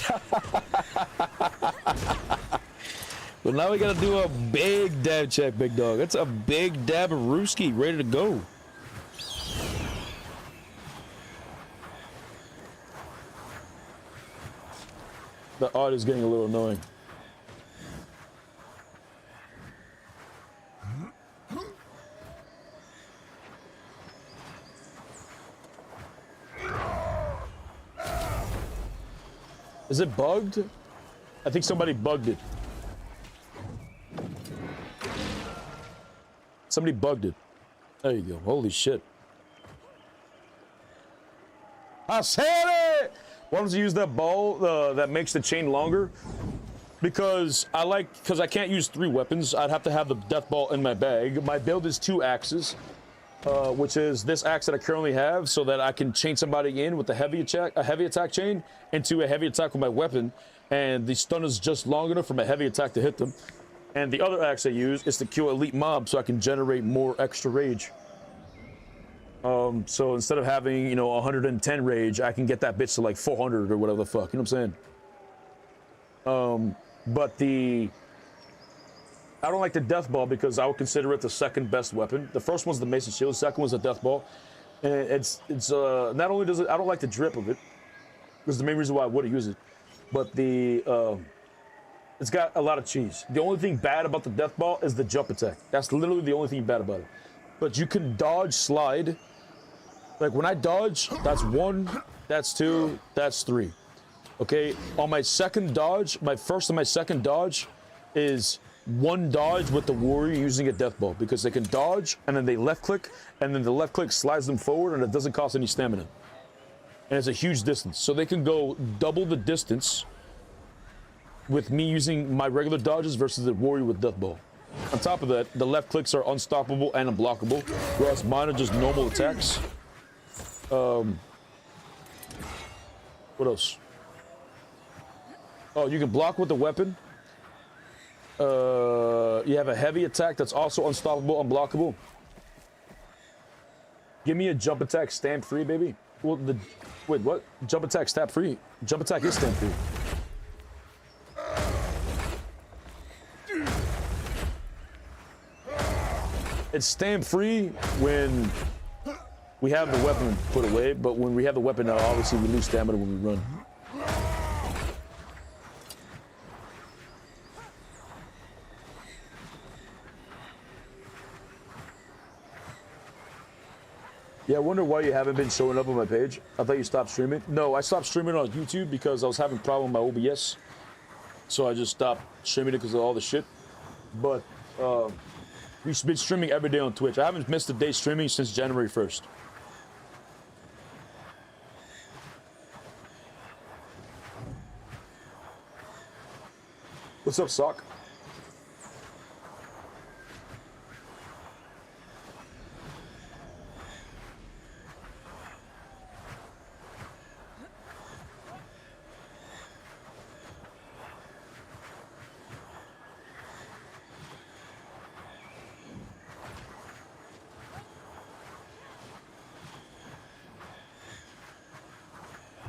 Well, now we gotta do a big dab check, big dog. That's a big dab of Rooski, ready to go. The art is getting a little annoying. Is it bugged? I think somebody bugged it. Somebody bugged it. There you go. Holy shit. I said it! Why don't you use that ball that makes the chain longer? Because I can't use 3 weapons. I'd have to have the death ball in my bag. My build is 2 axes, which is this axe that I currently have, so that I can chain somebody in with a heavy attack chain into a heavy attack with my weapon, and the stun is just long enough for my heavy attack to hit them. And the other axe I use is to kill elite mobs, so I can generate more extra rage. So instead of having, 110 rage, I can get that bitch to like 400 or whatever the fuck, you know what I'm saying? But I don't like the death ball because I would consider it the second best weapon. The first one's the mace and shield, the second one's the death ball. And it's not only does it, I don't like the drip of it, which is the main reason why I would use it, but it's got a lot of cheese. The only thing bad about the death ball is the jump attack. That's literally the only thing bad about it. But you can dodge slide. Like when I dodge, that's 1, that's 2, that's 3. Okay, on my second dodge, my first and my second dodge is 1 dodge with the warrior using a death ball, because they can dodge and then they left click and then the left click slides them forward and it doesn't cost any stamina. And it's a huge distance. So they can go double the distance with me using my regular dodges versus the warrior with death ball. On top of that, the left clicks are unstoppable and unblockable, whereas mine are just normal attacks. What else? Oh, you can block with the weapon. You have a heavy attack that's also unstoppable, unblockable. Give me a jump attack stamp free, baby. Well, wait, what? Jump attack stamp free? Jump attack is stamp free. It's stamp free when we have the weapon put away, but when we have the weapon out, obviously we lose stamina when we run. Yeah, I wonder why you haven't been showing up on my page. I thought you stopped streaming. No, I stopped streaming on YouTube because I was having a problem with my OBS. So I just stopped streaming it because of all the shit. But we've been streaming every day on Twitch. I haven't missed a day streaming since January 1st. What's up, Sock?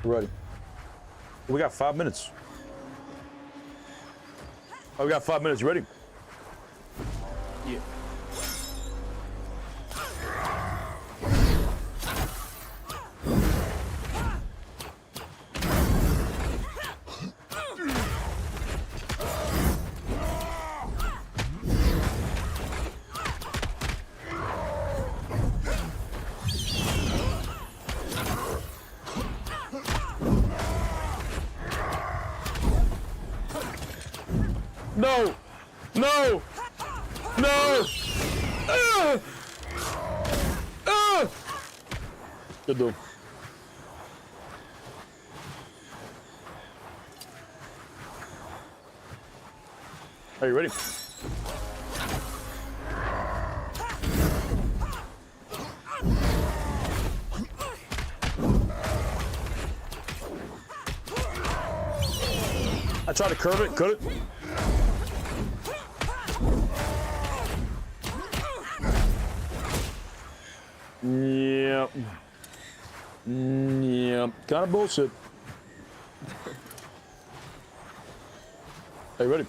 Ready. We got 5 minutes. Oh, we got 5 minutes. You ready? Yeah. No! No! No! Good though. Are you ready? I tried to curve it, could it? Yep. Yep. Kind of bullshit. Are you ready?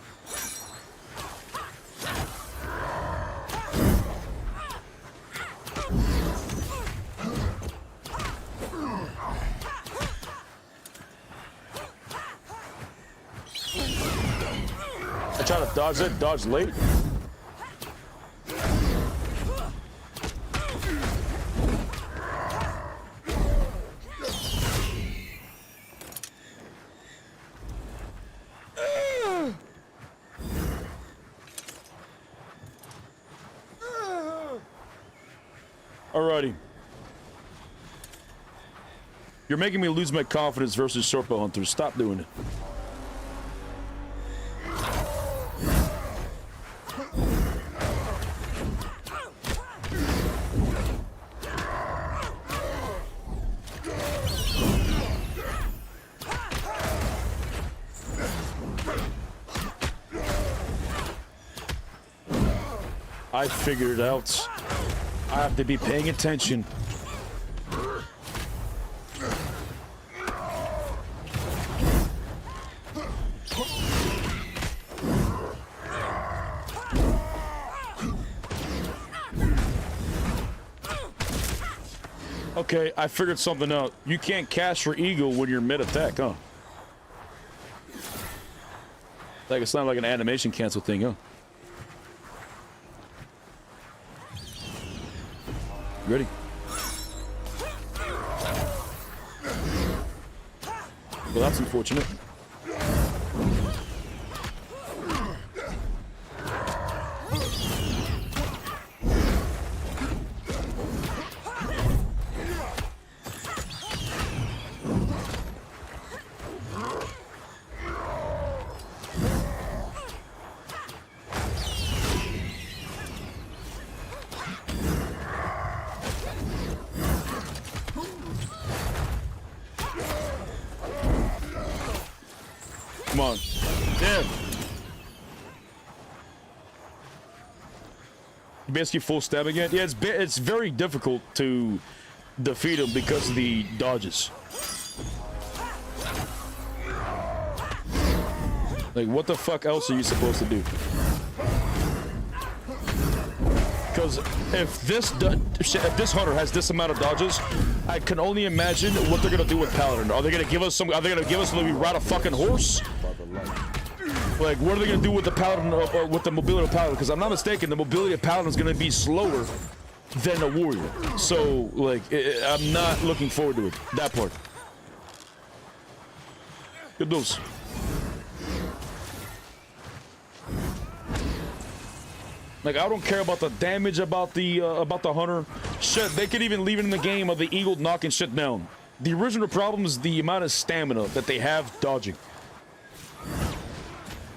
I try to dodge it, dodge late. Alrighty. You're making me lose my confidence versus Sorpo Hunters. Stop doing it. I figured it out. I have to be paying attention. Okay, I figured something out. You can't cast for Eagle when you're mid-attack, huh? Like, it's not like an animation cancel thing, huh? Ready? Well, that's unfortunate. Come on. Damn. Basically full stab again. Yeah, it's very difficult to defeat him because of the dodges. Like, what the fuck else are you supposed to do? Because if this hunter has this amount of dodges, I can only imagine what they're gonna do with Paladin. Are they gonna give us some? Are they gonna give us maybe ride a fucking horse? Like, what are they gonna do with the Paladin? With the mobility of Paladin? Because I'm not mistaken, the mobility of Paladin is gonna be slower than a warrior. So, like, I'm not looking forward to it. That part. Good news. Like, I don't care about the damage about the hunter. Shit, they could even leave it in the game of the eagle knocking shit down. The original problem is the amount of stamina that they have dodging.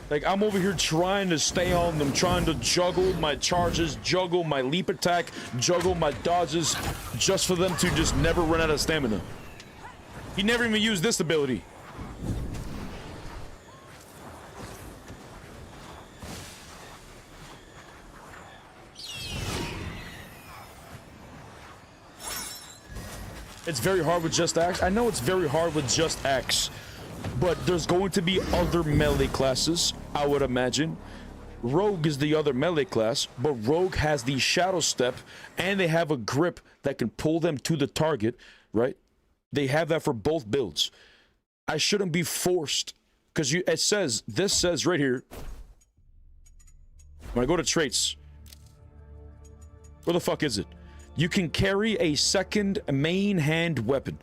Like, I'm over here trying to stay on them, trying to juggle my charges, juggle my leap attack, juggle my dodges, just for them to just never run out of stamina. He never even used this ability. It's very hard with just axe. I know it's very hard with just axe, but there's going to be other melee classes, I would imagine. Rogue is the other melee class, but Rogue has the shadow step, and they have a grip that can pull them to the target, right? They have that for both builds. I shouldn't be forced, because this says right here, when I go to traits, where the fuck is it? You can carry a second main hand weapon,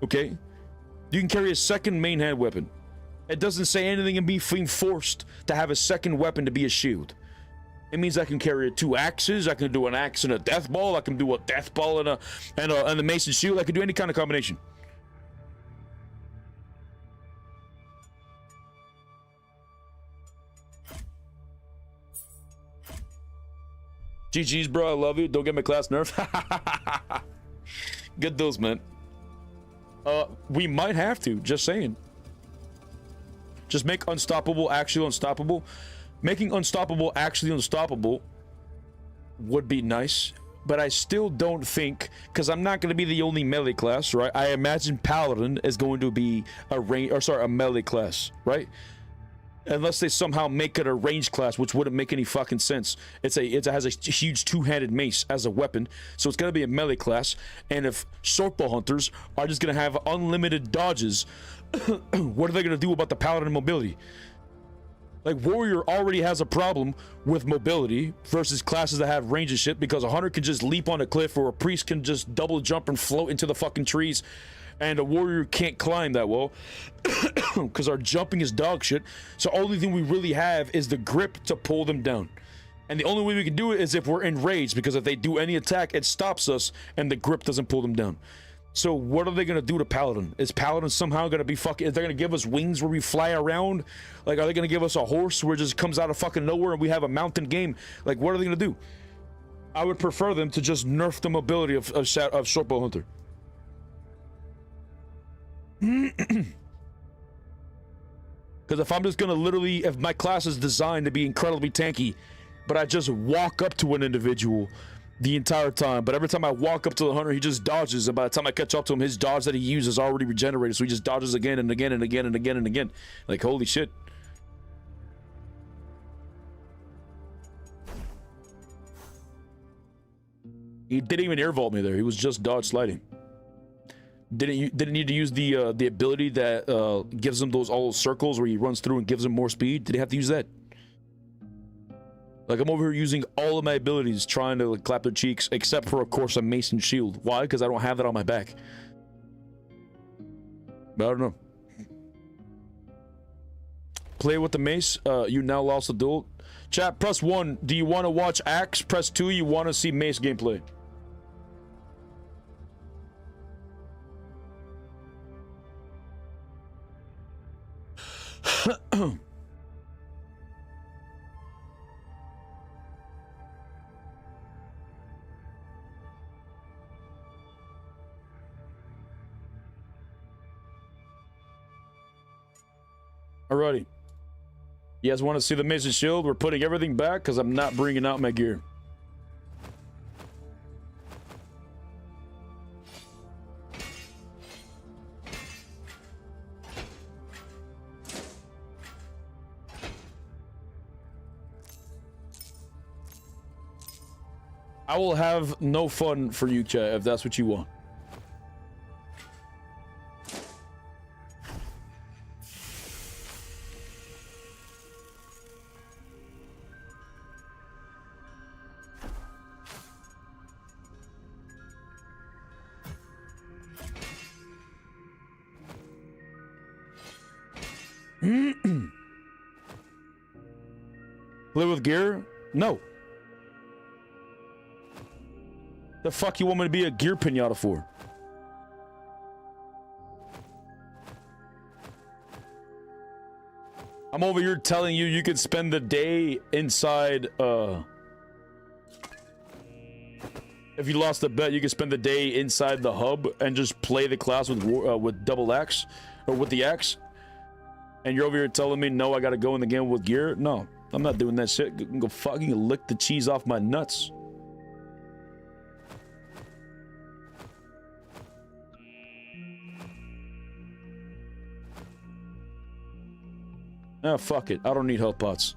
okay? You can carry a second main hand weapon. It doesn't say anything in being forced to have a second weapon to be a shield. It means I can carry 2 axes. I can do an axe and a death ball. I can do a death ball and a mason shield. I can do any kind of combination. GG's, bro. I love you. Don't get my class nerf. Get those, man. We might have to. Just saying. Just make unstoppable actually unstoppable. Making unstoppable actually unstoppable would be nice, but I still don't think, because I'm not going to be the only melee class, right? I imagine Paladin is going to be a melee class, right? Unless they somehow make it a range class, which wouldn't make any fucking sense. It has a huge two-handed mace as a weapon, so it's gonna be a melee class. And if shortbow hunters are just gonna have unlimited dodges, what are they gonna do about the paladin mobility? Like, warrior already has a problem with mobility versus classes that have range and shit, because a hunter can just leap on a cliff, or a priest can just double jump and float into the fucking trees, and a warrior can't climb that well because our jumping is dog shit. So only thing we really have is the grip to pull them down, and the only way we can do it is if we're enraged, because if they do any attack, it stops us and the grip doesn't pull them down. So what are they gonna do to Paladin? Is Paladin somehow gonna be fucking, is they gonna give us wings where we fly around? Like, are they gonna give us a horse where it just comes out of fucking nowhere and we have a mountain game? Like, what are they gonna do? I would prefer them to just nerf the mobility of shortbow hunter. Because if I'm just gonna literally, if my class is designed to be incredibly tanky, but I just walk up to an individual the entire time, but every time I walk up to the hunter, he just dodges, and by the time I catch up to him, his dodge that he uses is already regenerated, so he just dodges again and again and again and again and again. Like, holy shit. He didn't even air vault me there. He was just dodge sliding. Didn't need to use the ability that gives him those circles where he runs through and gives him more speed. Did he have to use that? Like, I'm over here using all of my abilities trying to, like, clap their cheeks, except for, of course, a mason shield. Why? Because I don't have that on my back. But I don't know. Play with the mace. You now lost the duel. Chat, press 1. Do you want to watch axe? Press 2. You want to see mace gameplay. Alrighty. You guys want to see the mason shield? We're putting everything back because I'm not bringing out my gear. I will have no fun for you, chat, if that's what you want. Play with gear? No. The fuck you want me to be a gear pinata for? I'm over here telling you you could spend the day inside, if you lost a bet, you could spend the day inside the hub and just play the class with double axe, or with the axe. And you're over here telling me, no, I gotta go in the game with gear? No, I'm not doing that shit. Go fucking lick the cheese off my nuts. Ah, fuck it. I don't need health pots.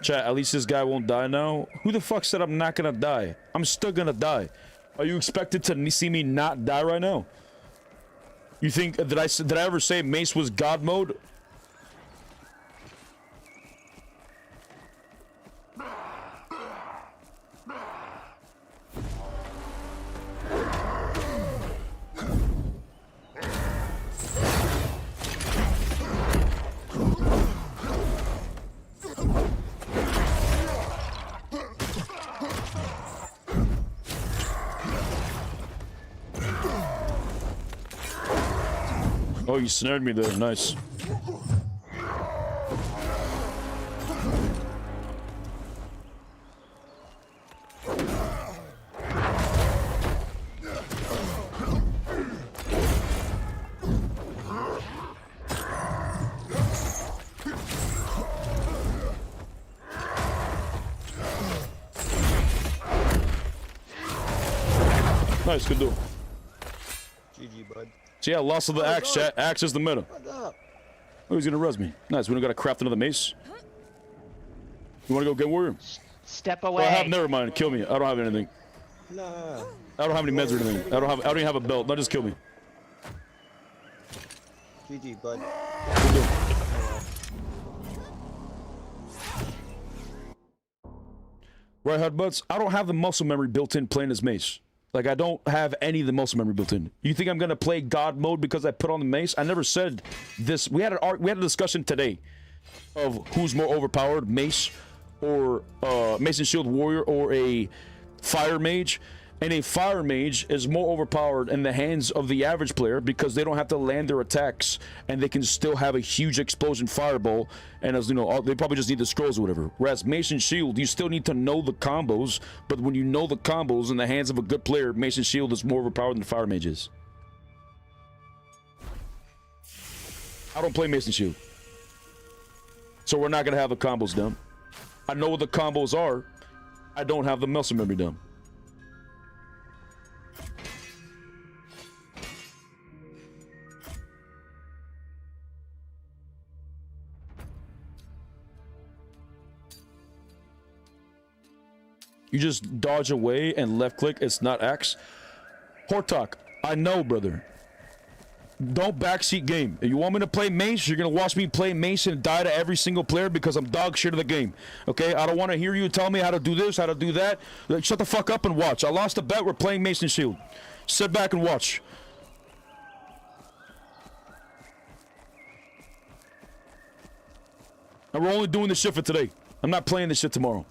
Chat, at least this guy won't die now. Who the fuck said I'm not gonna die? I'm still gonna die. Are you expected to see me not die right now? You think did I ever say Mace was God mode? Oh, you snared me there. Nice. Nice, good do. GG, bud. So yeah, loss of the axe, chat. Axe is the meta. Oh, he's gonna res me. Nice, we don't gotta craft another mace. You wanna go get warrior? Step away. Oh, never mind, kill me. I don't have anything. No. I don't have any meds or anything. I don't even have a belt. No, just kill me. GG, bud. Right, Hudbutts? I don't have the muscle memory built in playing as mace. Like, I don't have any of the muscle memory built in. You think I'm gonna play God mode because I put on the mace? I never said this. We had a discussion today of who's more overpowered, mace or mace and shield warrior or a fire mage. And a fire mage is more overpowered in the hands of the average player because they don't have to land their attacks and they can still have a huge explosion fireball. And as you know, they probably just need the scrolls or whatever. Whereas mace and shield, you still need to know the combos. But when you know the combos in the hands of a good player, mace and shield is more overpowered than fire mage is. I don't play mace and shield, so we're not gonna have the combos done. I know what the combos are. I don't have the muscle memory done. You just dodge away and left click. It's not X. Hortok, I know, brother. Don't backseat game. If you want me to play mace, you're gonna watch me play mace and die to every single player because I'm dog shit of the game. Okay? I don't want to hear you tell me how to do this, how to do that. Like, shut the fuck up and watch. I lost a bet. We're playing mace and shield. Sit back and watch. And we're only doing this shit for today. I'm not playing this shit tomorrow.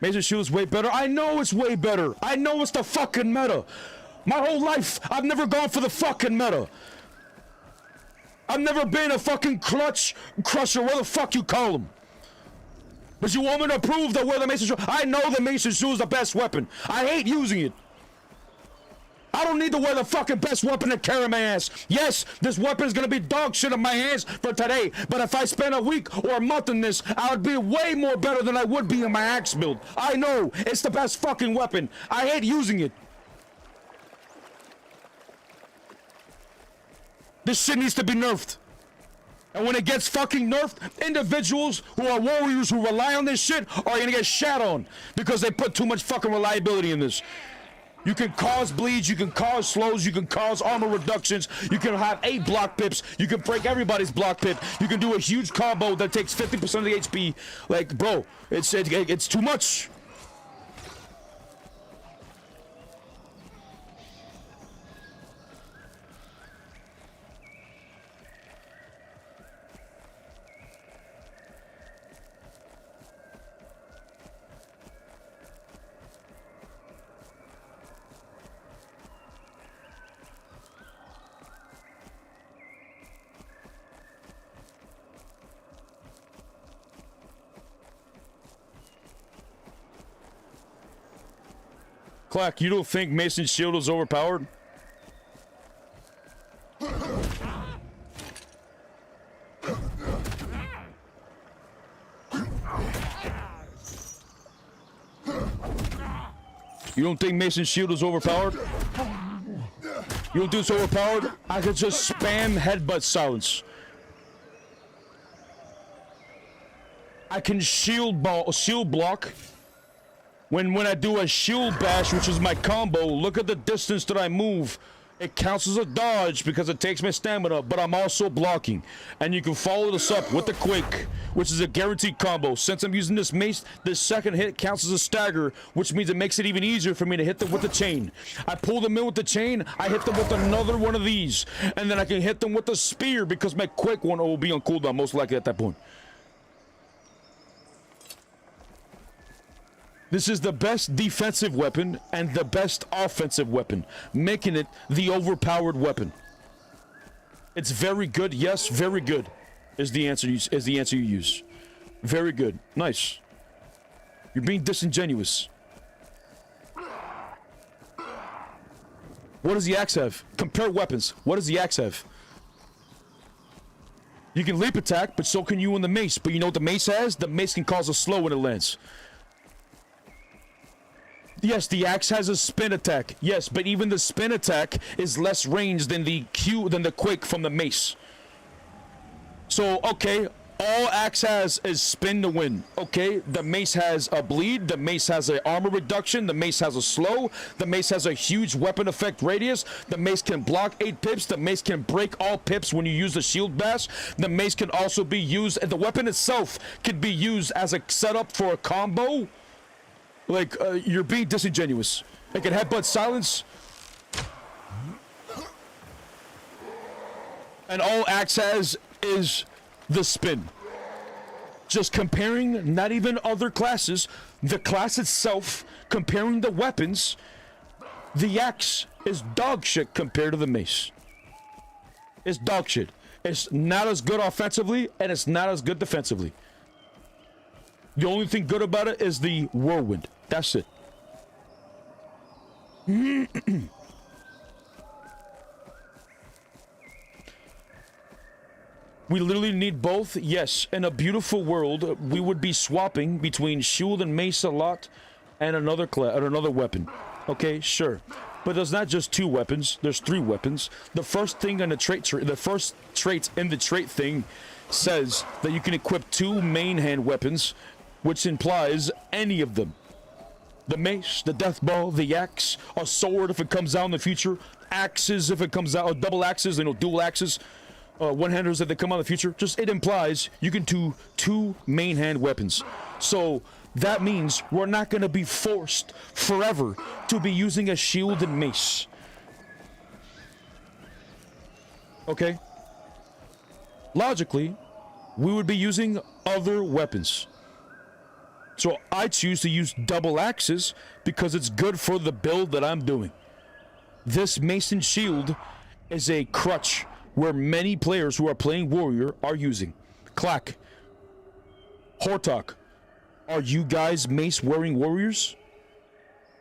Mason Shield is way better. I know it's way better. I know it's the fucking meta. My whole life, I've never gone for the fucking meta. I've never been a fucking clutch crusher, what the fuck you call them. But you want me to prove that we're the Mason Shield? I know the Mason Shield is the best weapon. I hate using it. I don't need to wear the fucking best weapon to carry my ass. Yes, this weapon is gonna be dog shit in my hands for today, but if I spend a week or a month in this, I would be way more better than I would be in my axe build. I know, it's the best fucking weapon. I hate using it. This shit needs to be nerfed. And when it gets fucking nerfed, individuals who are warriors who rely on this shit are gonna get shat on because they put too much fucking reliability in this. You can cause bleeds, you can cause slows, you can cause armor reductions, you can have 8 block pips, you can break everybody's block pip, you can do a huge combo that takes 50% of the HP. Like, bro, it's too much. Clack, you don't think Mason's shield is overpowered? You don't think Mason's shield is overpowered? You don't think it's overpowered? I could just spam headbutt silence. I can shield block. When I do a shield bash, which is my combo, look at the distance that I move. It counts as a dodge because it takes my stamina, but I'm also blocking. And you can follow this up with the Quake, which is a guaranteed combo. Since I'm using this mace, this second hit counts as a stagger, which means it makes it even easier for me to hit them with the chain. I pull them in with the chain, I hit them with another one of these, and then I can hit them with the spear because my Quake one will be on cooldown most likely at that point. This is the best defensive weapon and the best offensive weapon, making it the overpowered weapon. It's very good. Yes, very good is the answer you use. Very good. Nice. You're being disingenuous. What does the axe have? Compare weapons. What does the axe have? You can leap attack, but so can you in the mace. But you know what the mace has? The mace can cause a slow when it lands. Yes, the axe has a spin attack. Yes, but even the spin attack is less range than the Quake from the mace. So, okay, all axe has is spin to win. Okay, the mace has a bleed, the mace has an armor reduction, the mace has a slow, the mace has a huge weapon effect radius, the mace can block 8 pips, the mace can break all pips when you use the shield bash, the mace can also be used, and the weapon itself can be used as a setup for a combo. Like, you're being disingenuous. It can headbutt silence. And all axe has is the spin. Just comparing, not even other classes, the class itself, comparing the weapons, the axe is dog shit compared to the mace. It's dog shit. It's not as good offensively, and it's not as good defensively. The only thing good about it is the whirlwind. That's it. We literally need both. Yes, in a beautiful world, we would be swapping between shield and mace a lot, and another weapon. Okay, sure, but there's not just 2 weapons. There's 3 weapons. The first thing in the first trait in the trait thing says that you can equip 2 main hand weapons, which implies any of them. The mace, the death ball, the axe, a sword if it comes out in the future, axes if it comes out, double axes, dual axes, one-handers if they come out in the future. Just, it implies you can do 2 main hand weapons. So that means we're not going to be forced forever to be using a shield and mace. Okay? Logically, we would be using other weapons. So I choose to use double axes because it's good for the build that I'm doing. This Mason Shield is a crutch where many players who are playing Warrior are using. Clack. Hortok. Are you guys mace wearing warriors?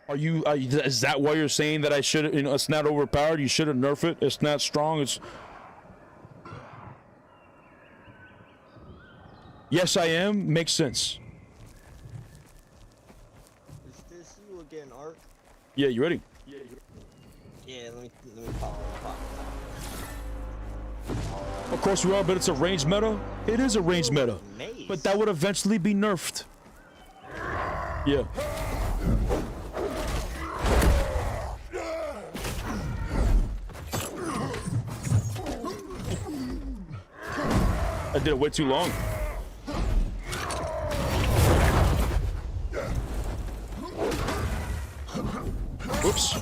Is that why you're saying that I should, it's not overpowered, you shouldn't nerf it, it's not strong, it's... Yes, I am, makes sense. Is this you again, Ark? Yeah, you ready? Yeah, let me follow. Of course we are, but it's a ranged meta. It is a ranged meta, but that would eventually be nerfed. Yeah. I did it way too long. Whoops.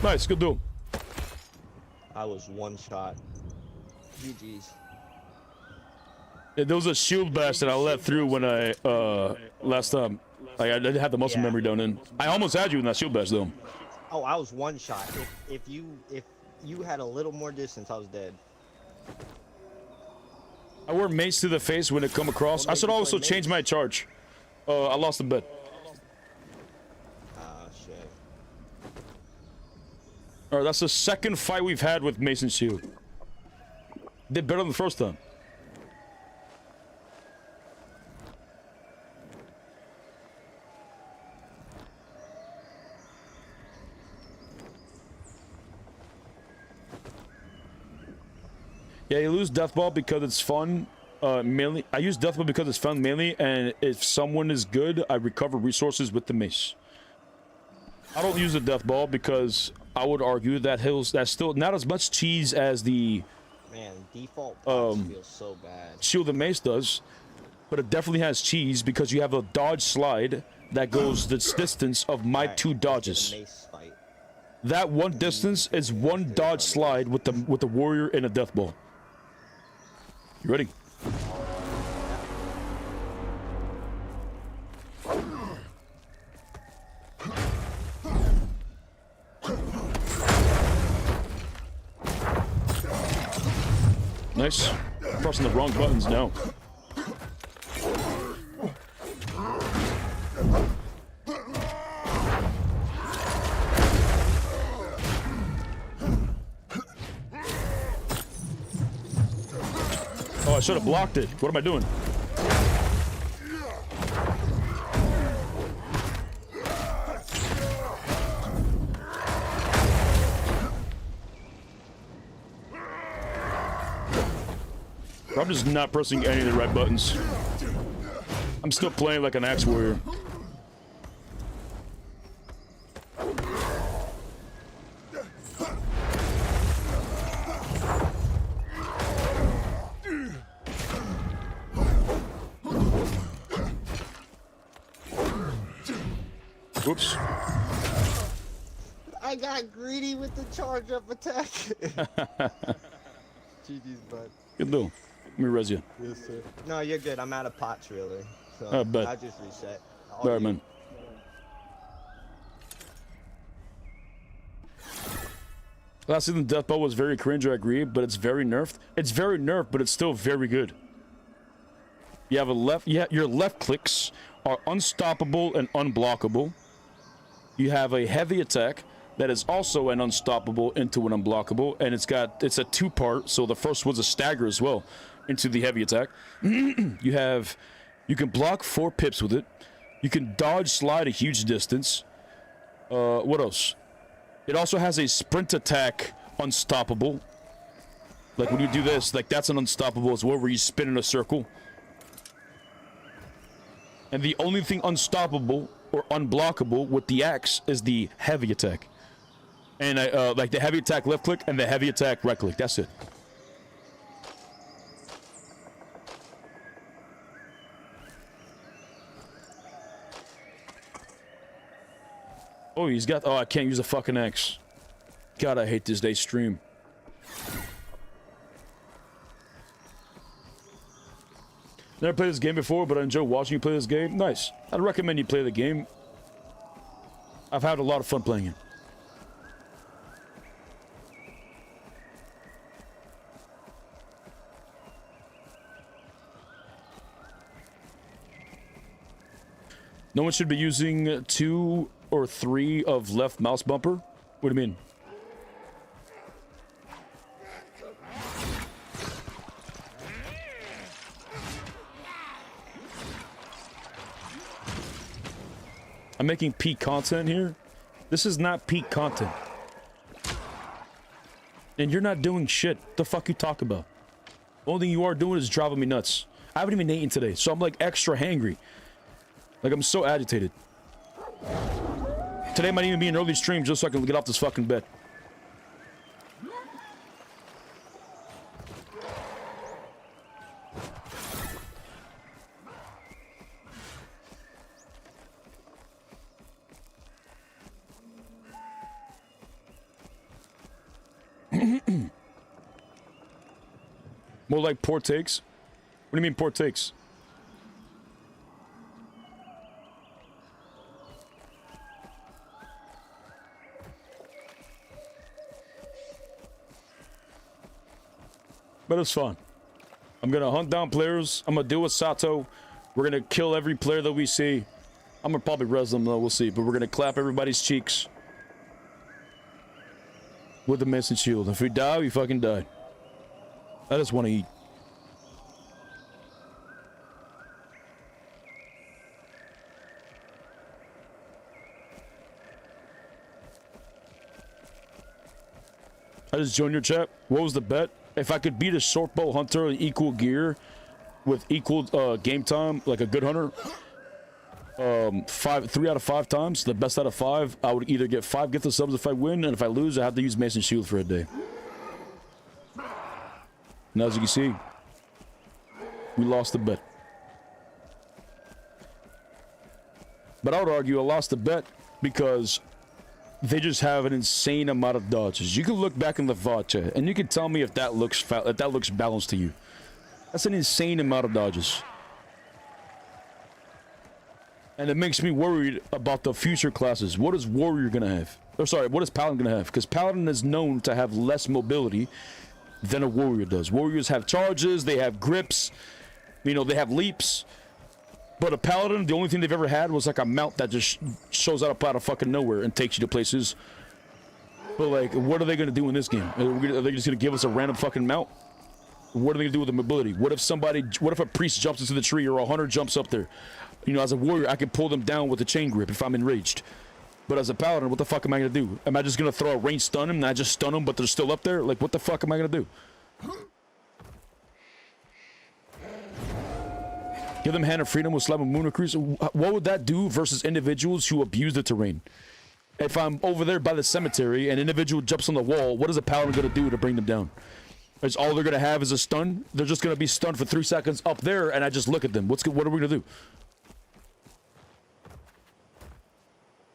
Nice, good deal. I was one shot. GG's. Yeah, there was a shield bash that I let through when I last time. Like, I didn't have the muscle memory down in. I almost had you in that shield bash though. Oh, I was one shot. If you had a little more distance, I was dead. I wear mace to the face when it come across. I should also change my charge. I lost a bet. Ah, shit. Alright, that's the second fight we've had with Mason Shield. Did better than the first time. Yeah, you lose Death Ball because it's fun. Mainly, I use Death Ball because it's fun mainly, and if someone is good, I recover resources with the mace. I don't use the Death Ball because I would argue that that's still not as much cheese as the Man, default pots feels so bad. Shield and Mace does, but it definitely has cheese because you have a dodge slide that goes the distance of my Alright, 2 let's get a dodges. mace fight. That one distance is one dodge slide with the warrior and a Death Ball. You ready? Nice. Pressing the wrong buttons now. Oh, I should have blocked it. What am I doing? I'm just not pressing any of the right buttons. I'm still playing like an axe warrior. Whoops. I got greedy with the charge up attack. GG's, bud. Good deal. Let me res you. Yes, sir. No, you're good. I'm out of pots, really. So I bet. I just reset. Alright, man. Last season, Death Ball was very cringe, I agree, but it's very nerfed. It's very nerfed, but it's still very good. You have a left, your left clicks are unstoppable and unblockable. You have a heavy attack that is also an unstoppable into an unblockable, and it's a 2-part, so the first one's a stagger as well into the heavy attack. You can block 4 pips with it. You can dodge slide a huge distance. What else? It also has a sprint attack unstoppable. Like when you do this, like that's an unstoppable as well, where you spin in a circle. And the only thing unstoppable or unblockable with the axe is the heavy attack. And like the heavy attack left click and the heavy attack right click. That's it. Oh, he's got... Oh, I can't use a fucking axe. God, I hate this day's stream. Never played this game before, but I enjoy watching you play this game. Nice. I'd recommend you play the game. I've had a lot of fun playing it. No one should be using 2 or 3 of left mouse bumper? What do you mean? I'm making peak content here. This is not peak content. And you're not doing shit. What the fuck you talk about? The only thing you are doing is driving me nuts. I haven't even eaten today, so I'm like extra hangry. Like I'm so agitated. Today might even be an early stream just so I can get off this fucking bed. More like poor takes? What do you mean poor takes? But it's fun. I'm gonna hunt down players. I'm gonna deal with Sato. We're gonna kill every player that we see. I'm gonna probably res them though, we'll see. But we're gonna clap everybody's cheeks with the mace and shield. If we die, we fucking die. I just want to eat. I just joined your chat. What was the bet? if I could beat a short bow hunter in equal gear with equal game time, like a good hunter, 3 out of 5 times, the best out of 5, I would either get 5 gifted subs if I win, and if I lose, I have to use Mason Shield for a day. And as you can see, we lost the bet. But I would argue I lost the bet because they just have an insane amount of dodges. You can look back in the VOD chat, and you can tell me if that looks balanced to you. That's an insane amount of dodges. And it makes me worried about the future classes. What is Warrior gonna have? Or sorry, what is Paladin gonna have? Because Paladin is known to have less mobility than a Warrior does. Warriors have charges, they have grips, you know, they have leaps. But a Paladin, the only thing they've ever had was like a mount that just shows up out of fucking nowhere and takes you to places. But like, what are they gonna do in this game? Are they just gonna give us a random fucking mount? What are they gonna do with the mobility? What if a priest jumps into the tree or a hunter jumps up there? You know, as a warrior, I can pull them down with a chain grip if I'm enraged. But as a paladin, what the fuck am I gonna do? Am I just gonna throw a ranged stun him and I just stun them, but they're still up there? Like, what the fuck am I gonna do? Give them Hand of Freedom with Slap of Moon Cruise. What would that do versus individuals who abuse the terrain? If I'm over there by the cemetery and an individual jumps on the wall, what is a paladin gonna do to bring them down? Is all they're gonna have is a stun? They're just gonna be stunned for 3 seconds up there, and I just look at them. What are we gonna do?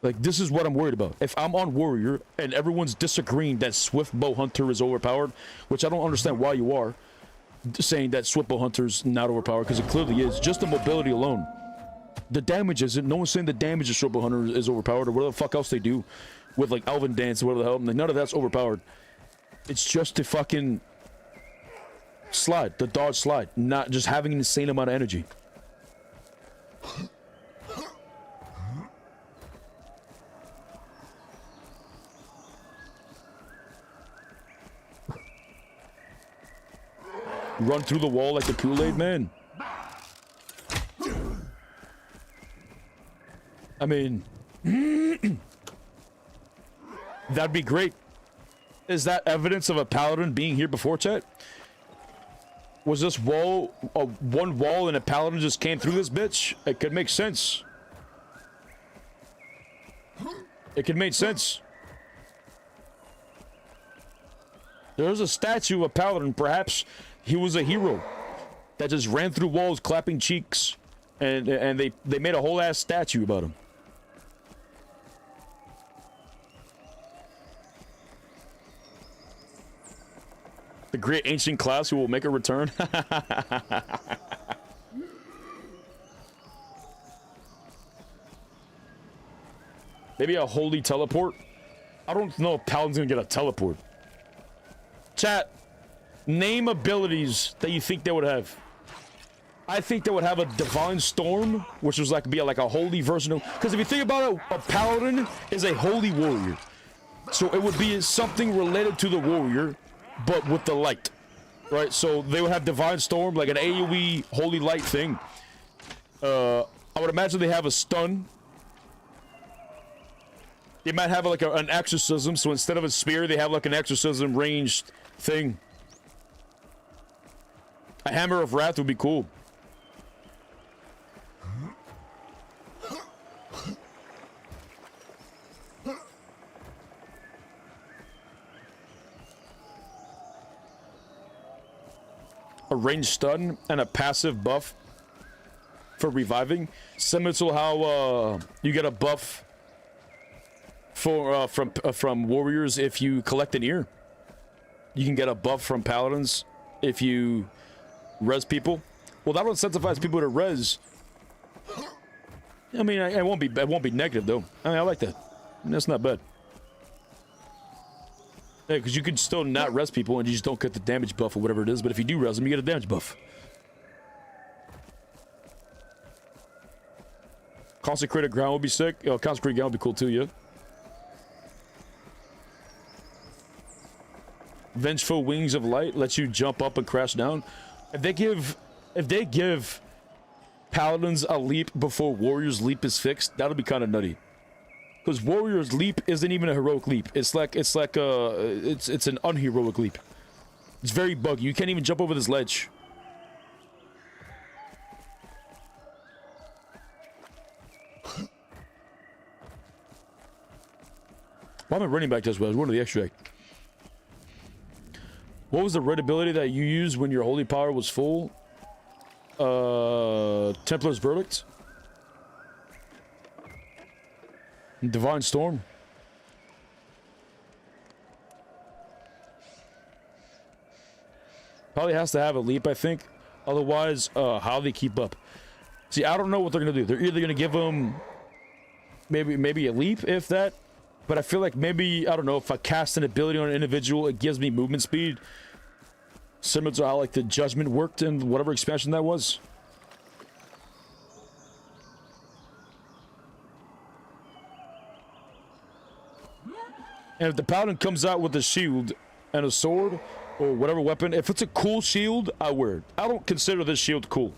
Like, this is what I'm worried about. If I'm on Warrior and everyone's disagreeing that Swift Bow Hunter is overpowered, which I don't understand why you are saying that Swift Bow Hunter's not overpowered, because it clearly is. Just the mobility alone. The damage isn't. No one's saying the damage of Swift Bow Hunter is overpowered or whatever the fuck else they do with like Elven Dance or whatever the hell. Like, none of that's overpowered. It's just the fucking slide, the dodge slide, not just having an insane amount of energy. Run through the wall like the Kool-Aid man. I mean, that'd be great. Is that evidence of a paladin being here before, chat? Was this wall one wall and a paladin just came through this bitch? It could make sense. It could make sense. There's a statue of a paladin. Perhaps he was a hero that just ran through walls clapping cheeks, and they made a whole ass statue about him. The great ancient class who will make a return. Maybe a holy teleport. I don't know if Paladin's gonna get a teleport. Chat, name abilities that you think they would have. I think they would have a Divine Storm, which was like like a holy version of. Because if you think about it, a Paladin is a holy warrior, so it would be something related to the warrior, but with the light, right? So they would have Divine Storm, like an AoE holy light thing. I would imagine they have a stun. They might have like an exorcism, so instead of a spear, they have like an exorcism ranged thing. A Hammer of Wrath would be cool. A ranged stun and a passive buff for reviving, similar to how you get a buff for from warriors if you collect an ear. You can get a buff from paladins if you res people. Well, that incentivize people to res. I mean, it won't be negative though. I mean, I like that. That's not bad. Yeah, because you can still not res people and you just don't get the damage buff or whatever it is. But if you do res them, you get a damage buff. Consecrated Ground would be sick. Oh, Consecrated Ground would be cool too, yeah. Vengeful Wings of Light lets you jump up and crash down. If they give Paladins a leap before Warriors leap is fixed, that'll be kind of nutty. Because Warriors leap isn't even a heroic leap. It's an unheroic leap. It's very buggy. You can't even jump over this ledge. Why am I running back this way? I was going to the extract. What was the red ability that you used when your holy power was full? Templar's Verdict? Divine Storm? Probably has to have a leap, I think. Otherwise, how they keep up. See, I don't know what they're gonna do. They're either gonna give them maybe a leap, if that. But I feel like maybe, I don't know, if I cast an ability on an individual, it gives me movement speed. Similar to how like the Judgment worked in whatever expansion that was. And if the Paladin comes out with a shield and a sword, or whatever weapon, if it's a cool shield, I wear it. I don't consider this shield cool.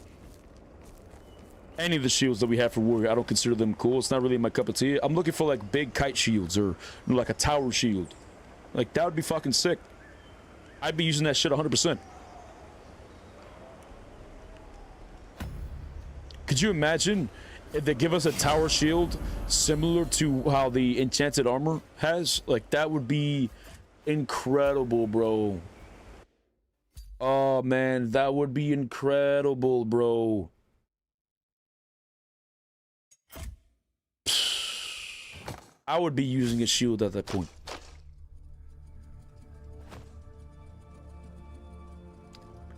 Any of the shields that we have for Warrior, I don't consider them cool. It's not really my cup of tea. I'm looking for like big kite shields or like a tower shield. Like that would be fucking sick. I'd be using that shit 100%. Could you imagine if they give us a tower shield similar to how the enchanted armor has? Like that would be incredible, bro. Oh man, that would be incredible, bro. I would be using a shield at that point.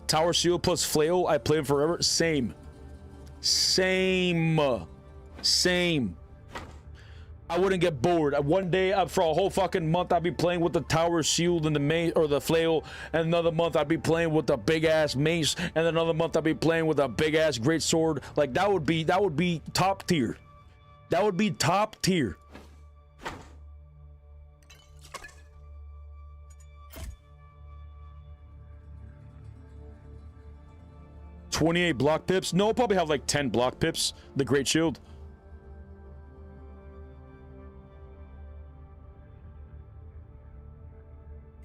Tower shield plus flail, I play them forever. Same. I wouldn't get bored. One day, for a whole fucking month, I'd be playing with the tower shield and the mace or the flail, and another month I'd be playing with the big ass mace, and another month I'd be playing with a big ass great sword. Like that would be top tier. That would be top tier. $28 block pips? No, I'll probably have like 10 block pips. The Great Shield.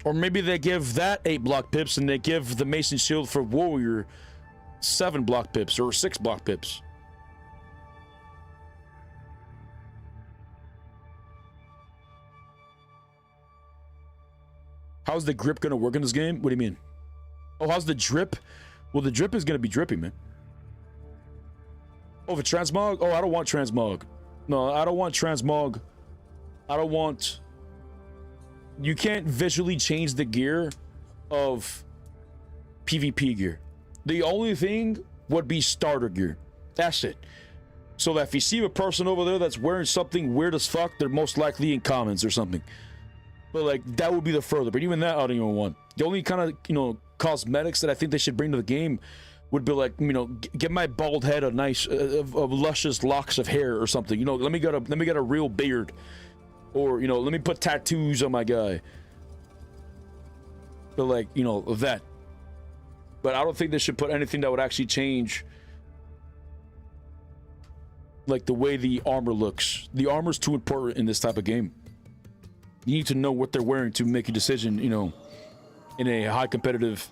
Or maybe they give that 8 block pips and they give the Mason Shield for Warrior 7 block pips or 6 block pips. How's the grip gonna work in this game? What do you mean? Oh, how's the drip? Well, the drip is gonna be drippy, man. Oh, for transmog? Oh, I don't want transmog. No, I don't want transmog. I don't want... You can't visually change the gear of PvP gear. The only thing would be starter gear. That's it. So that if you see a person over there that's wearing something weird as fuck, they're most likely in commons or something. But like, that would be the further. But even that, I don't even want. The only kind of, you know, cosmetics that I think they should bring to the game would be like, you know, get my bald head a nice, luscious locks of hair or something. You know, let me get a real beard. Or, you know, let me put tattoos on my guy. But like, you know, that. But I don't think they should put anything that would actually change like the way the armor looks. The armor's too important in this type of game. You need to know what they're wearing to make a decision, you know, in a high competitive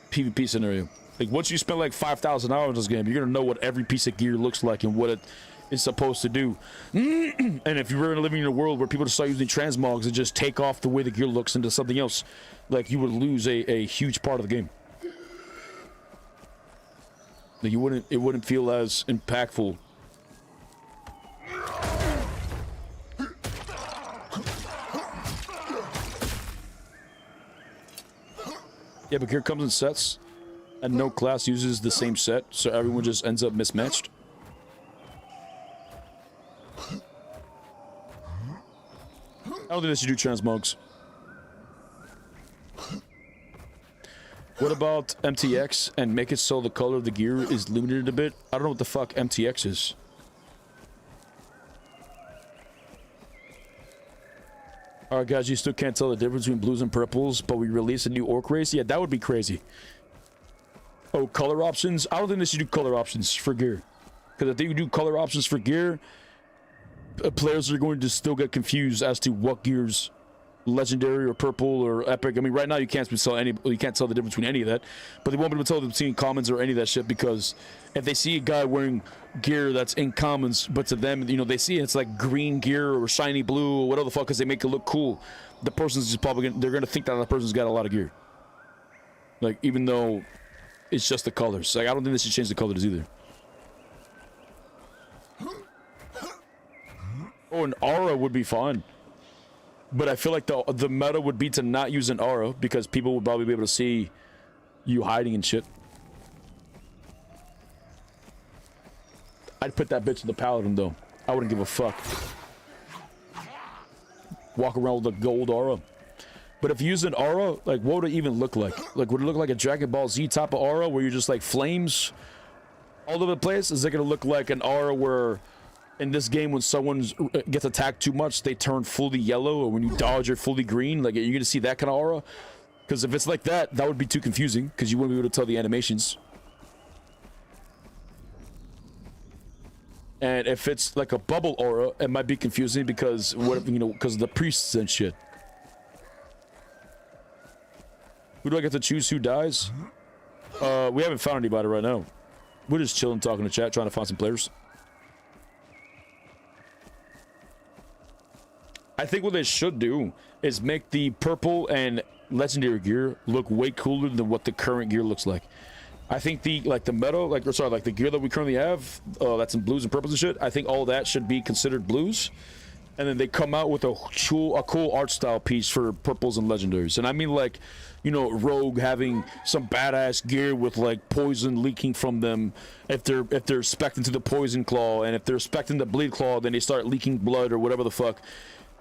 PvP scenario. Like once you spend like 5,000 hours in this game, you're gonna know what every piece of gear looks like and what it is supposed to do. And if you were living in a world where people just start using transmogs and just take off the way the gear looks into something else, like you would lose a huge part of the game. Like it wouldn't feel as impactful. Yeah, but gear comes in sets, and no class uses the same set, so everyone just ends up mismatched. I don't think they should do transmogs. What about MTX and make it so the color of the gear is limited a bit? I don't know what the fuck MTX is. Alright guys, you still can't tell the difference between blues and purples, but we released a new orc race? Yeah, that would be crazy. Oh, color options? I don't think they should do color options for gear. Because if they do color options for gear, players are going to still get confused as to what gears legendary or purple or epic. I mean, right now you can't tell you can't tell the difference between any of that, but they won't be able to tell between commons or any of that shit, because if they see a guy wearing gear that's in commons, but to them, you know, they see it's like green gear or shiny blue or whatever the fuck, because they make it look cool, the person's just probably they're gonna think that the person's got a lot of gear, like, even though it's just the colors. Like, I don't think they should change the colors either. Oh, an aura would be fine. But I feel like the meta would be to not use an aura, because people would probably be able to see you hiding and shit. I'd put that bitch in the Paladin, though. I wouldn't give a fuck. Walk around with a gold aura. But if you use an aura, like, what would it even look like? Like, would it look like a Dragon Ball Z type of aura where you're just like flames all over the place? Is it gonna look like an aura where in this game, when someone gets attacked too much, they turn fully yellow, or when you dodge, you're fully green? Like, you're gonna see that kind of aura? Because if it's like that, that would be too confusing, because you wouldn't be able to tell the animations. And if it's like a bubble aura, it might be confusing, because what, you know, because of the priests and shit. Who do I get to choose who dies? We haven't found anybody right now. We're just chilling, talking to chat, trying to find some players. I think what they should do is make the purple and legendary gear look way cooler than what the current gear looks like. I think the meta, like the gear that we currently have, that's in blues and purples and shit, I think all that should be considered blues. And then they come out with a cool art style piece for purples and legendaries. And I mean, like, you know, Rogue having some badass gear with like poison leaking from them if they're spec'ing to the poison claw, and if they're spec'ing the bleed claw, then they start leaking blood or whatever the fuck.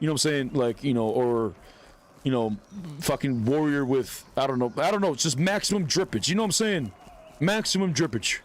You know what I'm saying? Like, you know, or, you know, fucking warrior with, I don't know, it's just maximum drippage. You know what I'm saying? Maximum drippage.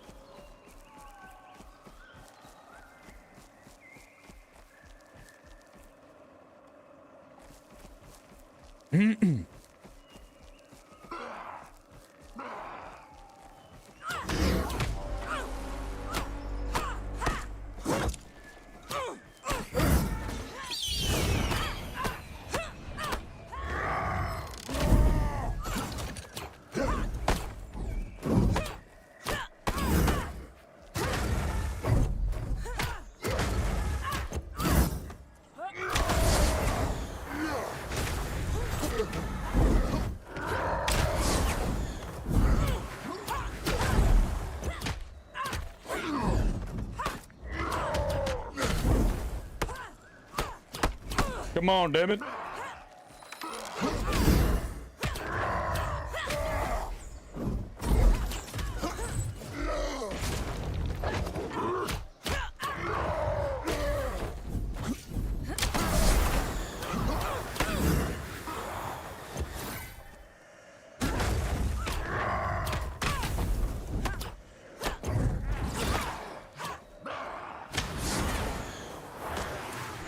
Come on, damn it.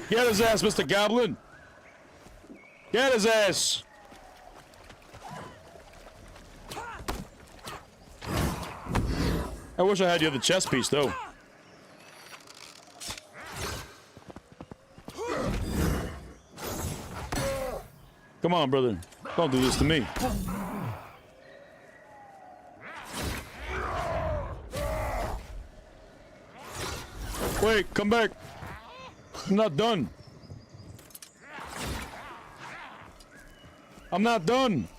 Get his ass, Mr. Goblin! Get his ass! I wish I had the other chest piece, though. Come on, brother. Don't do this to me. Wait, come back. I'm not done. I'm not done.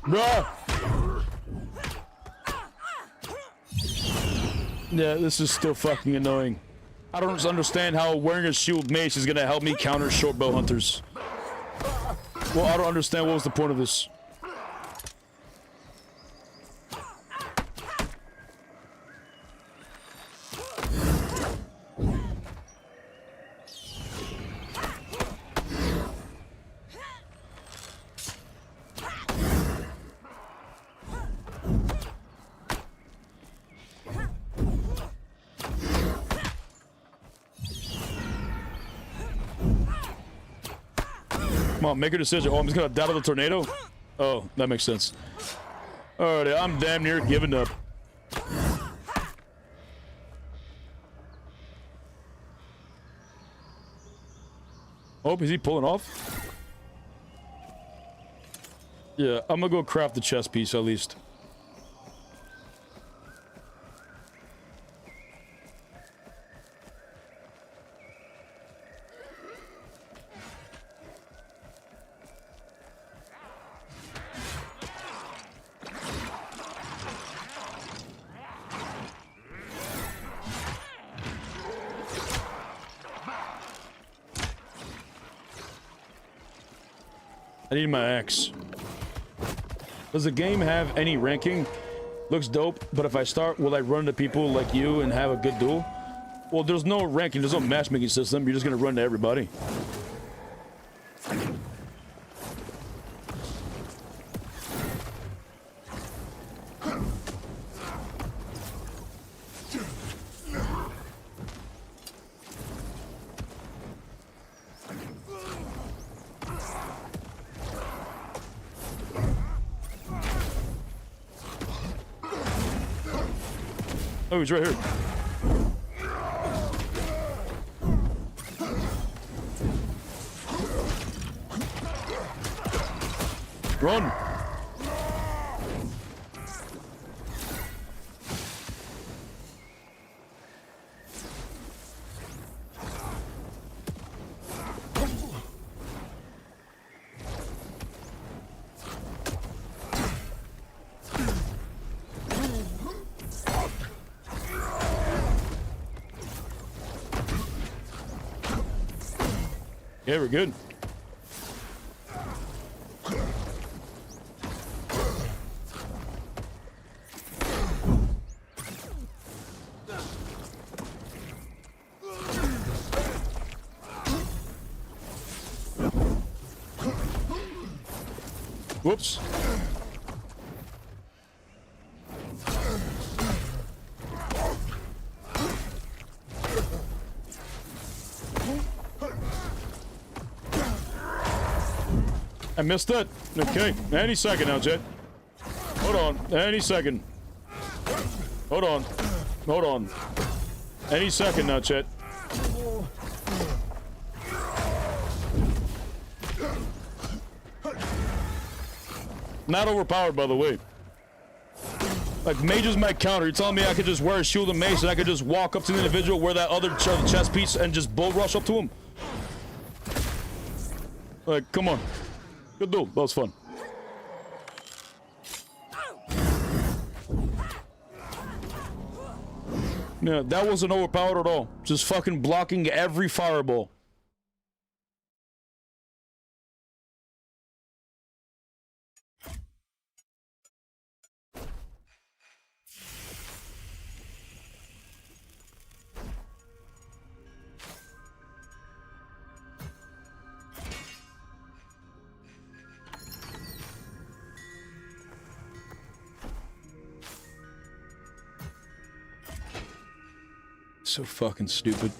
Bruh. Yeah, this is still fucking annoying. I don't understand how wearing a shield mace is gonna help me counter short bow hunters. Well, I don't understand what was the point of this. Come on, make a decision. Oh, I'm just gonna die to the tornado? Oh, that makes sense. Alright, I'm damn near giving up. Oh, is he pulling off? Yeah, I'm gonna go craft the chest piece at least. I need my axe. Does the game have any ranking? Looks dope, but if I start, will I run into people like you and have a good duel? Well, there's no ranking, there's no matchmaking system. You're just gonna run to everybody. Oh, he's right here. Run! Yeah, we're good. Whoops. I missed it. Okay, any second now, Jet. Hold on, any second. Hold on. Hold on. Any second now, Chet. Not overpowered, by the way. Like, mages might counter. You're telling me I could just wear a shield and mace and I could just walk up to the individual, wear that other chest piece, and just bull rush up to him? Like, come on. Good duel. That was fun. Yeah, that wasn't overpowered at all. Just fucking blocking every fireball. So fucking stupid.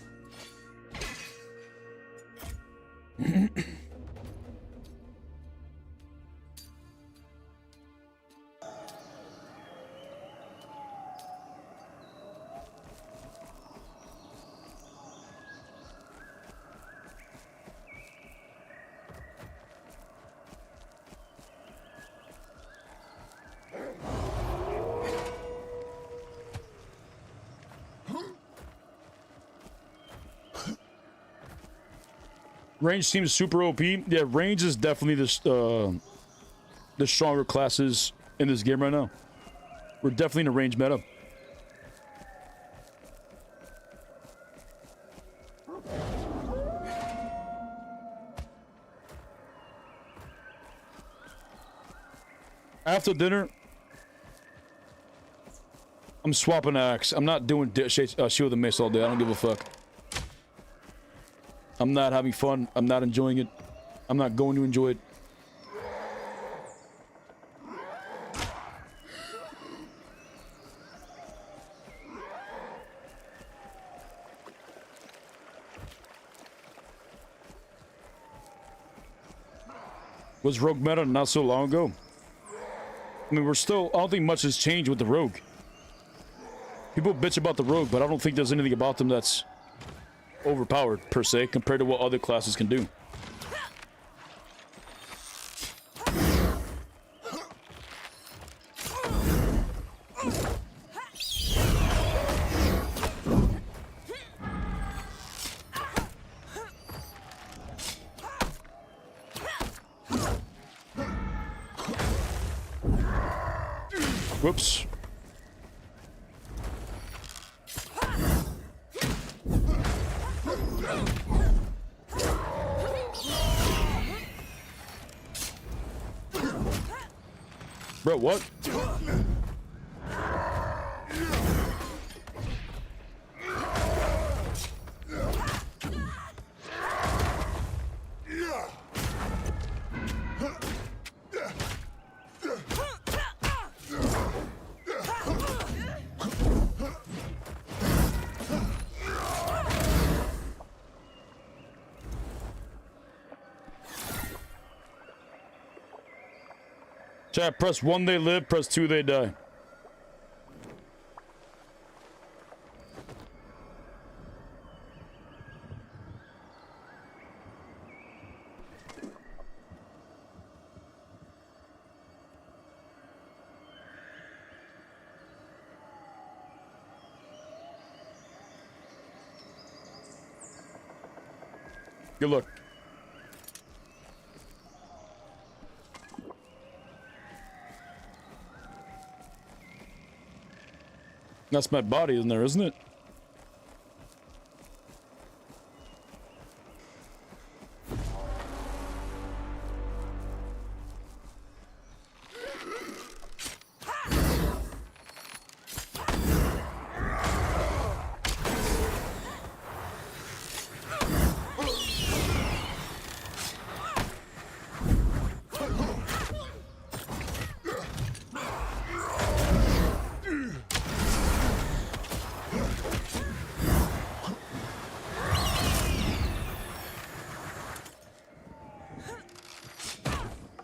Range seems super OP. Yeah, range is definitely the stronger classes in this game right now. We're definitely in a range meta. After dinner, I'm swapping axe. I'm not doing shield and mace all day. I don't give a fuck. I'm not having fun. I'm not enjoying it. I'm not going to enjoy it. Was rogue meta not so long ago? I mean, we're still, I don't think much has changed with the rogue. People bitch about the rogue, but I don't think there's anything about them that's overpowered, per se, compared to what other classes can do. Whoops. Bro, what? Chat, press 1 they live, press 2 they die. Good luck. That's my body in there, isn't it?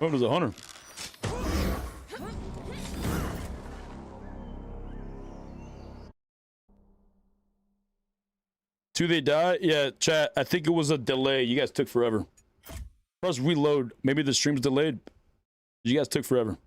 Oh, there's a hunter. Do they die? Yeah, chat. I think it was a delay. You guys took forever. Press reload. Maybe the stream's delayed. You guys took forever.